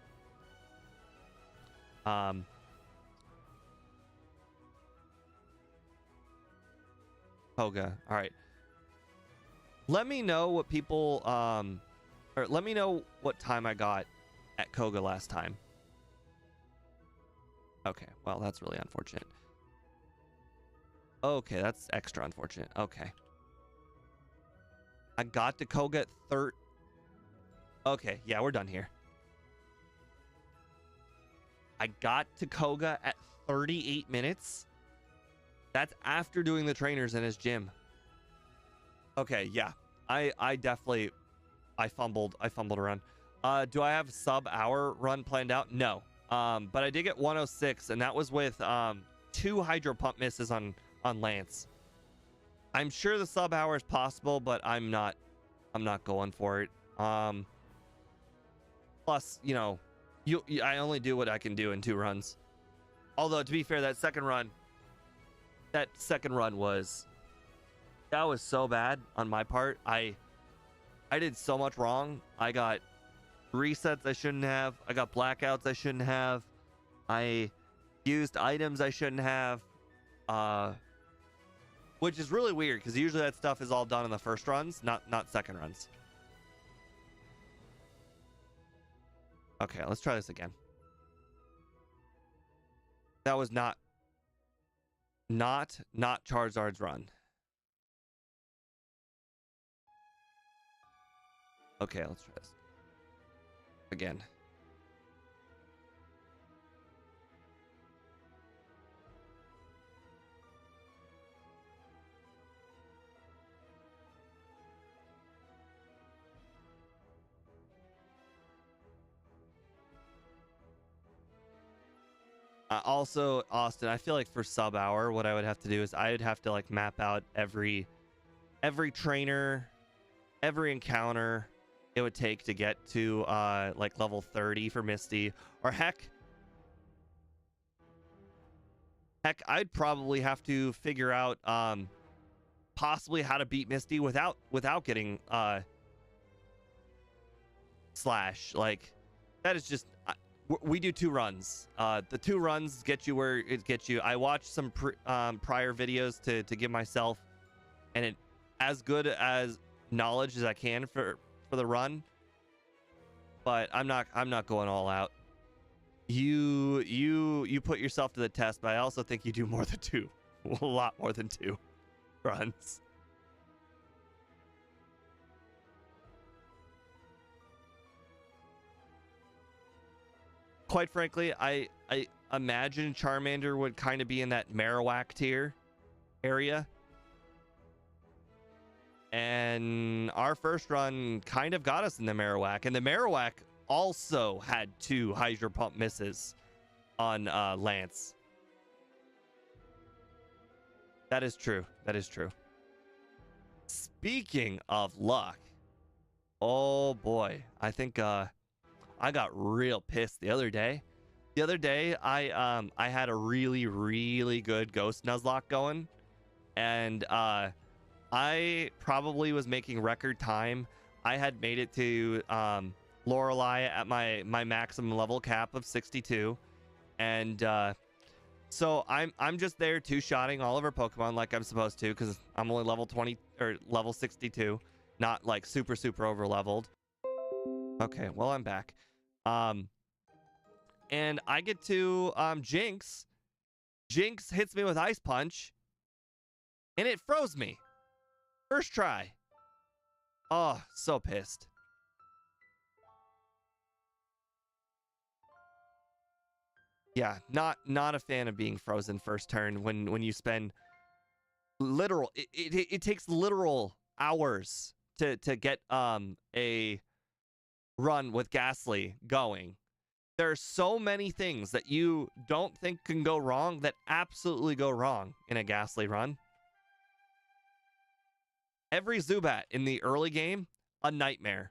All right. Let me know what people or let me know what time I got at Koga last time. Okay, well, that's really unfortunate. Okay, that's extra unfortunate. Okay. I got to Koga at Okay, yeah, we're done here. I got to Koga at 38 minutes. That's after doing the trainers in his gym. Okay, yeah. I definitely fumbled around. Do I have sub-hour run planned out? No. But I did get 106, and that was with 2 Hydro Pump misses on Lance. I'm sure the sub-hour is possible, but I'm not going for it. Plus, you know, I only do what I can do in 2 runs. Although, to be fair, that second run was so bad on my part. I did so much wrong. I got resets I shouldn't have. I got blackouts I shouldn't have. I used items I shouldn't have. Which is really weird, because usually that stuff is all done in the first runs, not second runs. Okay, let's try this again. That was not Charizard's run. Okay, let's try this again. Also, Austin, I feel like for sub-hour, what I would have to do is I would have to like map out every trainer, every encounter it would take to get to like level 30 for Misty, or heck Heck, I'd probably have to figure out possibly how to beat Misty without getting Slash. Like, that is just we do 2 runs. The 2 runs get you where it gets you. I watched some prior videos to give myself and as good as knowledge as I can for the run, but I'm not going all out. You put yourself to the test, but I also think you do more than 2, a lot more than 2 runs. Quite frankly, I imagine Charmander would kind of be in that marowak tier area. And our first run kind of got us in the marowak. And the marowak also had 2 Hydro Pump misses on Lance. That is true. That is true. Speaking of luck, oh boy, I think I got real pissed the other day. The other day, I had a really good Ghost Nuzlocke going, and I probably was making record time. I had made it to Lorelei at my maximum level cap of 62, and so I'm just there 2-shotting all of her Pokemon like I'm supposed to, because I'm only level 20 or level 62, not like super over leveled. Okay, well, I'm back. And I get to Jinx. Jinx hits me with Ice Punch, and it froze me. First try. Oh, so pissed. Yeah, not a fan of being frozen first turn when you spend literal it takes literal hours to get a run with Ghastly going. There are so many things that you don't think can go wrong that absolutely go wrong in a Ghastly run. Every Zubat in the early game, a nightmare.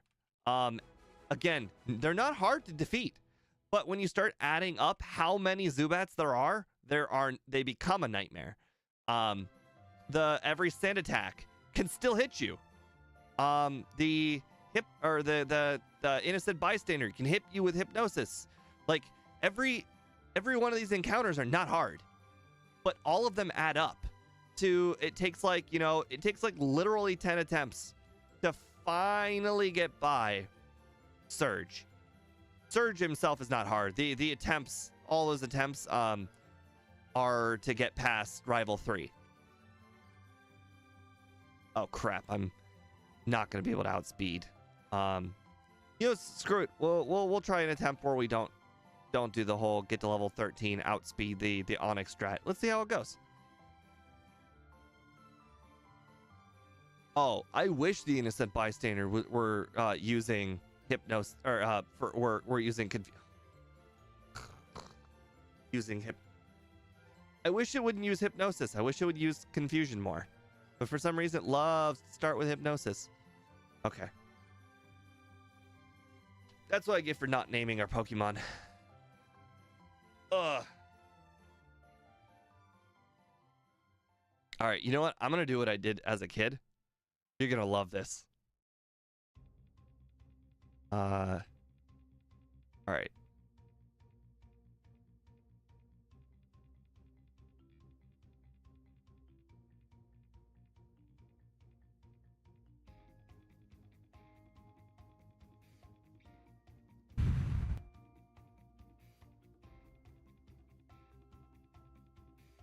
Again, they're not hard to defeat, but when you start adding up how many Zubats they become a nightmare. Every sand attack can still hit you. The innocent bystander can hit you with hypnosis. Like, every one of these encounters are not hard, but all of them add up to, it takes like literally 10 attempts to finally get by Surge. Surge himself is not hard. The attempts, all those attempts are to get past Rival 3. Oh crap, I'm not gonna be able to outspeed. Screw it. We'll try an attempt where we don't do the whole get to level 13 outspeed the Onyx strat. Let's see how it goes. Oh, I wish the innocent bystander were using hypnosis, or we're using I wish it wouldn't use hypnosis. I wish it would use confusion more, but for some reason it loves to start with hypnosis. Okay, that's what I get for not naming our Pokemon. Ugh. All right, you know what? I'm gonna do what I did as a kid. You're gonna love this. All right.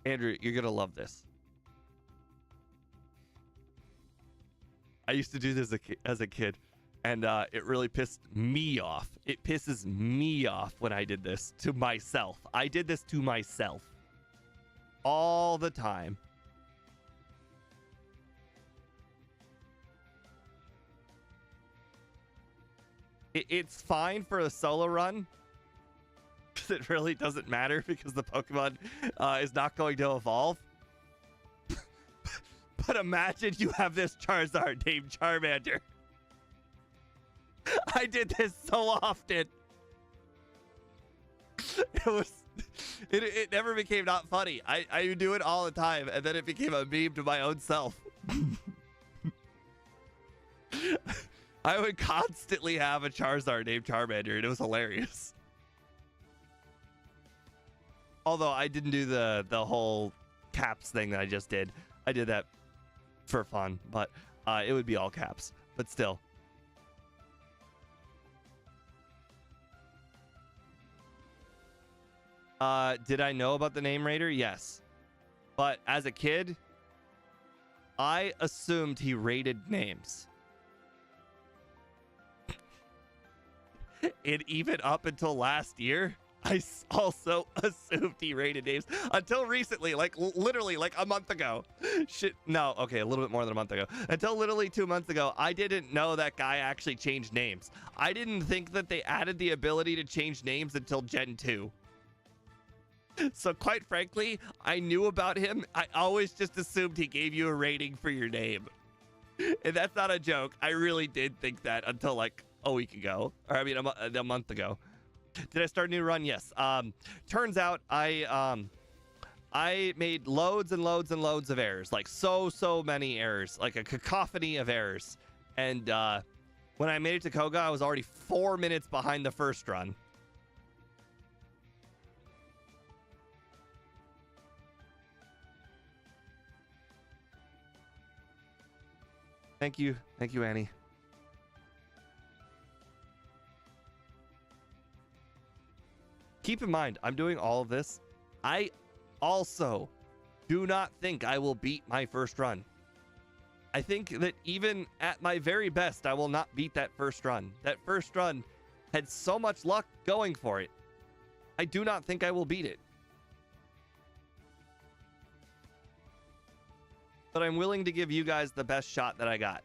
Andrew, you're gonna love this. I used to do this as a kid, and it really pissed me off. It pisses me off when I did this to myself. I did this to myself all the time. It's fine for a solo run, because it really doesn't matter because the Pokemon is not going to evolve. But imagine you have this Charizard named Charmander. I did this so often. It never became not funny. I do it all the time, and then it became a meme to my own self. I would constantly have a Charizard named Charmander, and it was hilarious. Although I didn't do the whole caps thing that I just did. I did that for fun, but it would be all caps. But still. Did I know about the name Raider? Yes. But as a kid, I assumed he rated names. And even up until last year, I also assumed he rated names until recently, like literally like a month ago. Shit, no, okay, a little bit more than a month ago. Until literally 2 months ago, I didn't know that guy actually changed names. I didn't think that they added the ability to change names until Gen 2. So quite frankly, I knew about him. I always just assumed he gave you a rating for your name. And that's not a joke. I really did think that until like a week ago. Or I mean, a month ago. Did I start a new run? Yes. Turns out I made loads and loads and loads of errors. Like so many errors. Like a cacophony of errors. And when I made it to Koga, I was already 4 minutes behind the first run. Thank you, Annie. Keep in mind, I'm doing all of this. I also do not think I will beat my first run. I think that even at my very best, I will not beat that first run. That first run had so much luck going for it. I do not think I will beat it. But I'm willing to give you guys the best shot that I got.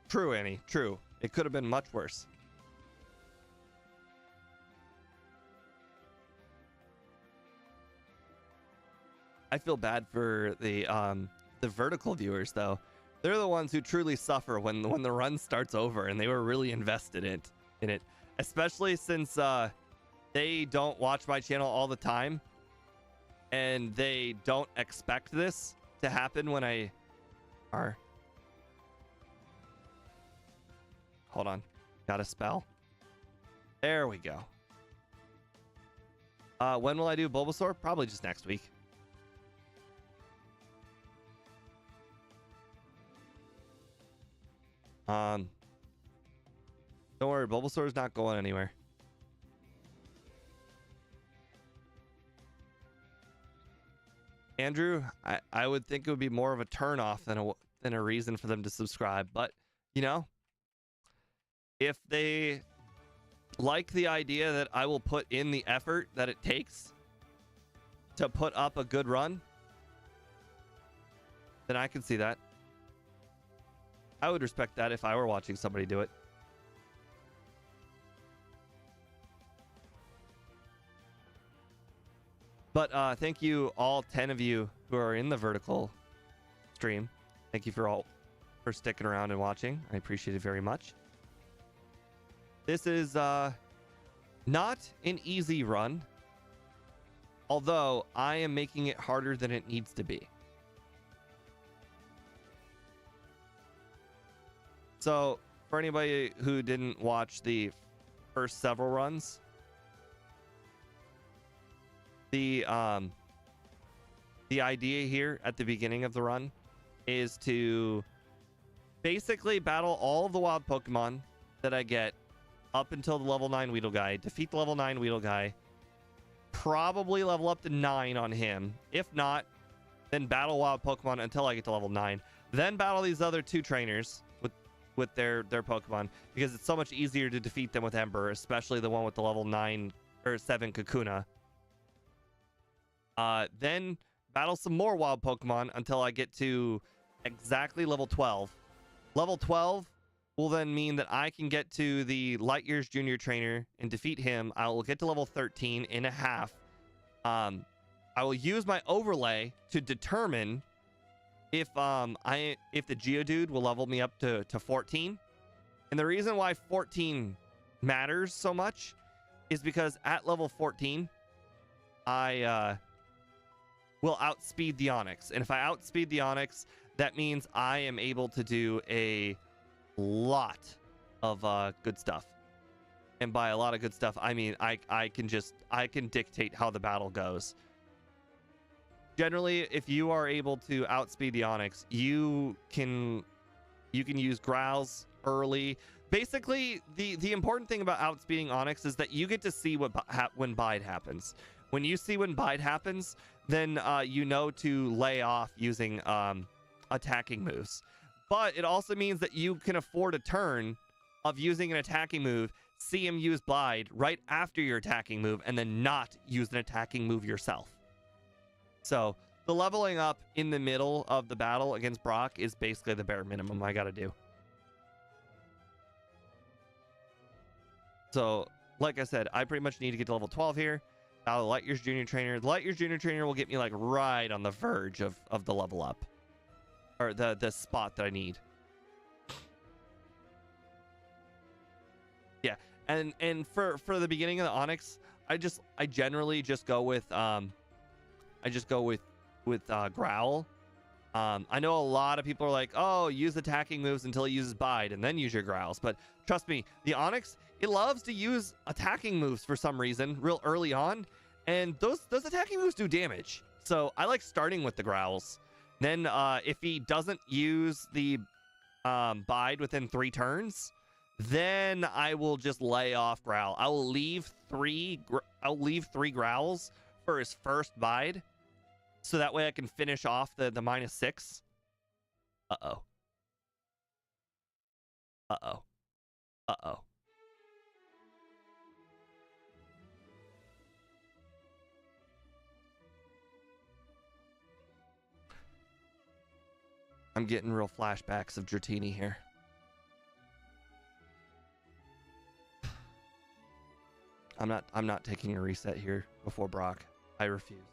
True, Annie. True. It could have been much worse. I feel bad for the vertical viewers though. They're the ones who truly suffer when the run starts over, and they were really invested in it. Especially since they don't watch my channel all the time, and they don't expect this to happen when I are. Hold on, got a spell. There we go. When will I do Bulbasaur? Probably just next week. Don't worry, Bulbasaur's not going anywhere. Andrew, I would think it would be more of a turnoff than a reason for them to subscribe. But, you know, if they like the idea that I will put in the effort that it takes to put up a good run, then I can see that. I would respect that if I were watching somebody do it. But thank you, all 10 of you who are in the vertical stream. Thank you for sticking around and watching. I appreciate it very much. This is not an easy run, although I am making it harder than it needs to be. So, for anybody who didn't watch the first several runs, the idea here at the beginning of the run is to basically battle all of the wild Pokemon that I get up until the level 9 Weedle guy, defeat the level 9 Weedle guy, probably level up to 9 on him. If not, then battle wild Pokemon until I get to level 9. Then battle these other 2 trainers with their Pokemon, because it's so much easier to defeat them with Ember, especially the one with the level 9 or 7 Kakuna. Then battle some more wild Pokemon until I get to exactly level 12. Level 12 will then mean that I can get to the Light Years Junior Trainer and defeat him. I will get to level 13 in a half. I will use my overlay to determine if the Geodude will level me up to 14. And the reason why 14 matters so much is because at level 14, I will outspeed the Onyx. And if I outspeed the Onyx, that means I am able to do a lot of good stuff. And by a lot of good stuff, I mean I can dictate how the battle goes. Generally, if you are able to outspeed the Onyx, you can use growls early. Basically, the important thing about outspeeding Onyx is that you get to see when bide happens. When you see when bide happens, then you know to lay off using attacking moves. But it also means that you can afford a turn of using an attacking move, see him use bide right after your attacking move, and then not use an attacking move yourself. So the leveling up in the middle of the battle against Brock is basically the bare minimum I gotta do. So, like I said, I pretty much need to get to level 12 here. Now, the Light Years Junior Trainer. The Light Years Junior Trainer will get me like right on the verge of the level up. Or the spot that I need. Yeah. And for the beginning of the Onyx, I generally just go with Growl. I know a lot of people are like, oh, use attacking moves until he uses bide and then use your growls. But trust me, the Onyx, it loves to use attacking moves for some reason real early on. And those attacking moves do damage. So I like starting with the growls. Then if he doesn't use the bide within 3 turns, then I will just lay off growl. I will leave 3 growls for his first bide. So that way I can finish off the -6. Uh-oh. Uh-oh. Uh-oh. I'm getting real flashbacks of Dratini here. I'm not taking a reset here before Brock. I refuse.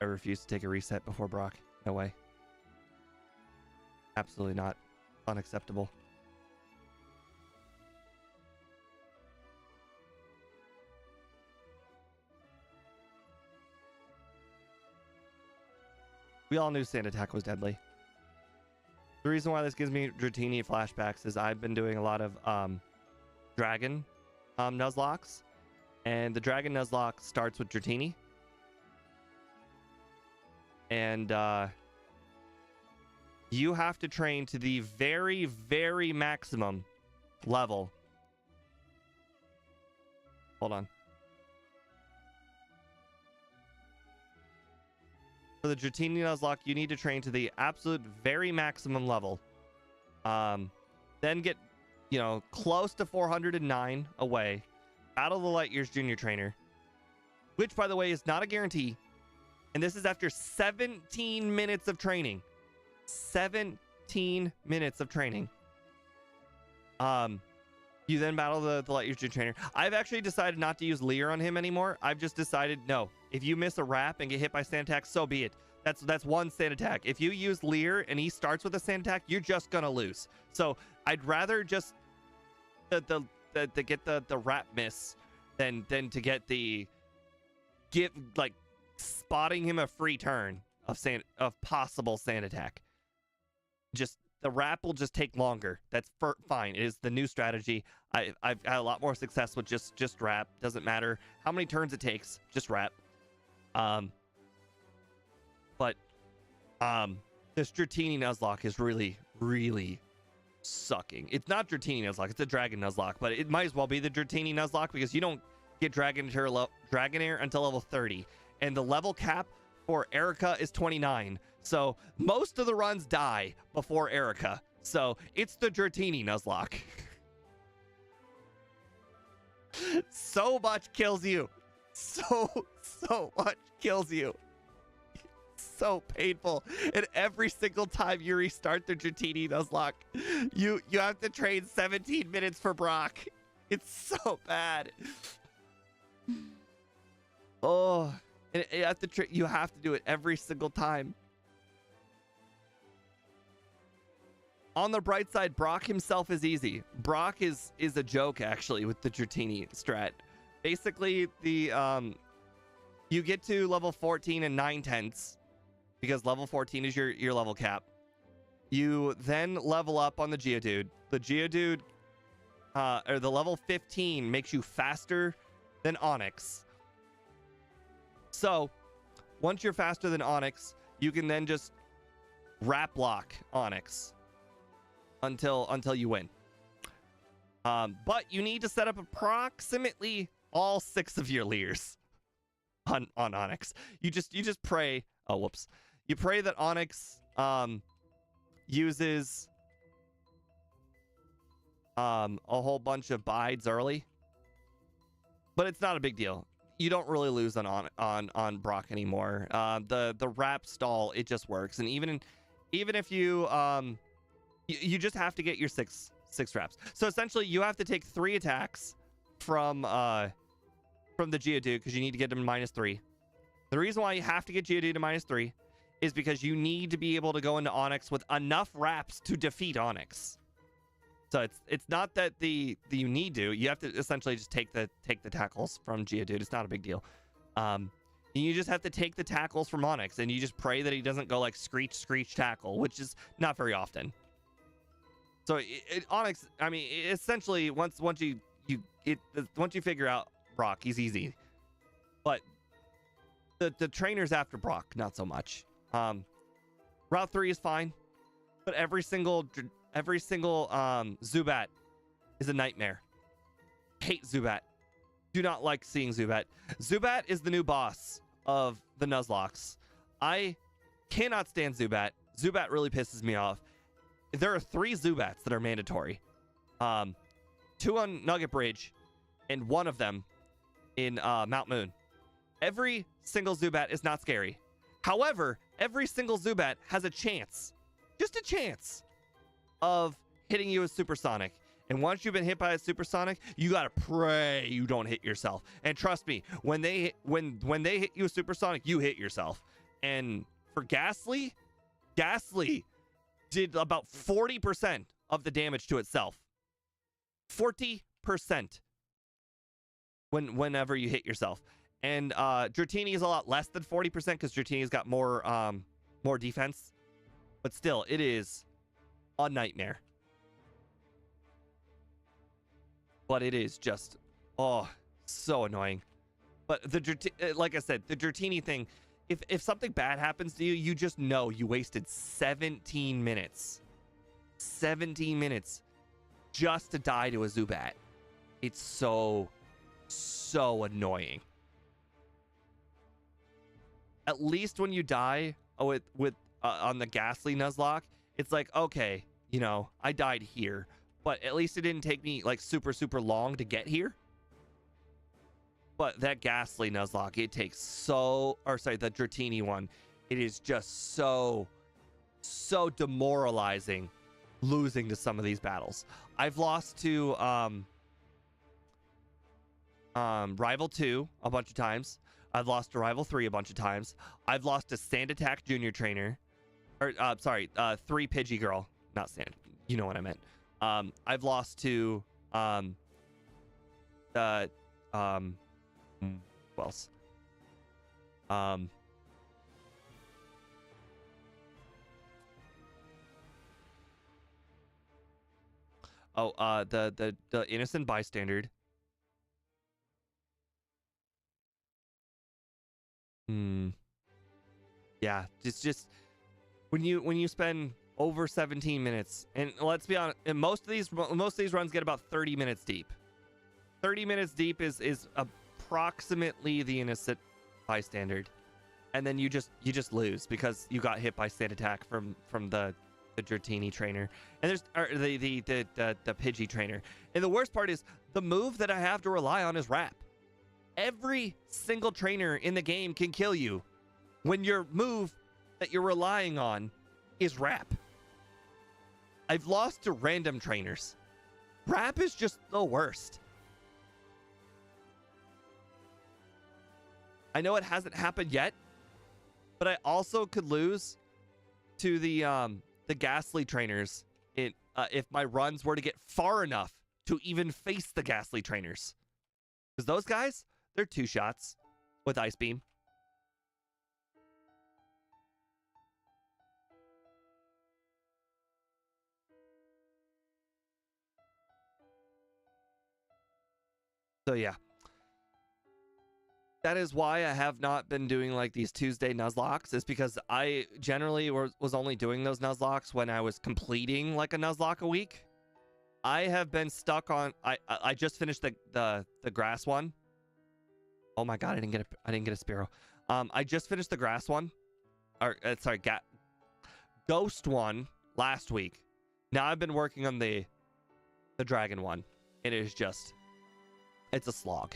I refuse to take a reset before Brock. No way. Absolutely not. Unacceptable. We all knew Sand Attack was deadly. The reason why this gives me Dratini flashbacks is I've been doing a lot of Dragon Nuzlocks. And the Dragon Nuzlocke starts with Dratini. And you have to train to the very, very maximum level. Hold on. For the Dratini Nuzlocke, you need to train to the absolute very maximum level. Then get, close to 409 away. Battle the Light Years Junior Trainer. Which, by the way, is not a guarantee. And this is after 17 minutes of training. 17 minutes of training. You then battle the Light Years Junior Trainer. I've actually decided not to use Leer on him anymore. I've just decided, no. If you miss a wrap and get hit by Sand Attack, so be it. That's one Sand Attack. If you use Leer and he starts with a Sand Attack, you're just gonna lose. So I'd rather just get the wrap miss than to get spotting him a free turn of possible Sand Attack. Just the wrap will just take longer. That's fine. It is the new strategy. I've had a lot more success with just wrap. Doesn't matter how many turns it takes. Just wrap. But this Dratini Nuzlocke is really, really sucking. It's not Dratini Nuzlocke. It's a Dragon Nuzlocke, but it might as well be the Dratini Nuzlocke because you don't get Dragonair until level 30, and the level cap for Erica is 29. So most of the runs die before Erica. So it's the Dratini Nuzlocke. So much kills you. So much kills you. So painful. And every single time you restart the Dratini Nuzlocke, you have to train 17 minutes for Brock. It's so bad. Oh, and you have to do it every single time. On the bright side, Brock himself is easy. Brock is a joke, actually, with the Dratini strat. Basically, you get to level 14 and 9/10, because level 14 is your level cap. You then level up on the Geodude. The Geodude, or the level 15 makes you faster than Onix. So, once you're faster than Onix, you can then just wrap lock Onix until you win. But you need to set up approximately all 6 of your Leers on Onix. You just pray. Oh, whoops. You pray that Onix uses a whole bunch of bides early, but it's not a big deal. You don't really lose on Brock anymore. The wrap stall, it just works, and even if you you just have to get your six wraps. So essentially, you have to take 3 attacks from the Geodude, because you need to get him to -3. The reason why you have to get Geodude to -3 is because you need to be able to go into Onix with enough wraps to defeat Onix. So it's not that you need to. You have to essentially just take the tackles from Geodude. It's not a big deal. You just have to take the tackles from Onix, and you just pray that he doesn't go like screech tackle, which is not very often. So Onix, I mean, essentially once you figure out Brock, he's easy. But the trainers after Brock, not so much. Route 3 is fine, but every single Zubat is a nightmare. Hate Zubat. Do not like seeing Zubat. Zubat is the new boss of the Nuzlocke. I cannot stand Zubat. Zubat really pisses me off. There are 3 Zubats that are mandatory. 2 on Nugget Bridge, and 1 of them in Mount Moon. Every single Zubat is not scary. However, every single Zubat has a chance, just a chance, of hitting you with Supersonic. And once you've been hit by a Supersonic, you gotta pray you don't hit yourself. And trust me, when they hit you with Supersonic, you hit yourself. And for Ghastly did about 40% of the damage to itself. 40% whenever you hit yourself. And Dratini is a lot less than 40% because Dratini's got more defense. But still, it is a nightmare. But it is just, so annoying. But like I said, the Dratini thing, if something bad happens to you, you just know you wasted 17 minutes. 17 minutes just to die to a Zubat. It's so annoying. At least when you die with on the Ghastly Nuzlocke, it's like, okay, you know, I died here, but at least it didn't take me like super long to get here. But that Ghastly Nuzlocke, it takes the Dratini one, it is just so demoralizing losing to some of these battles. I've lost to Rival 2 a bunch of times. I've lost to Rival 3 a bunch of times. I've lost to Sand Attack Junior Trainer. Or, 3 Pidgey Girl. Not Sand. You know what I meant. I've lost to, who else? The Innocent Bystander. Yeah, it's just when you spend over 17 minutes, and let's be honest, and most of these runs get about 30 minutes deep. 30 minutes deep is approximately the Innocent Bystander, and then you just lose because you got hit by Sand Attack from the Dratini trainer, and there's the Pidgey trainer. And the worst part is the move that I have to rely on is Wrap. Every single trainer in the game can kill you when your move that you're relying on is Wrap. I've lost to random trainers. Wrap is just the worst. I know it hasn't happened yet, but I also could lose to the Ghastly trainers if my runs were to get far enough to even face the Ghastly trainers. Because those guys, they're 2 shots with Ice Beam. So yeah. That is why I have not been doing like these Tuesday Nuzlocks, is because I generally was only doing those Nuzlocks when I was completing like a Nuzlocke a week. I have been stuck on I just finished the grass one. Oh my god, I didn't get a Spearow. I just finished the grass one. Or sorry, ghost one last week. Now I've been working on the dragon one. It is just, it's a slog.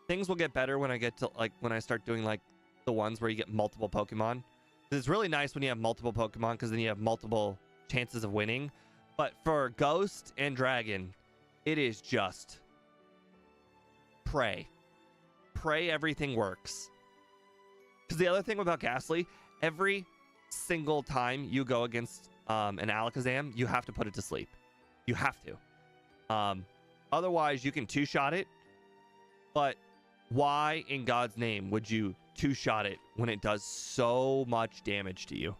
Things will get better when I get to when I start doing like the ones where you get multiple Pokemon. It's really nice when you have multiple Pokemon because then you have multiple chances of winning. But for Ghost and Dragon, it is just pray. Pray everything works. Because the other thing about Ghastly, every single time you go against an Alakazam, you have to put it to sleep. You have to. Otherwise, you can 2-shot it. But why in God's name would you 2-shot it when it does so much damage to you?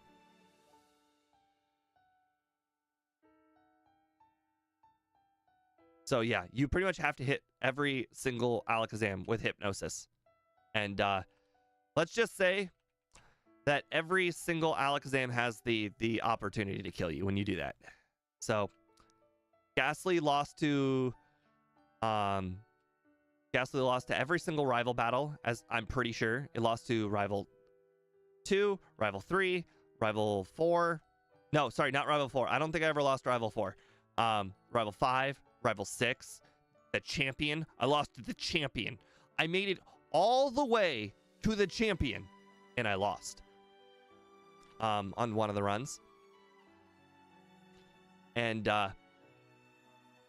So yeah, you pretty much have to hit every single Alakazam with Hypnosis. And let's just say that every single Alakazam has the opportunity to kill you when you do that. So Ghastly lost to every single rival battle, as I'm pretty sure. It lost to Rival 2, Rival 3, Rival 4. No, sorry, not Rival 4. I don't think I ever lost Rival 4. Rival 5, Rival 6, the champion. I lost to the champion. I made it all the way to the champion, and I lost on one of the runs. And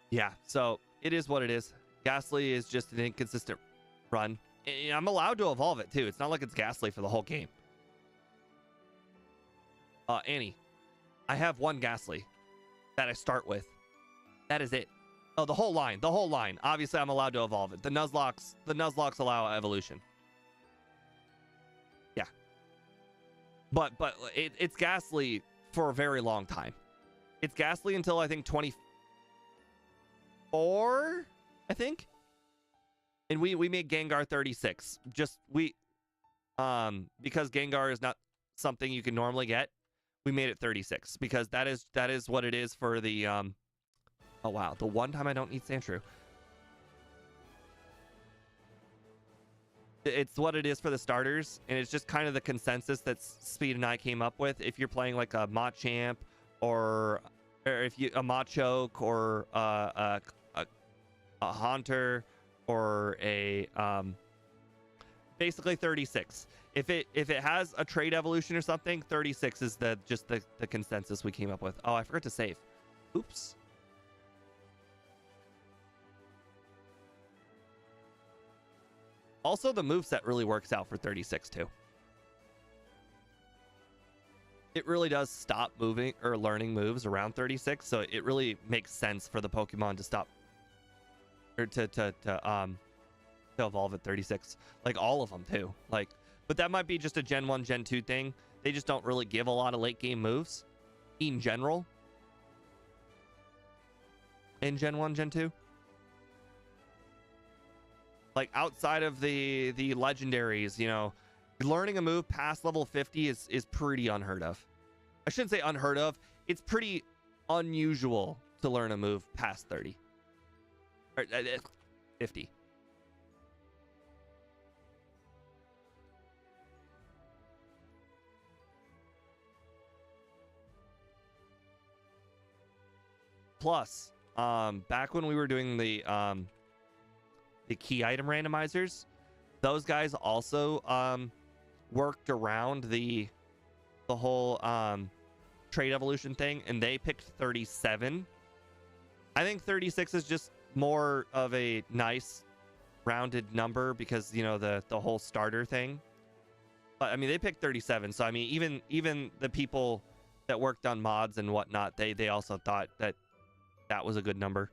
yeah, so it is what it is. Ghastly is just an inconsistent run. And I'm allowed to evolve it too. It's not like it's Ghastly for the whole game. Annie, I have 1 Ghastly that I start with. That is it. Oh, the whole line. Obviously, I'm allowed to evolve it. The Nuzlocke allow evolution. Yeah. But it's Ghastly for a very long time. It's Ghastly until I think 24, I think. And we made Gengar 36. Just because Gengar is not something you can normally get, we made it 36 because that is what it is for the oh wow, the one time I don't need Sandshrew. It's what it is for the starters, and it's just kind of the consensus that Speed and I came up with. If you're playing like a Machamp or if you a Machoke or a Haunter or a basically 36. If it has a trade evolution or something, 36 is the consensus we came up with. Oh, I forgot to save. Oops. Also, the moveset really works out for 36 too. It really does stop moving or learning moves around 36, so it really makes sense for the Pokemon to stop or to evolve at 36. Like all of them too. Like, but that might be just a Gen 1, Gen 2 thing. They just don't really give a lot of late game moves in general. In Gen 1, Gen 2. Like outside of the legendaries, you know, learning a move past level 50 is pretty unheard of. I shouldn't say unheard of. It's pretty unusual to learn a move past 30. Or 50. Plus, back when we were doing the key item randomizers, those guys also worked around the whole trade evolution thing, and they picked 37. I think 36 is just more of a nice rounded number because, you know, the whole starter thing. But I mean, they picked 37, so I mean, even the people that worked on mods and whatnot, they also thought that that was a good number.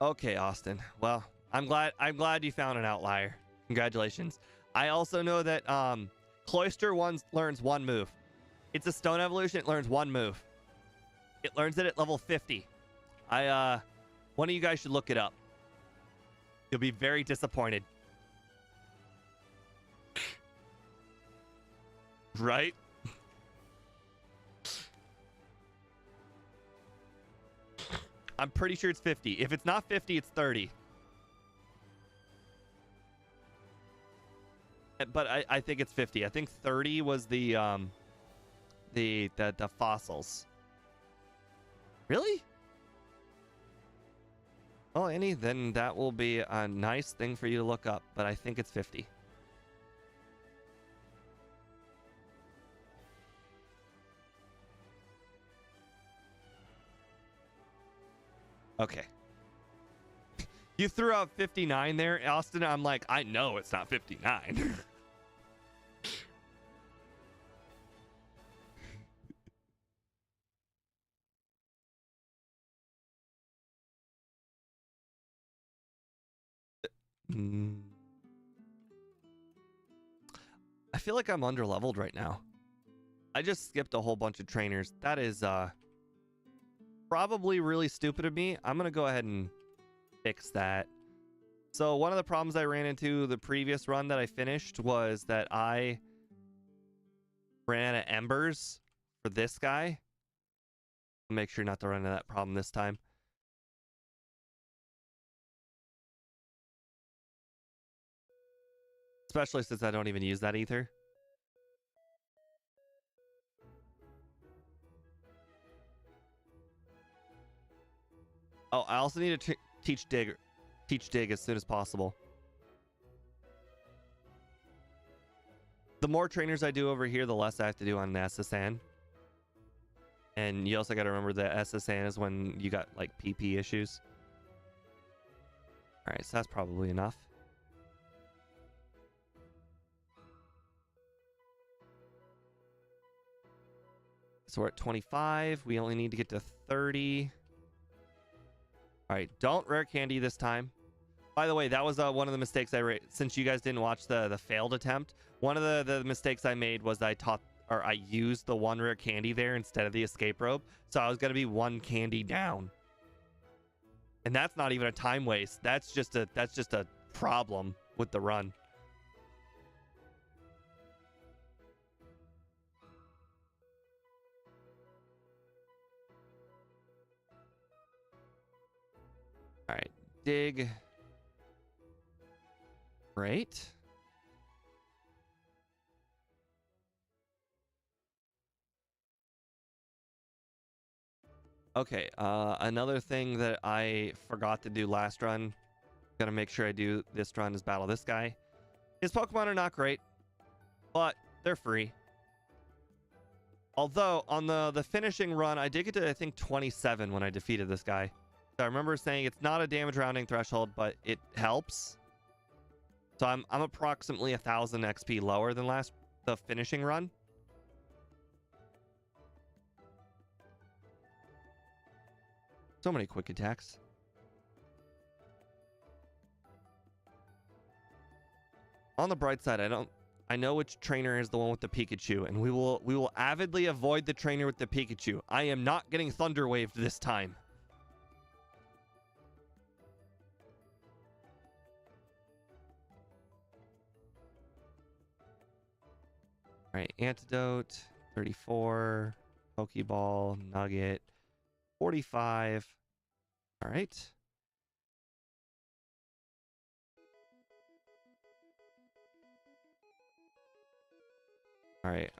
Okay, Austin. Well, I'm glad you found an outlier. Congratulations. I also know that Cloyster learns one move. It's a stone evolution, it learns one move. It learns it at level 50. One of you guys should look it up. You'll be very disappointed. Right? I'm pretty sure it's 50. If it's not 50, it's 30. But I think it's 50. I think 30 was the fossils. Really? Well, Annie, then that will be a nice thing for you to look up, but I think it's 50. Okay. You threw out 59 there, Austin. I'm like, I know it's not 59. I feel like I'm underleveled right now. I just skipped a whole bunch of trainers. That is probably really stupid of me. I'm gonna go ahead and fix that. So one of the problems I ran into the previous run that I finished was that I ran out of embers for this guy. I'll make sure not to run into that problem this time. Especially since I don't even use that ether. Oh, I also need to teach dig as soon as possible. The more trainers I do over here, the less I have to do on the SSN. And you also got to remember that SSN is when you got like PP issues. All right, so that's probably enough. So we're at 25. We only need to get to 30. All right, don't rare candy this time. By the way, that was one of the mistakes I since you guys didn't watch the failed attempt. One of the mistakes I made was I used the one rare candy there instead of the escape rope. So I was gonna be one candy down. And that's not even a time waste. That's just a problem with the run. All right, dig. Great. Okay, another thing that I forgot to do last run, gotta make sure I do this run, is battle this guy. His Pokemon are not great, but they're free. Although, on the finishing run, I did get to, I think, 27 when I defeated this guy. So I remember saying it's not a damage rounding threshold, but it helps. So I'm approximately 1,000 XP lower than the finishing run. So many quick attacks. On the bright side, I know which trainer is the one with the Pikachu, and we will avidly avoid the trainer with the Pikachu. I am not getting Thunder Waved this time. All right, Antidote, 34, Pokeball, Nugget, 45. All right. All right.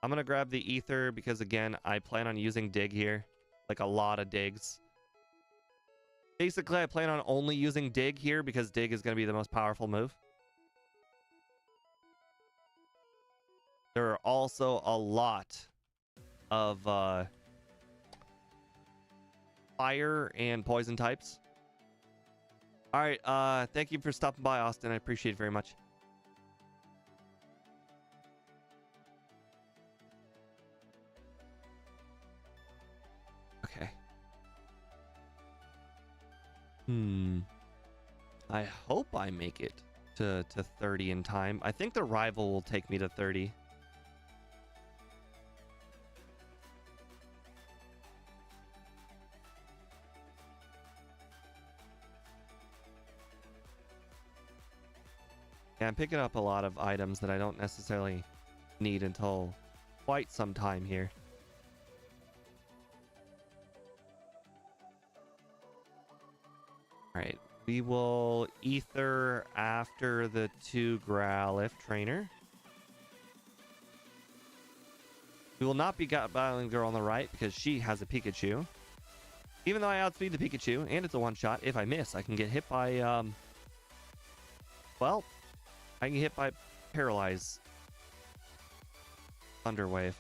I'm going to grab the ether because, again, I plan on using dig here. Like a lot of digs. Basically, I plan on only using dig here because dig is going to be the most powerful move. There are also a lot of fire and poison types. All right, thank you for stopping by, Austin. I appreciate it very much. Okay. I hope I make it to 30 in time. I think the rival will take me to 30. Yeah, I'm picking up a lot of items that I don't necessarily need until quite some time here. All right, we will ether after the 2 Growlithe trainer. We will not be battling the girl on the right because she has a Pikachu. Even though I outspeed the Pikachu and it's a one-shot, if I miss, I can get hit by, well, I can get hit by Paralyze. Thunder Wave.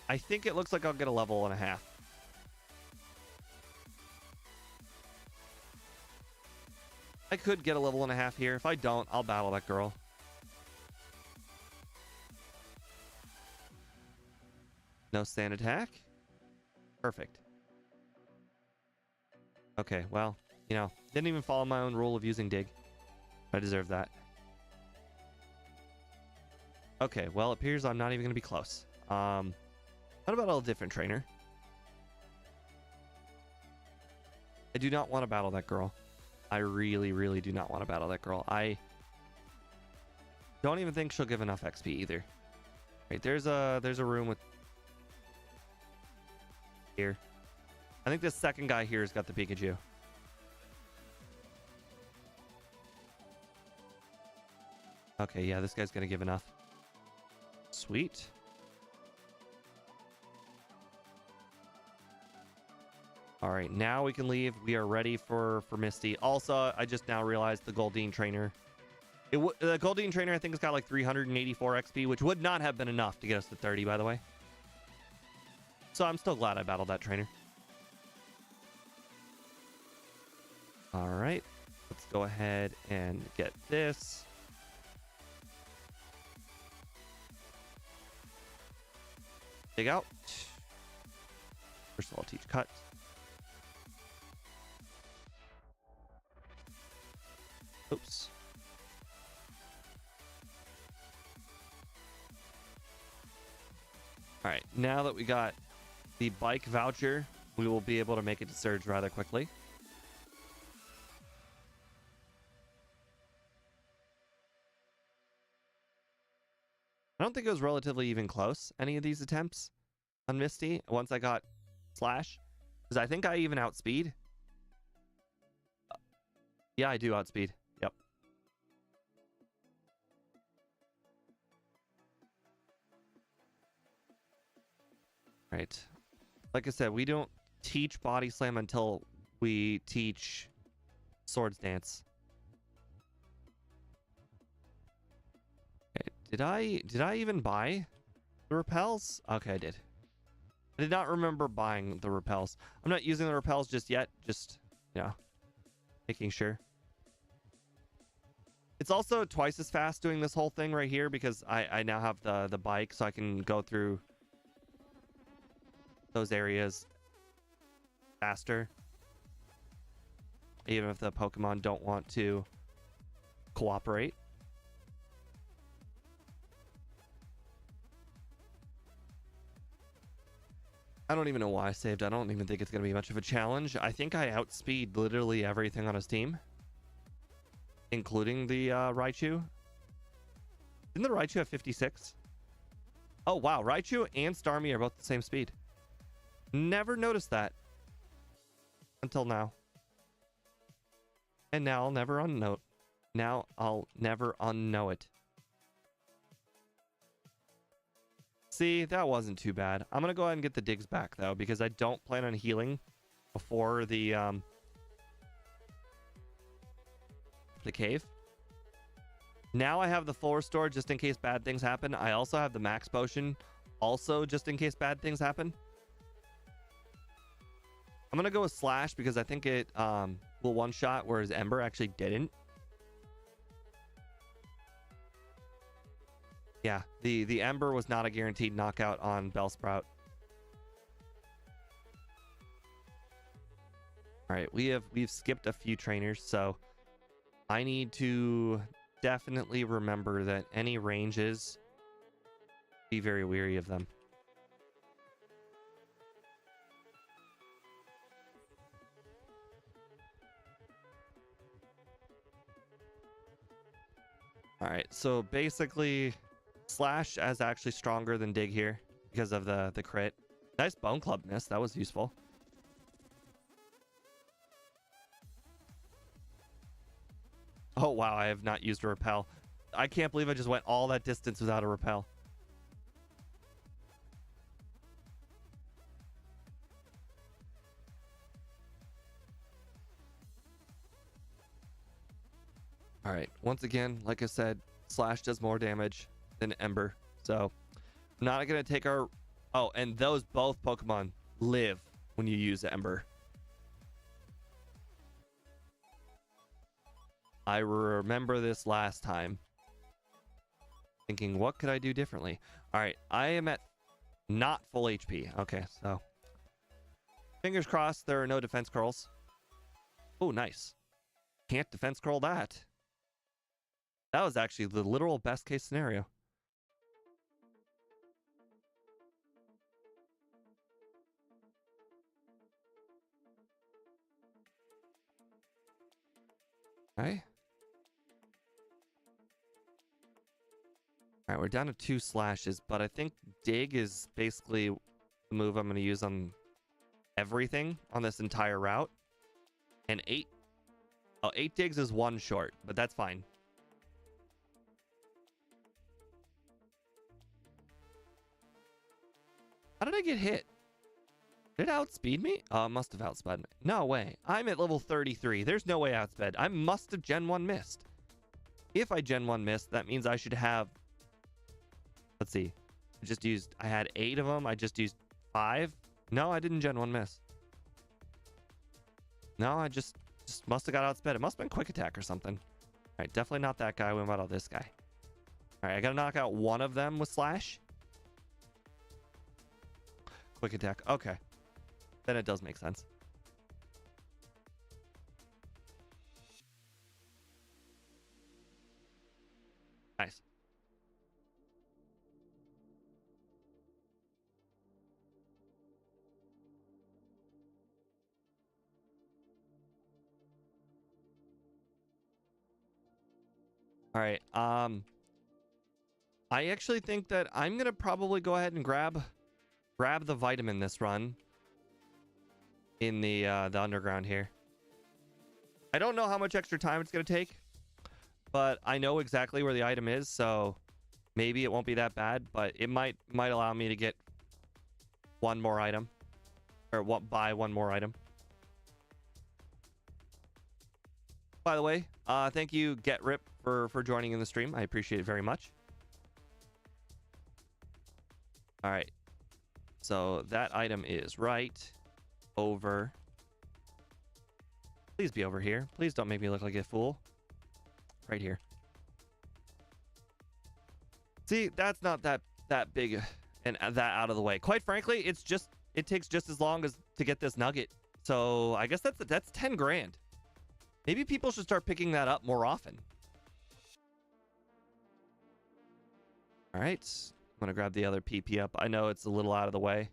I think it looks like I'll get a level and a half. I could get a level and a half here. If I don't, I'll battle that girl. No stand attack. Perfect. Okay, well, you know, didn't even follow my own rule of using dig. I deserve that. Okay, well, it appears I'm not even going to be close. What about a different trainer? I do not want to battle that girl. I really, really do not want to battle that girl. I don't even think she'll give enough XP either. Right, there's a room with here. I think this second guy here has got the Pikachu. Okay, yeah, this guy's gonna give enough. Sweet. All right, now we can leave. We are ready for Misty. Also, I just now realized the Goldeen trainer. The Goldeen trainer, I think, has got like 384 XP, which would not have been enough to get us to 30, by the way. So I'm still glad I battled that trainer. All right, let's go ahead and get this. Dig out. First of all, teach cut. Oops. All right, now that we got the bike voucher, we will be able to make it to Surge rather quickly. I don't think it was relatively even close, any of these attempts on Misty, once I got Slash. Because I think I even outspeed. Yeah, I do outspeed. Yep. Right. Like I said, we don't teach Body Slam until we teach Swords Dance. Okay, did I even buy the repels? Okay, I did. I did not remember buying the repels. I'm not using the repels just yet. Just, you know, making sure. It's also twice as fast doing this whole thing right here because I now have the bike, so I can go through those areas faster. Even if the Pokemon don't want to cooperate. I don't even know why I saved. I don't even think it's going to be much of a challenge. I think I outspeed literally everything on his team, including the Raichu. Didn't the Raichu have 56? Oh, wow. Raichu and Starmie are both the same speed. Never noticed that until now. And now I'll never unknow. Now I'll never unknow it. See, that wasn't too bad. I'm going to go ahead and get the digs back, though, because I don't plan on healing before the cave. Now I have the full restore just in case bad things happen. I also have the max potion also just in case bad things happen. I'm gonna go with Slash because I think it will one shot, whereas Ember actually didn't. Yeah, the Ember was not a guaranteed knockout on Bellsprout. All right, we've skipped a few trainers, so I need to definitely remember that any ranges, be very wary of them. All right, so basically Slash is actually stronger than Dig here because of the crit. Nice Bone Club miss, that was useful. Oh wow, I have not used a repel. I can't believe I just went all that distance without a repel. All right, once again, like I said, Slash does more damage than Ember, so I'm not gonna take our... Oh, and those both Pokemon live when you use Ember. I remember this last time, thinking, what could I do differently? All right, I am at not full HP. Okay, so fingers crossed there are no defense curls. Oh, nice. Can't defense curl that. That was actually the literal best case scenario. Okay. All right, we're down to 2 slashes, but I think Dig is basically the move I'm going to use on everything on this entire route. And 8 digs is 1 short, but that's fine. How did I get hit? Did it outspeed me? Oh, it must have outsped me. No way. I'm at level 33. There's no way outsped. I must have Gen 1 missed. If I Gen 1 missed, that means I should have... Let's see. I had 8 of them. I just used 5. No, I didn't Gen 1 miss. No, I just must have got outsped. It must have been quick attack or something. All right, definitely not that guy. What about this guy? All right, I got to knock out one of them with Slash. Quick attack. Okay. Then it does make sense. Nice. All right. I actually think that I'm gonna probably go ahead and grab the vitamin this run in the underground here. I don't know how much extra time it's gonna take, but I know exactly where the item is, so maybe it won't be that bad. But it might allow me to get one more item, or buy one more item. By the way, thank you, GetRip, for joining in the stream. I appreciate it very much. All right. So that item is right over. Please be over here. Please don't make me look like a fool. Right here. See, that's not that big and that out of the way. Quite frankly, it takes just as long as to get this nugget. So I guess that's 10 grand. Maybe people should start picking that up more often. All right. I'm going to grab the other PP up. I know it's a little out of the way.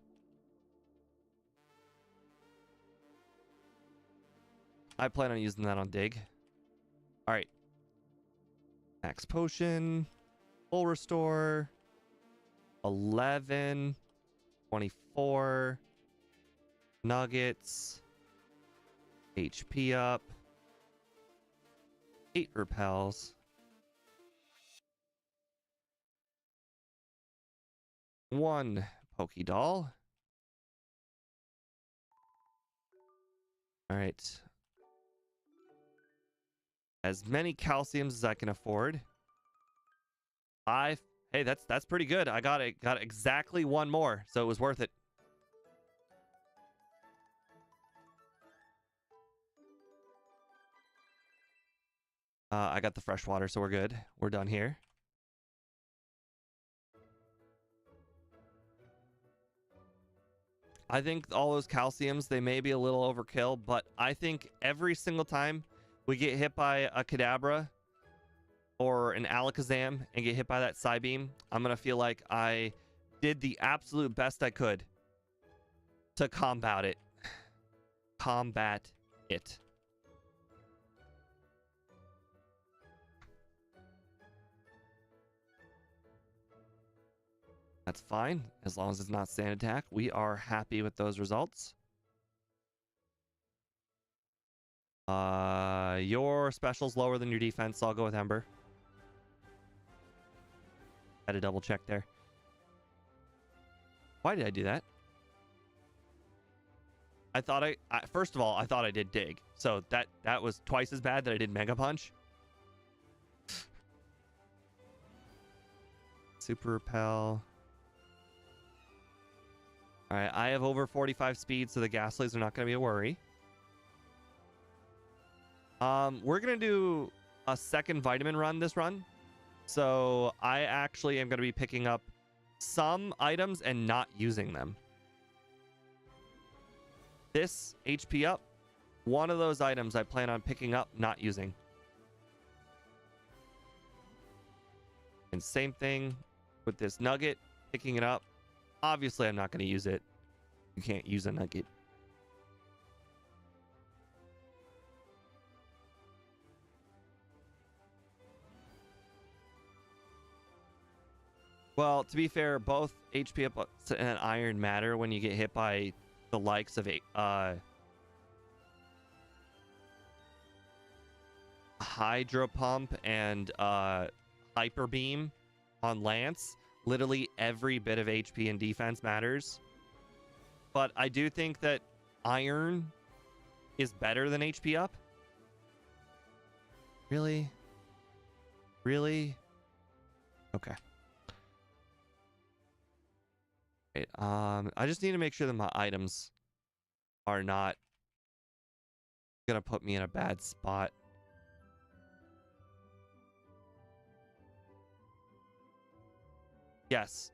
I plan on using that on Dig. All right. Max potion. Full restore. 11. 24. Nuggets. HP up. 8 repels. 1 Pokedoll. All right. As many calciums as I can afford. 5 Hey, that's pretty good. I got exactly one more, so it was worth it. I got the fresh water, so we're good. We're done here. I think all those calciums, they may be a little overkill, but I think every single time we get hit by a Kadabra or an Alakazam and get hit by that Psybeam, I'm going to feel like I did the absolute best I could to combat it. Combat it. That's fine. As long as it's not Sand Attack, we are happy with those results. Your special's lower than your defense, so I'll go with Ember. Had to double check there. Why did I do that? I thought first of all, I thought I did Dig. So that was twice as bad that I did Mega Punch. Super Repel. All right, I have over 45 speed, so the Ghastlies are not going to be a worry. We're going to do a second vitamin run this run. So I actually am going to be picking up some items and not using them. This HP up, one of those items I plan on picking up, not using. And same thing with this nugget, picking it up. Obviously, I'm not going to use it. You can't use a nugget. Well, to be fair, both HP up and iron matter when you get hit by the likes of Hydro Pump and Hyper Beam on Lance. Literally every bit of HP and defense matters. But I do think that iron is better than HP up. Really? Really? Okay. Right, I just need to make sure that my items are not gonna put me in a bad spot. Yes.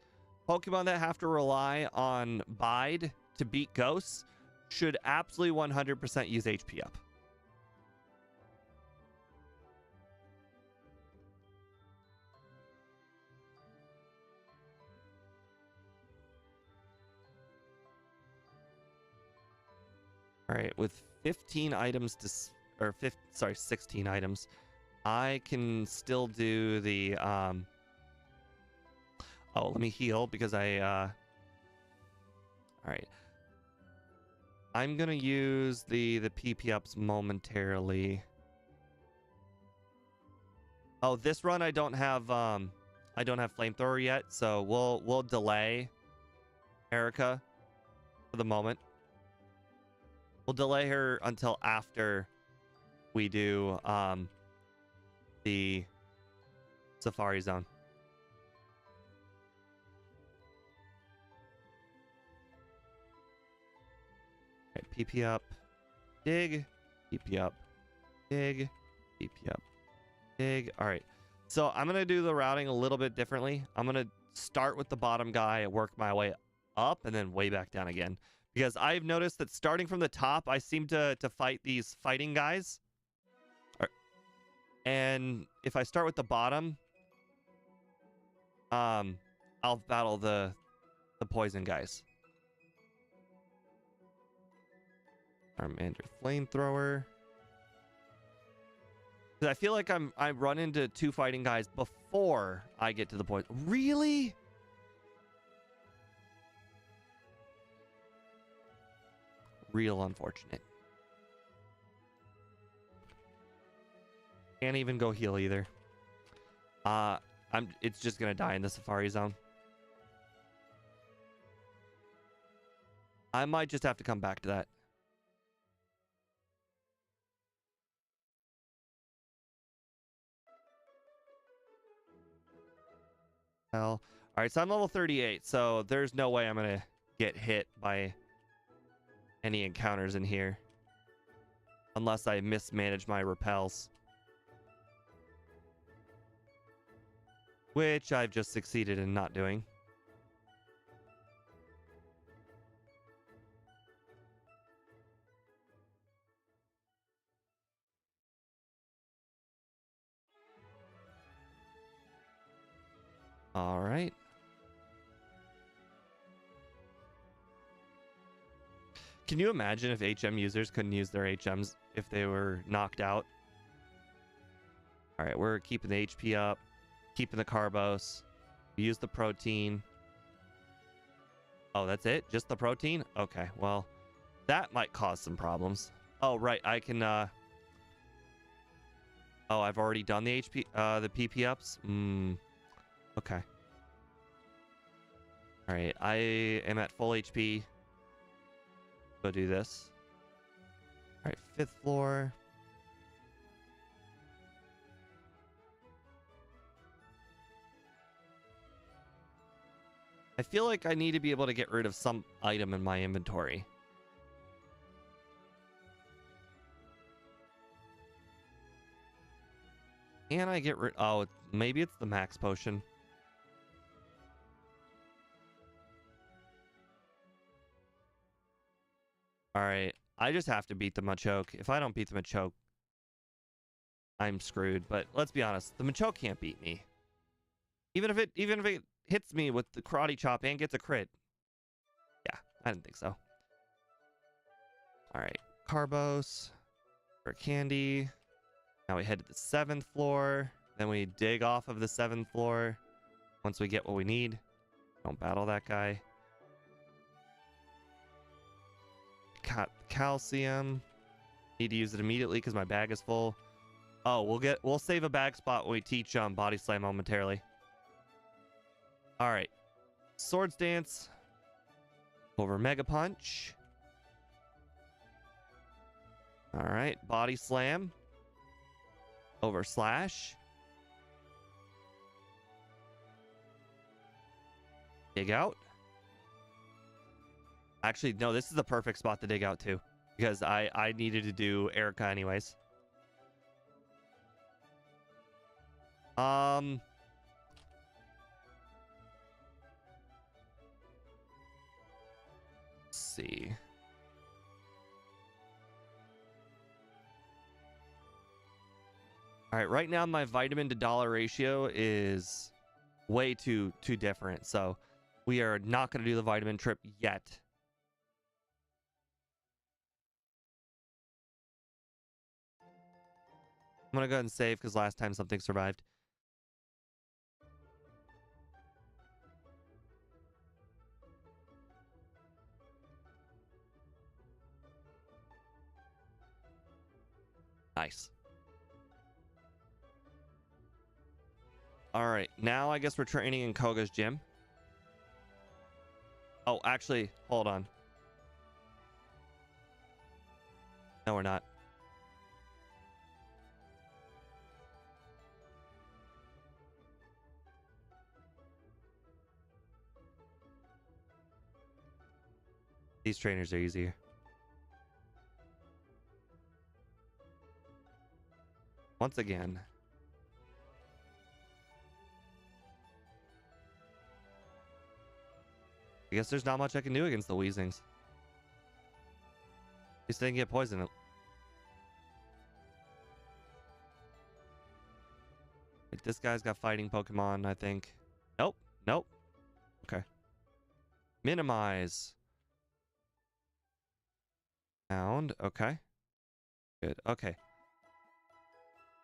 Pokemon that have to rely on Bide to beat ghosts should absolutely 100% use HP up. All right, with 15 items to, 16 items, I can still do the, oh, let me heal because all right. I'm gonna use the PP ups momentarily. Oh, this run I don't have flamethrower yet, so we'll delay Erica for the moment. We'll delay her until after we do the Safari Zone. Okay, PP up, dig, PP up, dig, PP up, dig. All right. So I'm going to do the routing a little bit differently. I'm going to start with the bottom guy, work my way up, and then way back down again. Because I've noticed that starting from the top, I seem to fight these fighting guys. And if I start with the bottom, I'll battle the poison guys. Charmander flamethrower. Because I feel like I run into two fighting guys before I get to the poison. Really? Real unfortunate. Can't even go heal either. It's just gonna die in the Safari Zone. I might just have to come back to that. Hell. All right, so I'm level 38, so there's no way I'm gonna get hit by any encounters in here unless I mismanage my repels, which I've just succeeded in not doing. All right. Can you imagine if HM users couldn't use their HMs if they were knocked out? All right, we're keeping the HP up, keeping the carbos. We use the protein. Oh, that's it? Just the protein? Okay, well, that might cause some problems. Oh, right, I can, oh, I've already done the HP, the PP ups? Okay. All right, I am at full HP. Go do this. All right, 5th floor. I feel like I need to be able to get rid of some item in my inventory. Can I get rid? Oh, maybe it's the max potion. All right, I just have to beat the Machoke. If I don't beat the Machoke, I'm screwed. But let's be honest, the Machoke can't beat me. Even if it hits me with the karate chop and gets a crit. Yeah, I didn't think so. All right, Carbos for candy. Now we head to the 7th floor. Then we dig off of the 7th floor. Once we get what we need. Don't battle that guy. Got calcium. Need to use it immediately because my bag is full. Oh, we'll save a bag spot when we teach body slam momentarily. All right, Swords Dance over Mega Punch. All right, Body Slam over Slash. Dig out. Actually, no, this is the perfect spot to dig out too, because I needed to do Erica anyways. Let's see. All right, right now my vitamin to dollar ratio is way too different, so we are not going to do the vitamin trip yet. I'm going to go ahead and save because last time something survived. Nice. All right, now I guess we're training in Koga's gym. Oh, actually, hold on. No, we're not. These trainers are easier. Once again. I guess there's not much I can do against the Weezings. At least they didn't get poisoned. Like, this guy's got fighting Pokemon, I think. Nope. Nope. Okay. Minimize. Sound. Okay. Good. Okay.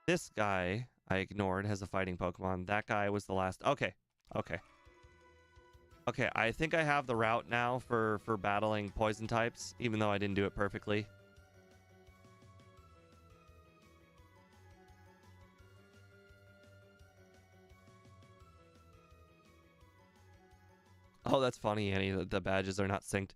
This guy I ignored has a fighting Pokemon. That guy was the last. Okay. Okay. Okay, I think I have the route now for battling poison types, even though I didn't do it perfectly. Oh, that's funny, Annie. The badges are not synced.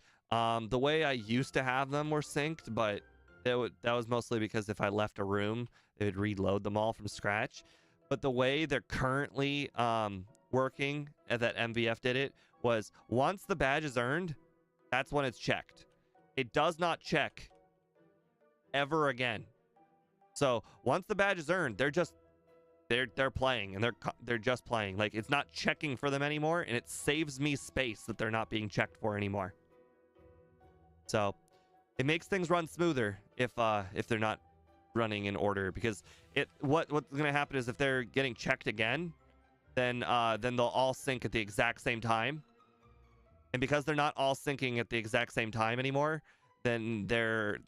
The way I used to have them were synced, but that was mostly because if I left a room, it would reload them all from scratch. But the way they're currently working and that MVF did it was once the badge is earned, that's when it's checked. It does not check ever again. So once the badge is earned, they're playing, and they're just playing. Like, it's not checking for them anymore, and it saves me space that they're not being checked for anymore. So it makes things run smoother if they're not running in order, because what's going to happen is if they're getting checked again, then they'll all sync at the exact same time. And because they're not all syncing at the exact same time anymore, then they're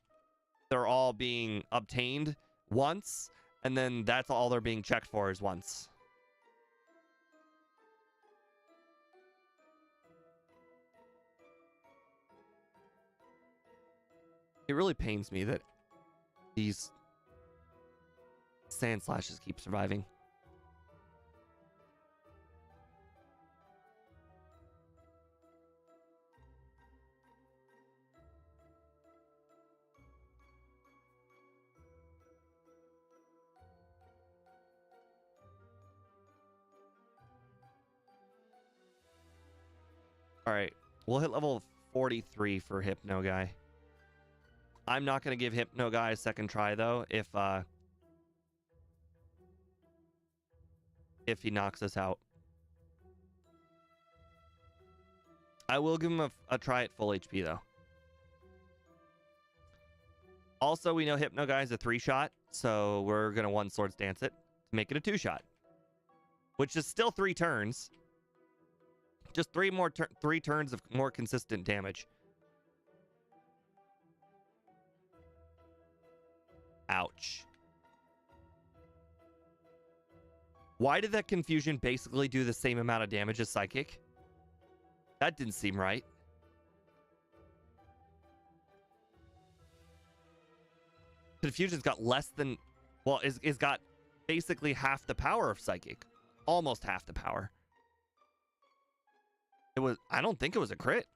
all being obtained once, and then that's all they're being checked for is once. It really pains me that these sand slashes keep surviving. All right, we'll hit level 43 for Hypno Guy. I'm not going to give Hypno Guy a second try, though, if he knocks us out. I will give him a try at full HP, though. Also, we know Hypno Guy is a 3-shot, so we're going to 1 Swords Dance it to make it a 2-shot, which is still 3 turns. Just 3 turns of more consistent damage. Ouch. Why did that confusion basically do the same amount of damage as Psychic? That didn't seem right. Confusion's got less than... Well, it's got basically half the power of Psychic. Almost half the power. I don't think it was a crit.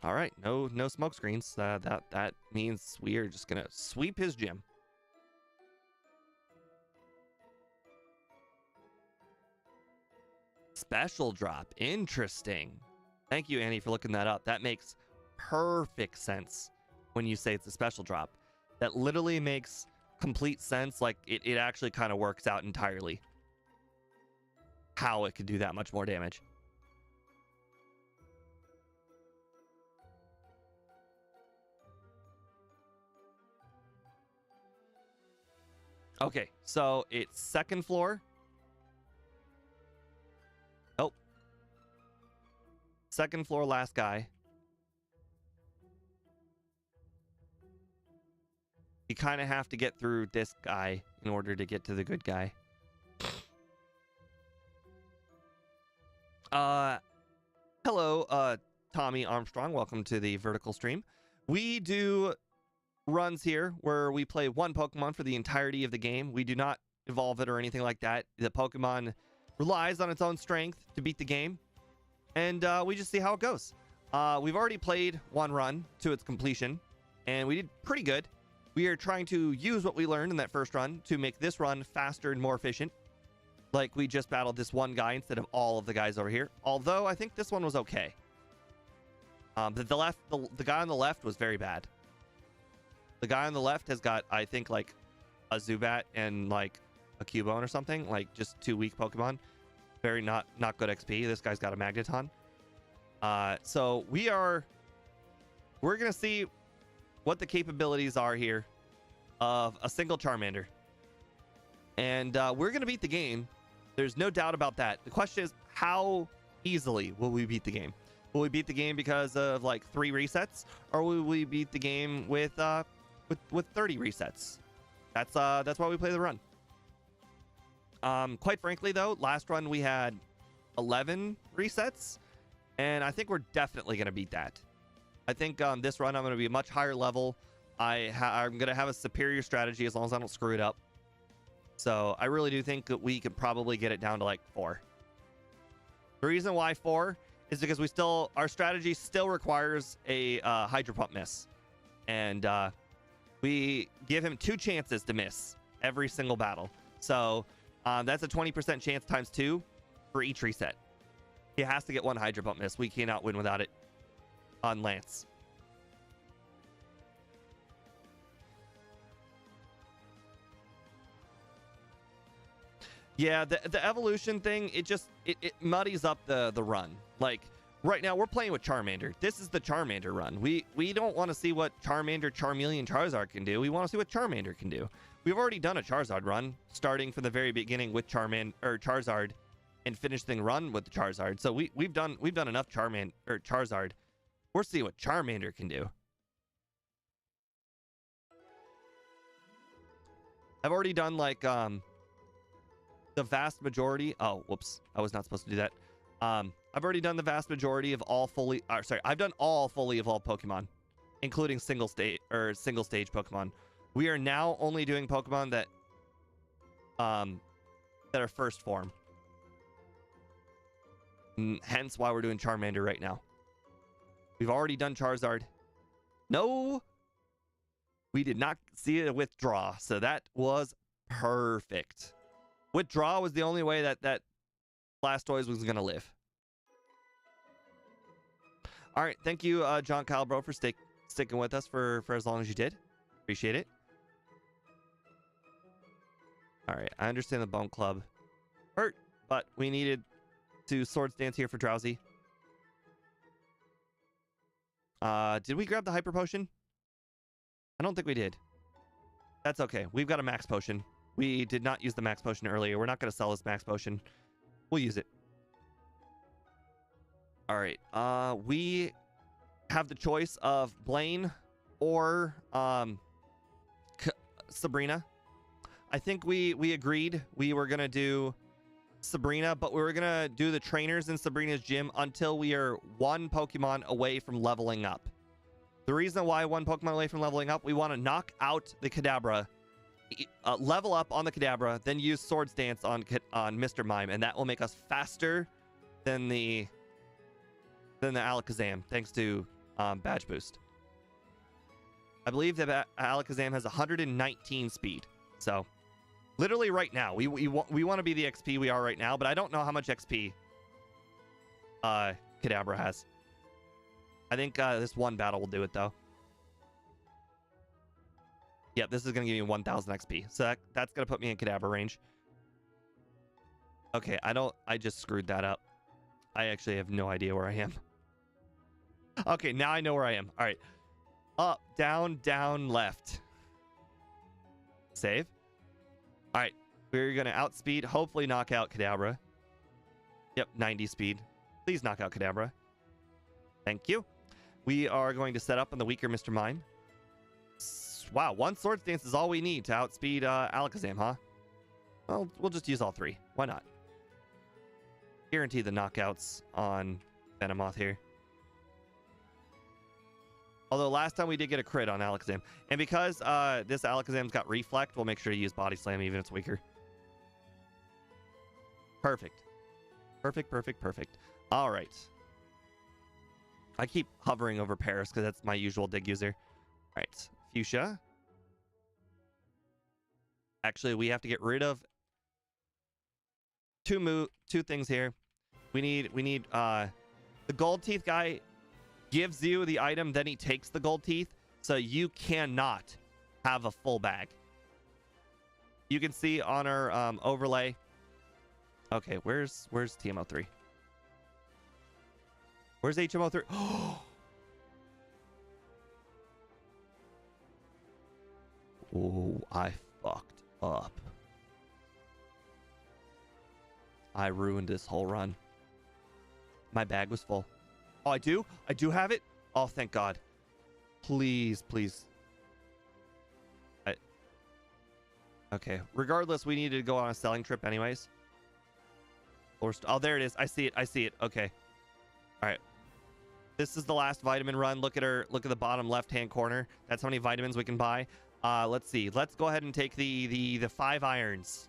All right, no smoke screens. That means we are just gonna sweep his gym. Special drop, interesting. Thank you, Annie, for looking that up. That makes perfect sense when you say it's a special drop. That literally makes complete sense. Like it actually kind of works out entirely. How it could do that much more damage. Okay, so it's second floor. Oh. Second floor, last guy. You kind of have to get through this guy in order to get to the good guy. Hello, Tommy Armstrong. Welcome to the vertical stream. We do runs here where we play one Pokemon for the entirety of the game. We do not evolve it or anything like that. The Pokemon relies on its own strength to beat the game, and we just see how it goes. We've already played one run to its completion, and we did pretty good. We are trying to use what we learned in that first run to make this run faster and more efficient. Like, we just battled this one guy instead of all of the guys over here. Although, I think this one was okay. The guy on the left was very bad. The guy on the left has got, I think, like, a Zubat and, like, a Cubone or something. Like, just 2 weak Pokemon. Very not good XP. This guy's got a Magneton. So, we're going to see what the capabilities are here of a single Charmander. And we're going to beat the game. There's no doubt about that. The question is, how easily will we beat the game? Will we beat the game because of like 3 resets, or will we beat the game with 30 resets? That's why we play the run. Quite frankly, though, last run we had 11 resets, and I think we're definitely going to beat that. I think this run I'm going to be a much higher level. I'm going to have a superior strategy as long as I don't screw it up. So I really do think that we could probably get it down to like 4. The reason why 4 is because our strategy still requires a Hydro Pump miss. And we give him 2 chances to miss every single battle. So That's a 20% chance times 2 for each reset. He has to get 1 Hydro Pump miss. We cannot win without it on Lance. Yeah, the evolution thing, it muddies up the run. Like, right now, we're playing with Charmander. This is the Charmander run. We don't want to see what Charmander, Charmeleon, Charizard can do. We want to see what Charmander can do. We've already done a Charizard run, starting from the very beginning with Charizard, and finishing the run with the Charizard. So we've done enough Charizard. We'll see what Charmander can do. I've already done like the vast majority. Oh, whoops! I was not supposed to do that. I've already done the vast majority of all fully. I've done all fully evolved Pokemon, including single stage Pokemon. We are now only doing Pokemon that are first form. Hence why we're doing Charmander right now. We've already done Charizard. No, we did not see a withdraw, so that was perfect. Withdraw was the only way that Blastoise was going to live. All right, thank you, John Calbro, for sticking with us for as long as you did. Appreciate it. All right, I understand the Bone Club hurt, but we needed to Swords Dance here for Drowsy. Did we grab the Hyper Potion? I don't think we did. That's okay. We've got a Max Potion. We did not use the Max Potion earlier. We're not going to sell this Max Potion. We'll use it. All right. We have the choice of Blaine or Sabrina. I think we agreed we were going to do Sabrina, but we were going to do the trainers in Sabrina's gym until we are 1 Pokemon away from leveling up. The reason why 1 Pokemon away from leveling up, we want to knock out the Kadabra, level up on the Kadabra, then use Swords Dance on Mr. Mime, and that will make us faster than the Alakazam, thanks to Badge Boost. I believe that Alakazam has 119 speed, so literally right now, we want to be the XP we are right now, but I don't know how much XP Kadabra has. I think this 1 battle will do it, though. Yep, this is going to give me 1,000 XP. So that's going to put me in Kadabra range. Okay, I just screwed that up. I actually have no idea where I am. Okay, now I know where I am. All right. Up, down, down, left. Save. All right. We're going to outspeed, hopefully knock out Kadabra. Yep, 90 speed. Please knock out Kadabra. Thank you. We are going to set up on the weaker Mr. Mime. Wow, 1 Swords Dance is all we need to outspeed Alakazam, huh? Well, we'll just use all 3. Why not? Guarantee the knockouts on Venomoth here. Although last time we did get a crit on Alakazam. And because this Alakazam's got Reflect, we'll make sure to use Body Slam even if it's weaker. Perfect. Perfect, perfect, perfect. All right. I keep hovering over Paris because that's my usual dig user. All right. Fuchsia. Actually, we have to get rid of two things here. We need the Gold Teeth guy gives you the item, then he takes the Gold Teeth, so you cannot have a full bag. You can see on our overlay. Okay, where's TMO3? Where's HMO3? Oh, I fucked up. I ruined this whole run. My bag was full. Oh, I do? I do have it? Oh, thank God. Please, please. Okay. Regardless, we needed to go on a selling trip anyways. Oh, there it is. I see it. I see it. Okay. All right. This is the last vitamin run. Look at the bottom left-hand corner. That's how many vitamins we can buy. Let's see. Let's go ahead and take the 5 irons.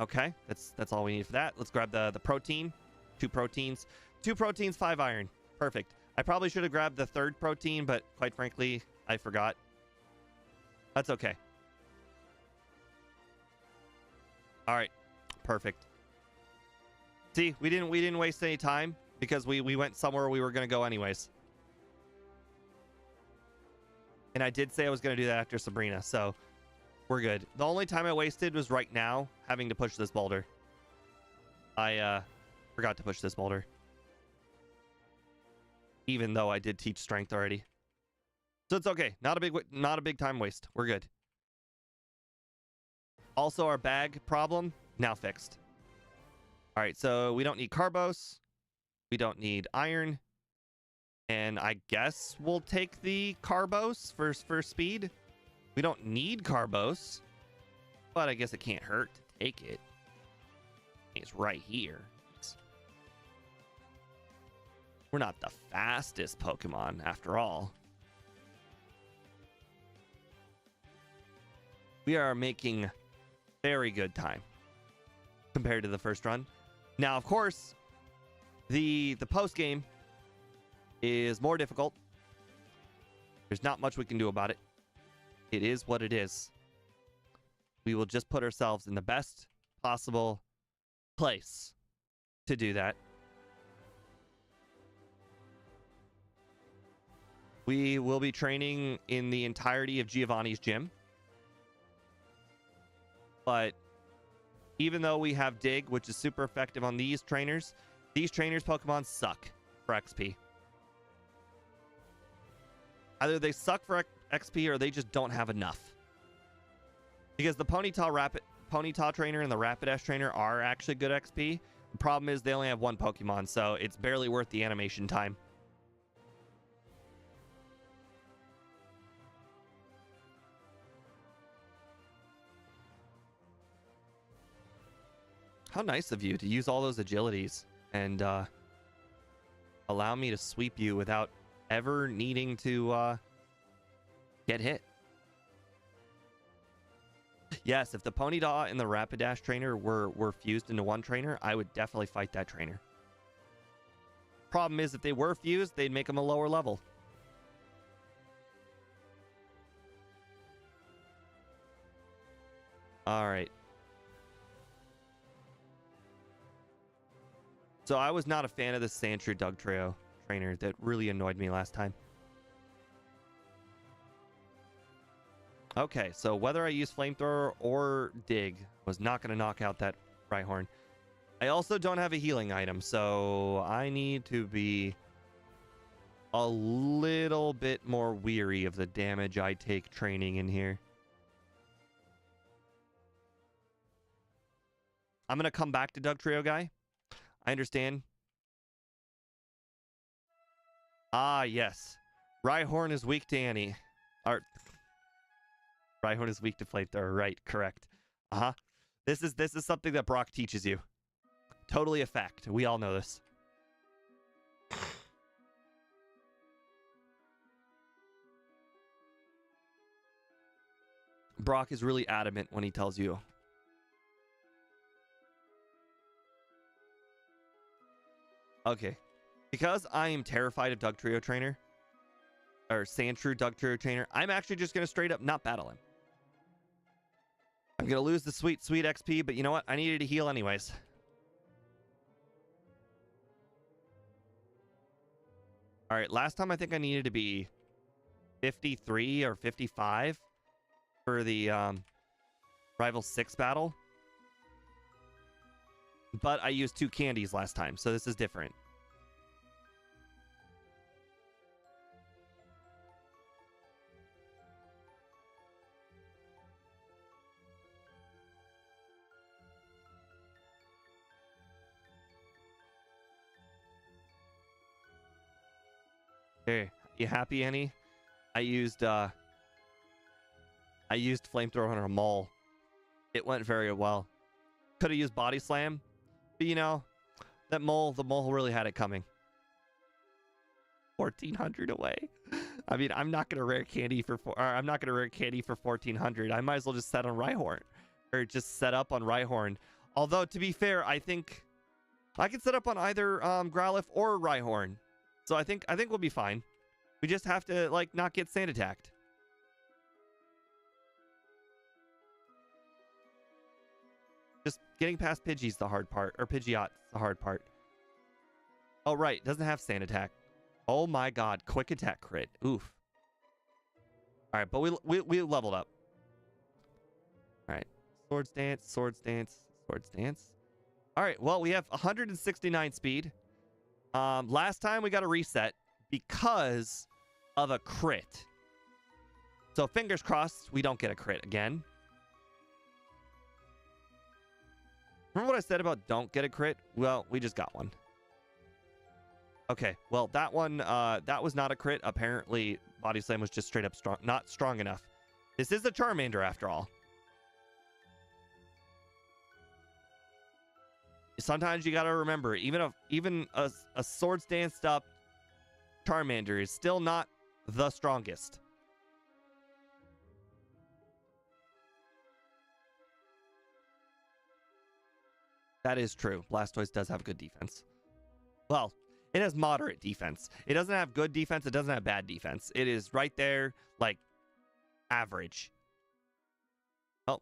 Okay, that's all we need for that. Let's grab the protein. 2 proteins. 2 proteins, 5 iron. Perfect. I probably should have grabbed the 3rd protein, but quite frankly, I forgot. That's okay. All right, perfect. See, we didn't waste any time because we went somewhere we were gonna go anyways. And I did say I was gonna do that after Sabrina, so we're good. The only time I wasted was right now having to push this boulder. I forgot to push this boulder, even though I did teach strength already. So it's okay. Not a big time waste. We're good. Also, our bag problem now fixed. All right, so we don't need carbos. We don't need iron. And I guess we'll take the carbos for speed. We don't need carbos, but I guess it can't hurt to take it. It's right here. We're not the fastest Pokemon after all. We are making very good time compared to the first run. Now, of course, the post game is more difficult. There's not much we can do about it. It is what it is. We will just put ourselves in the best possible place to do that. We will be training in the entirety of Giovanni's gym. But even though we have Dig, which is super effective on these trainers Pokemon suck for XP. Either they suck for XP or they just don't have enough. Because the Ponyta trainer and the Rapidash trainer are actually good XP. The problem is they only have one Pokemon, so it's barely worth the animation time. How nice of you to use all those agilities and allow me to sweep you without ever needing to get hit. Yes, if the Ponyta and the Rapidash trainer were fused into one trainer, I would definitely fight that trainer. Problem is, if they were fused, they'd make them a lower level. All right. So I was not a fan of the Sandshrew Dugtrio trainer. That really annoyed me last time. Okay, so whether I use Flamethrower or Dig was not going to knock out that Rhyhorn. I also don't have a healing item, so I need to be a little bit more weary of the damage I take training in here. I'm going to come back to Dugtrio guy. I understand. Ah, yes. Rhyhorn is weak to Annie. Rhyhorn is weak to Flamethrower. Right, correct. Uh-huh. This is something that Brock teaches you. Totally a fact. We all know this. Brock is really adamant when he tells you. Okay. Because I am terrified of Dugtrio trainer, or Sandshrew Dugtrio trainer, I'm actually just going to straight up not battle him. I'm going to lose the sweet XP, but you know what? I needed to heal anyways. All right, last time I think I needed to be 53 or 55 for the Rival 6 battle. But I used 2 candies last time, so this is different. Hey, you happy, Annie? I used Flamethrower on a mole. It went very well. Could have used Body Slam, but you know, the mole really had it coming. 1400 away. I mean, I'm not gonna rare candy for 1400. I might as well just set on Rhyhorn, or just set up on Rhyhorn. Although to be fair, I think I can set up on either Growlithe or Rhyhorn. So I think we'll be fine. We just have to like not get sand attacked. Just getting past Pidgey's the hard part, or Pidgeot's the hard part. Oh, right. Doesn't have Sand Attack. Oh my god. Quick Attack crit. Oof. All right, but we leveled up. All right. Swords Dance, Swords Dance, Swords Dance. All right, well, we have 169 speed. Last time we got a reset because of a crit. So fingers crossed we don't get a crit again. Remember what I said about don't get a crit? Well, we just got one. Okay, well, that one, that was not a crit. Apparently, Body Slam was just straight up strong, not strong enough. This is a Charmander after all. Sometimes you gotta remember, even a Swords Danced up Charmander is still not the strongest. That is true. Blastoise does have good defense. Well, it has moderate defense. It doesn't have good defense. It doesn't have bad defense. It is right there, like, average. Oh,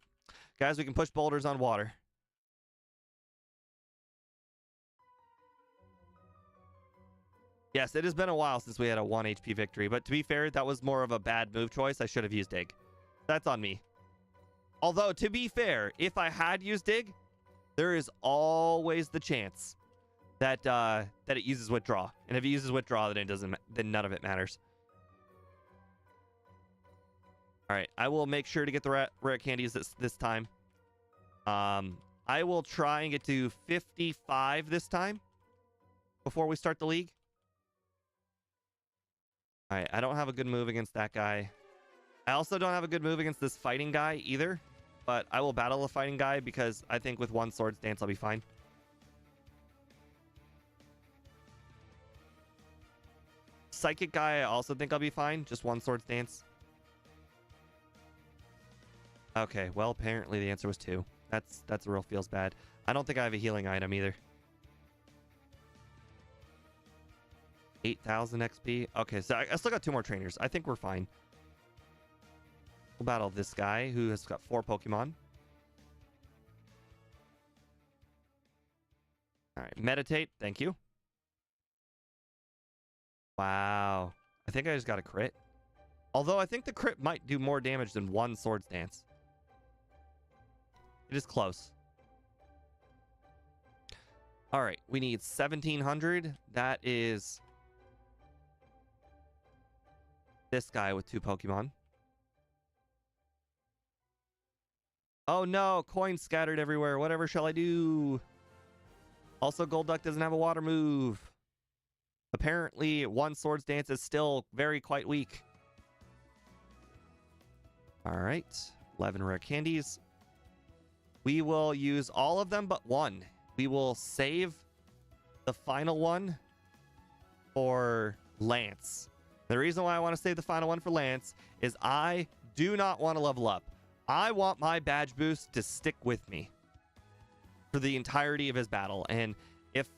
guys, we can push boulders on water. Yes, it has been a while since we had a 1 HP victory, but to be fair, that was more of a bad move choice. I should have used Dig. That's on me. Although, to be fair, if I had used Dig, there is always the chance that that it uses Withdraw. And if it uses Withdraw, then then none of it matters. All right, I will make sure to get the rare candies this time. I will try and get to 55 this time before we start the league. All right, I don't have a good move against that guy. I also don't have a good move against this fighting guy either, but I will battle the fighting guy because I think with one Swords Dance I'll be fine. Psychic guy, I also think I'll be fine. Just one Swords Dance. Okay, well, apparently the answer was 2. That's real feels bad. I don't think I have a healing item either. 8,000 XP. Okay, so I still got 2 more trainers. I think we're fine. We'll battle this guy who has got 4 Pokemon. All right, meditate. Thank you. Wow. I think I just got a crit. Although I think the crit might do more damage than one Swords Dance. It is close. All right, we need 1,700. That is this guy with 2 Pokemon. Oh no, coins scattered everywhere. Whatever shall I do? Also, Golduck doesn't have a water move. Apparently, one Swords Dance is still quite weak. All right, 11 rare candies. We will use all of them but one. We will save the final one for Lance. The reason why I want to save the final one for Lance is I do not want to level up. I want my badge boost to stick with me for the entirety of his battle. And if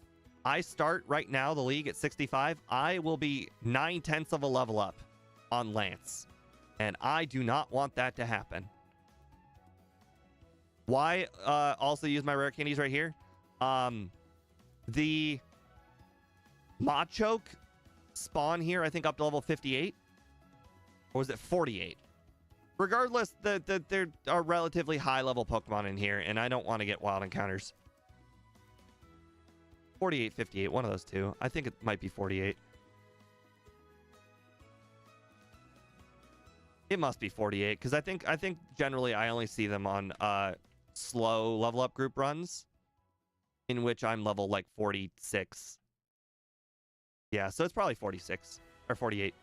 I start right now the league at 65, I will be 9/10 of a level up on Lance. And I do not want that to happen. Why also use my rare candies right here? The Machoke spawn here, I think up to level 58. Or was it 48? Regardless, there are relatively high level Pokemon in here, and I don't want to get wild encounters. 48, 58, one of those two. I think it might be 48. It must be 48, because I think generally I only see them on slow level up group runs, in which I'm level like 46. Yeah, so it's probably 46 or 48.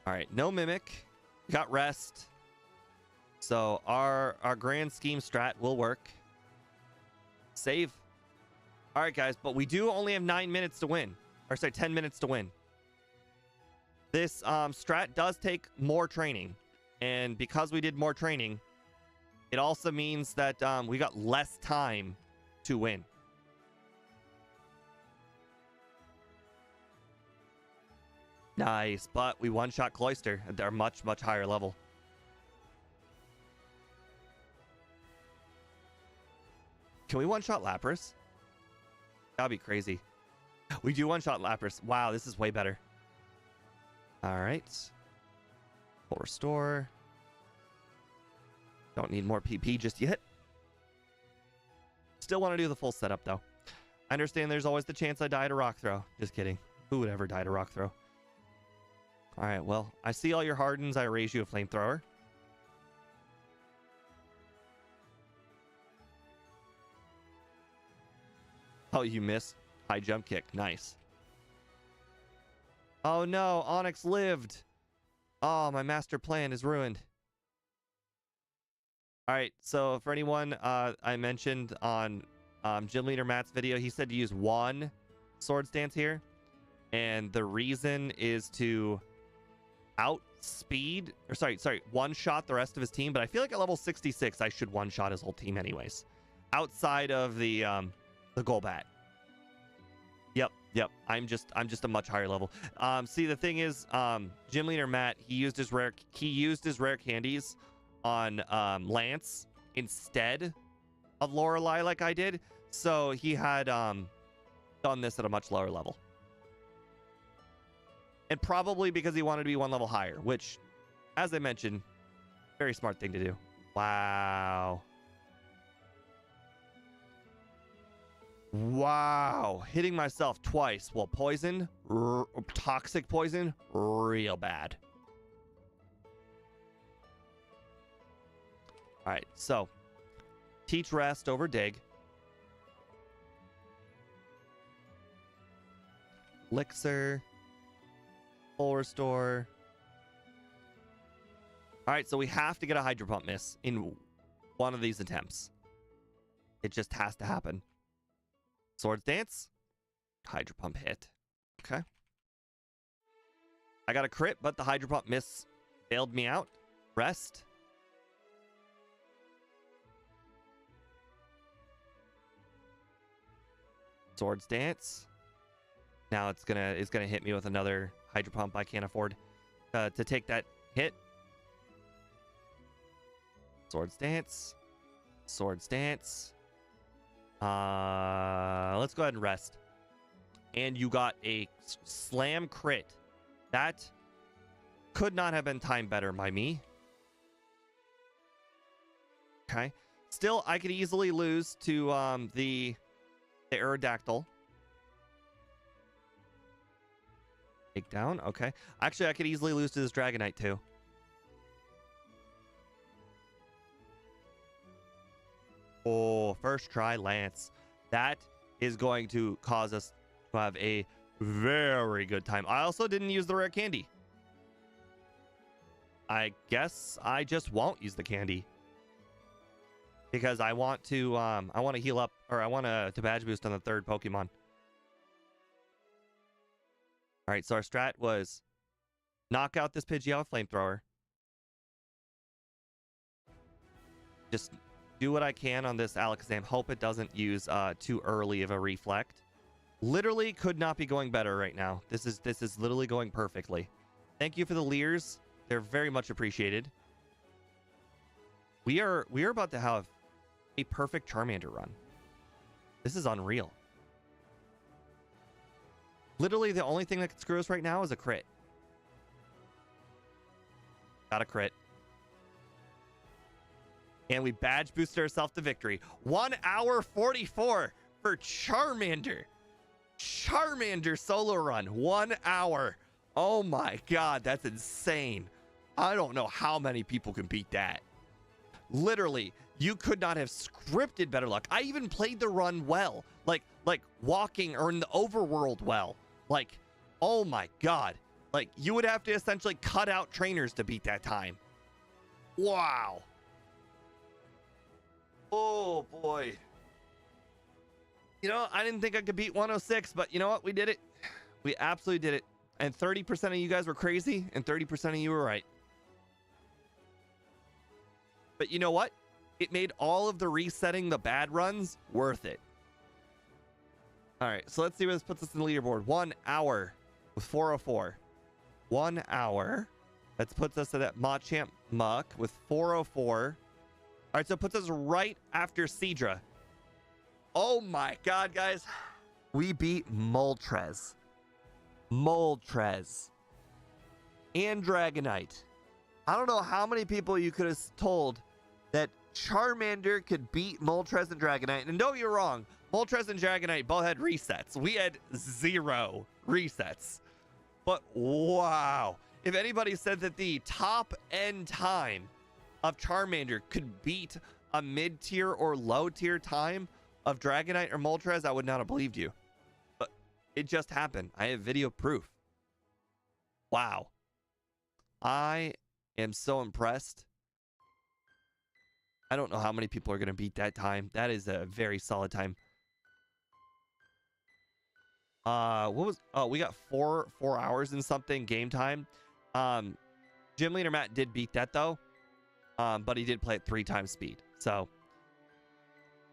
All right, no Mimic. Got Rest. So our grand scheme strat will work. Save. All right, guys, but we do only have 9 minutes to win. Or sorry, 10 minutes to win. This strat does take more training. And because we did more training, it also means that we got less time to win. Nice, but we one-shot Cloyster. They're much, much higher level. Can we one-shot Lapras? That'd be crazy. We do one-shot Lapras. Wow, this is way better. All right. Full restore. Don't need more PP just yet. Still want to do the full setup, though. I understand there's always the chance I die to Rock Throw. Just kidding. Who would ever die to Rock Throw? All right, well, I see all your hardens. I raise you a Flamethrower. Oh, you miss. High jump kick. Nice. Oh, no. Onyx lived. Oh, my master plan is ruined. All right, so for anyone I mentioned on Gym Leader Matt's video, he said to use one Swords Dance here. And the reason is to outspeed, or sorry, one-shot the rest of his team. But I feel like at level 66, I should one-shot his whole team anyways. Outside of the Golbat. Yep. I'm just a much higher level. See, the thing is, Gym Leader Matt, he used his rare candies on Lance instead of Lorelei like I did. So he had done this at a much lower level. And probably because he wanted to be one level higher, which, as I mentioned, very smart thing to do. Wow. Wow. Hitting myself twice. Well, poison, toxic poison, real bad. All right, so teach rest over dig. Elixir. Full restore. All right, so we have to get a Hydro Pump miss in one of these attempts. It just has to happen. Swords Dance. Hydro Pump hit. Okay. I got a crit, but the Hydro Pump miss bailed me out. Rest. Swords Dance. Now it's gonna hit me with another Hydro Pump. I can't afford to take that hit. Swords Dance. Swords Dance. Let's go ahead and rest. And you got a slam crit. That could not have been timed better by me. Okay. Still, I could easily lose to the Aerodactyl. Take down. Okay. Actually, I could easily lose to this Dragonite too. Oh, first try Lance. That is going to cause us to have a very good time. I also didn't use the rare candy. I guess I just won't use the candy. Because I want to heal up, or I want to badge boost on the third Pokemon. All right, so our strat was knock out this Pidgeot with Flamethrower. Just do what I can on this Alakazam. Hope it doesn't use too early of a Reflect. Literally could not be going better right now. This is literally going perfectly. Thank you for the Leers. They're very much appreciated. We are about to have a perfect Charmander run. This is unreal. Literally, the only thing that can screw us right now is a crit. Got a crit. And we badge boosted ourselves to victory. 1 hour 44 for Charmander. Charmander solo run. 1 hour. Oh my God, that's insane. I don't know how many people can beat that. Literally, you could not have scripted better luck. I even played the run well. Like walking or in the overworld well. Like, oh my God. Like, you would have to essentially cut out trainers to beat that time. Wow. Oh boy. You know, I didn't think I could beat 106, but you know what? We did it. We absolutely did it. And 30% of you guys were crazy, and 30% of you were right. But you know what? It made all of the resetting the bad runs worth it. All right, so let's see where this puts us in the leaderboard. 1 hour with 404. 1 hour. That puts us at Machamp Muck with 404. All right, so it puts us right after Seadra. Oh my god, guys. We beat Moltres. Moltres. And Dragonite. I don't know how many people you could have told that Charmander could beat Moltres and Dragonite. And don't get me wrong, Moltres and Dragonite both had resets. We had 0 resets. But wow. If anybody said that the top end time of Charmander could beat a mid-tier or low-tier time of Dragonite or Moltres, I would not have believed you. But it just happened. I have video proof. Wow. I am so impressed. I don't know how many people are going to beat that time. That is a very solid time. We got four hours and something game time. Gym leader Matt did beat that though. But he did play at 3 times speed. So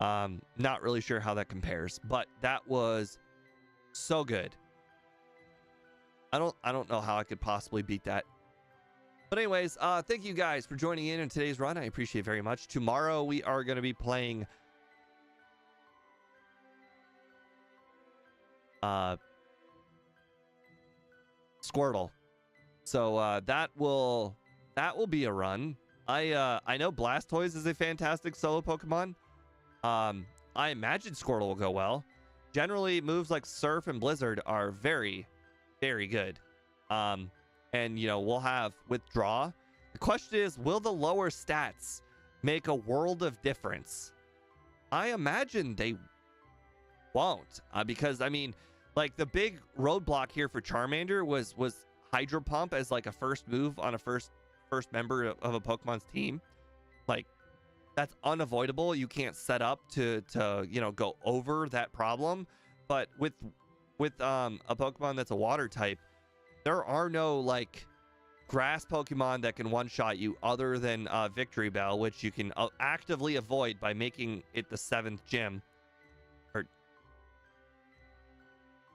not really sure how that compares, but that was so good. I don't know how I could possibly beat that. But anyways, thank you guys for joining in today's run. I appreciate it very much. Tomorrow we are going to be playing Squirtle. So that will be a run. I know Blastoise is a fantastic solo Pokemon. I imagine Squirtle will go well. Generally, moves like Surf and Blizzard are very, very good. And, you know, we'll have Withdraw. The question is, will the lower stats make a world of difference? I imagine they won't. Because, I mean, like, the big roadblock here for Charmander was Hydro Pump as, like, a first move on a first member of a Pokemon's team. Like, that's unavoidable. You can't set up to you know, go over that problem. But with a Pokemon that's a water type, there are no like grass Pokemon that can one-shot you other than Victory Bell, which you can actively avoid by making it the 7th gym. Or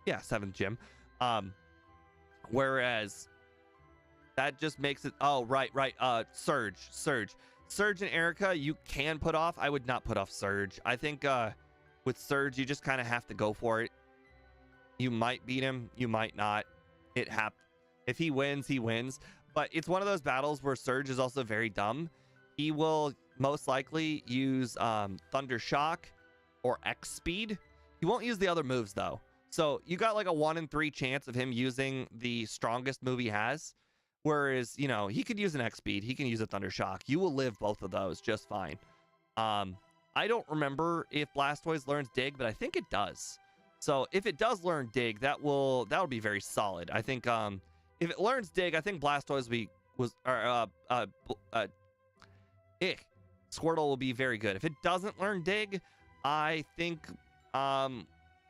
yeah, 7th gym. Whereas that just makes it Surge and Erica you can put off. I would not put off Surge. I think with Surge you just kind of have to go for it. You might beat him, you might not. It happens. If he wins, he wins. But it's one of those battles where Surge is also very dumb. He will most likely use Thunder Shock or X Speed. He won't use the other moves though. So you got like a 1 in 3 chance of him using the strongest move he has. Whereas, you know, he could use an X Speed. He can use a Thunder Shock. You will live both of those just fine. I don't remember if Blastoise learns Dig, but I think it does. So if it does learn Dig, that'll be very solid. I think if it learns Dig, I think Blastoise Squirtle will be very good. If it doesn't learn Dig, I think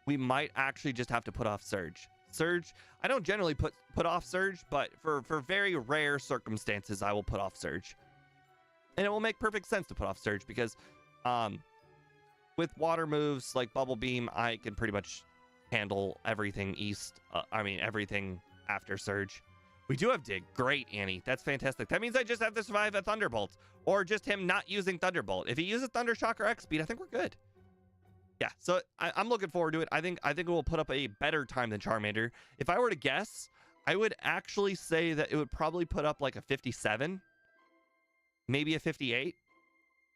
we might actually just have to put off Surge. Surge, I don't generally put off Surge, but for very rare circumstances, I will put off Surge. And it will make perfect sense to put off Surge because with water moves like Bubble Beam, I can pretty much handle everything everything after Surge. We do have Dig. Great, Annie. That's fantastic. That means I just have to survive a Thunderbolt or just him not using Thunderbolt. If he uses Thunder Shock or X Speed, I think we're good. Yeah, so I'm looking forward to it. I think it will put up a better time than Charmander. If I were to guess, I would actually say that it would probably put up like a 57, maybe a 58.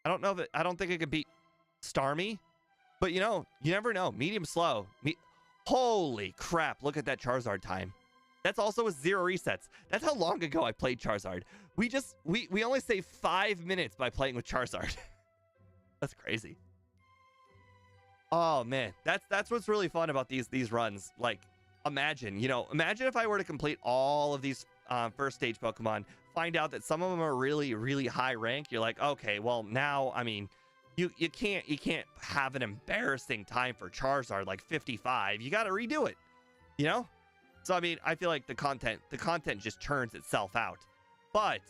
I don't think it could beat Starmie, but you know, you never know. Medium slow. Holy crap! Look at that Charizard time. That's also with 0 resets. That's how long ago I played Charizard. We only saved 5 minutes by playing with Charizard. That's crazy. Oh man, that's what's really fun about these runs. Like, imagine if I were to complete all of these first stage Pokemon, find out that some of them are really, really high rank. You're like, okay, well now, I mean, you can't have an embarrassing time for Charizard like 55. You got to redo it, you know? So I mean, I feel like the content just churns itself out, but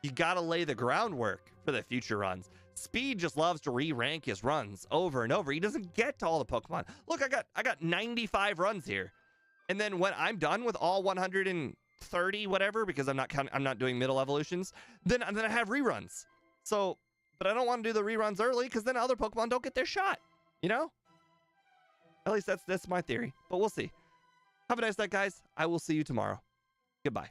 you got to lay the groundwork for the future runs. Speed just loves to re-rank his runs over and over. He doesn't get to all the Pokemon. Look, I got 95 runs here. And then when I'm done with all 103 30, whatever, because I'm not doing middle evolutions, then I have reruns. So, but I don't want to do the reruns early because then other Pokemon don't get their shot, you know? At least that's my theory, but we'll see. Have a nice night, guys. I will see you tomorrow. Goodbye.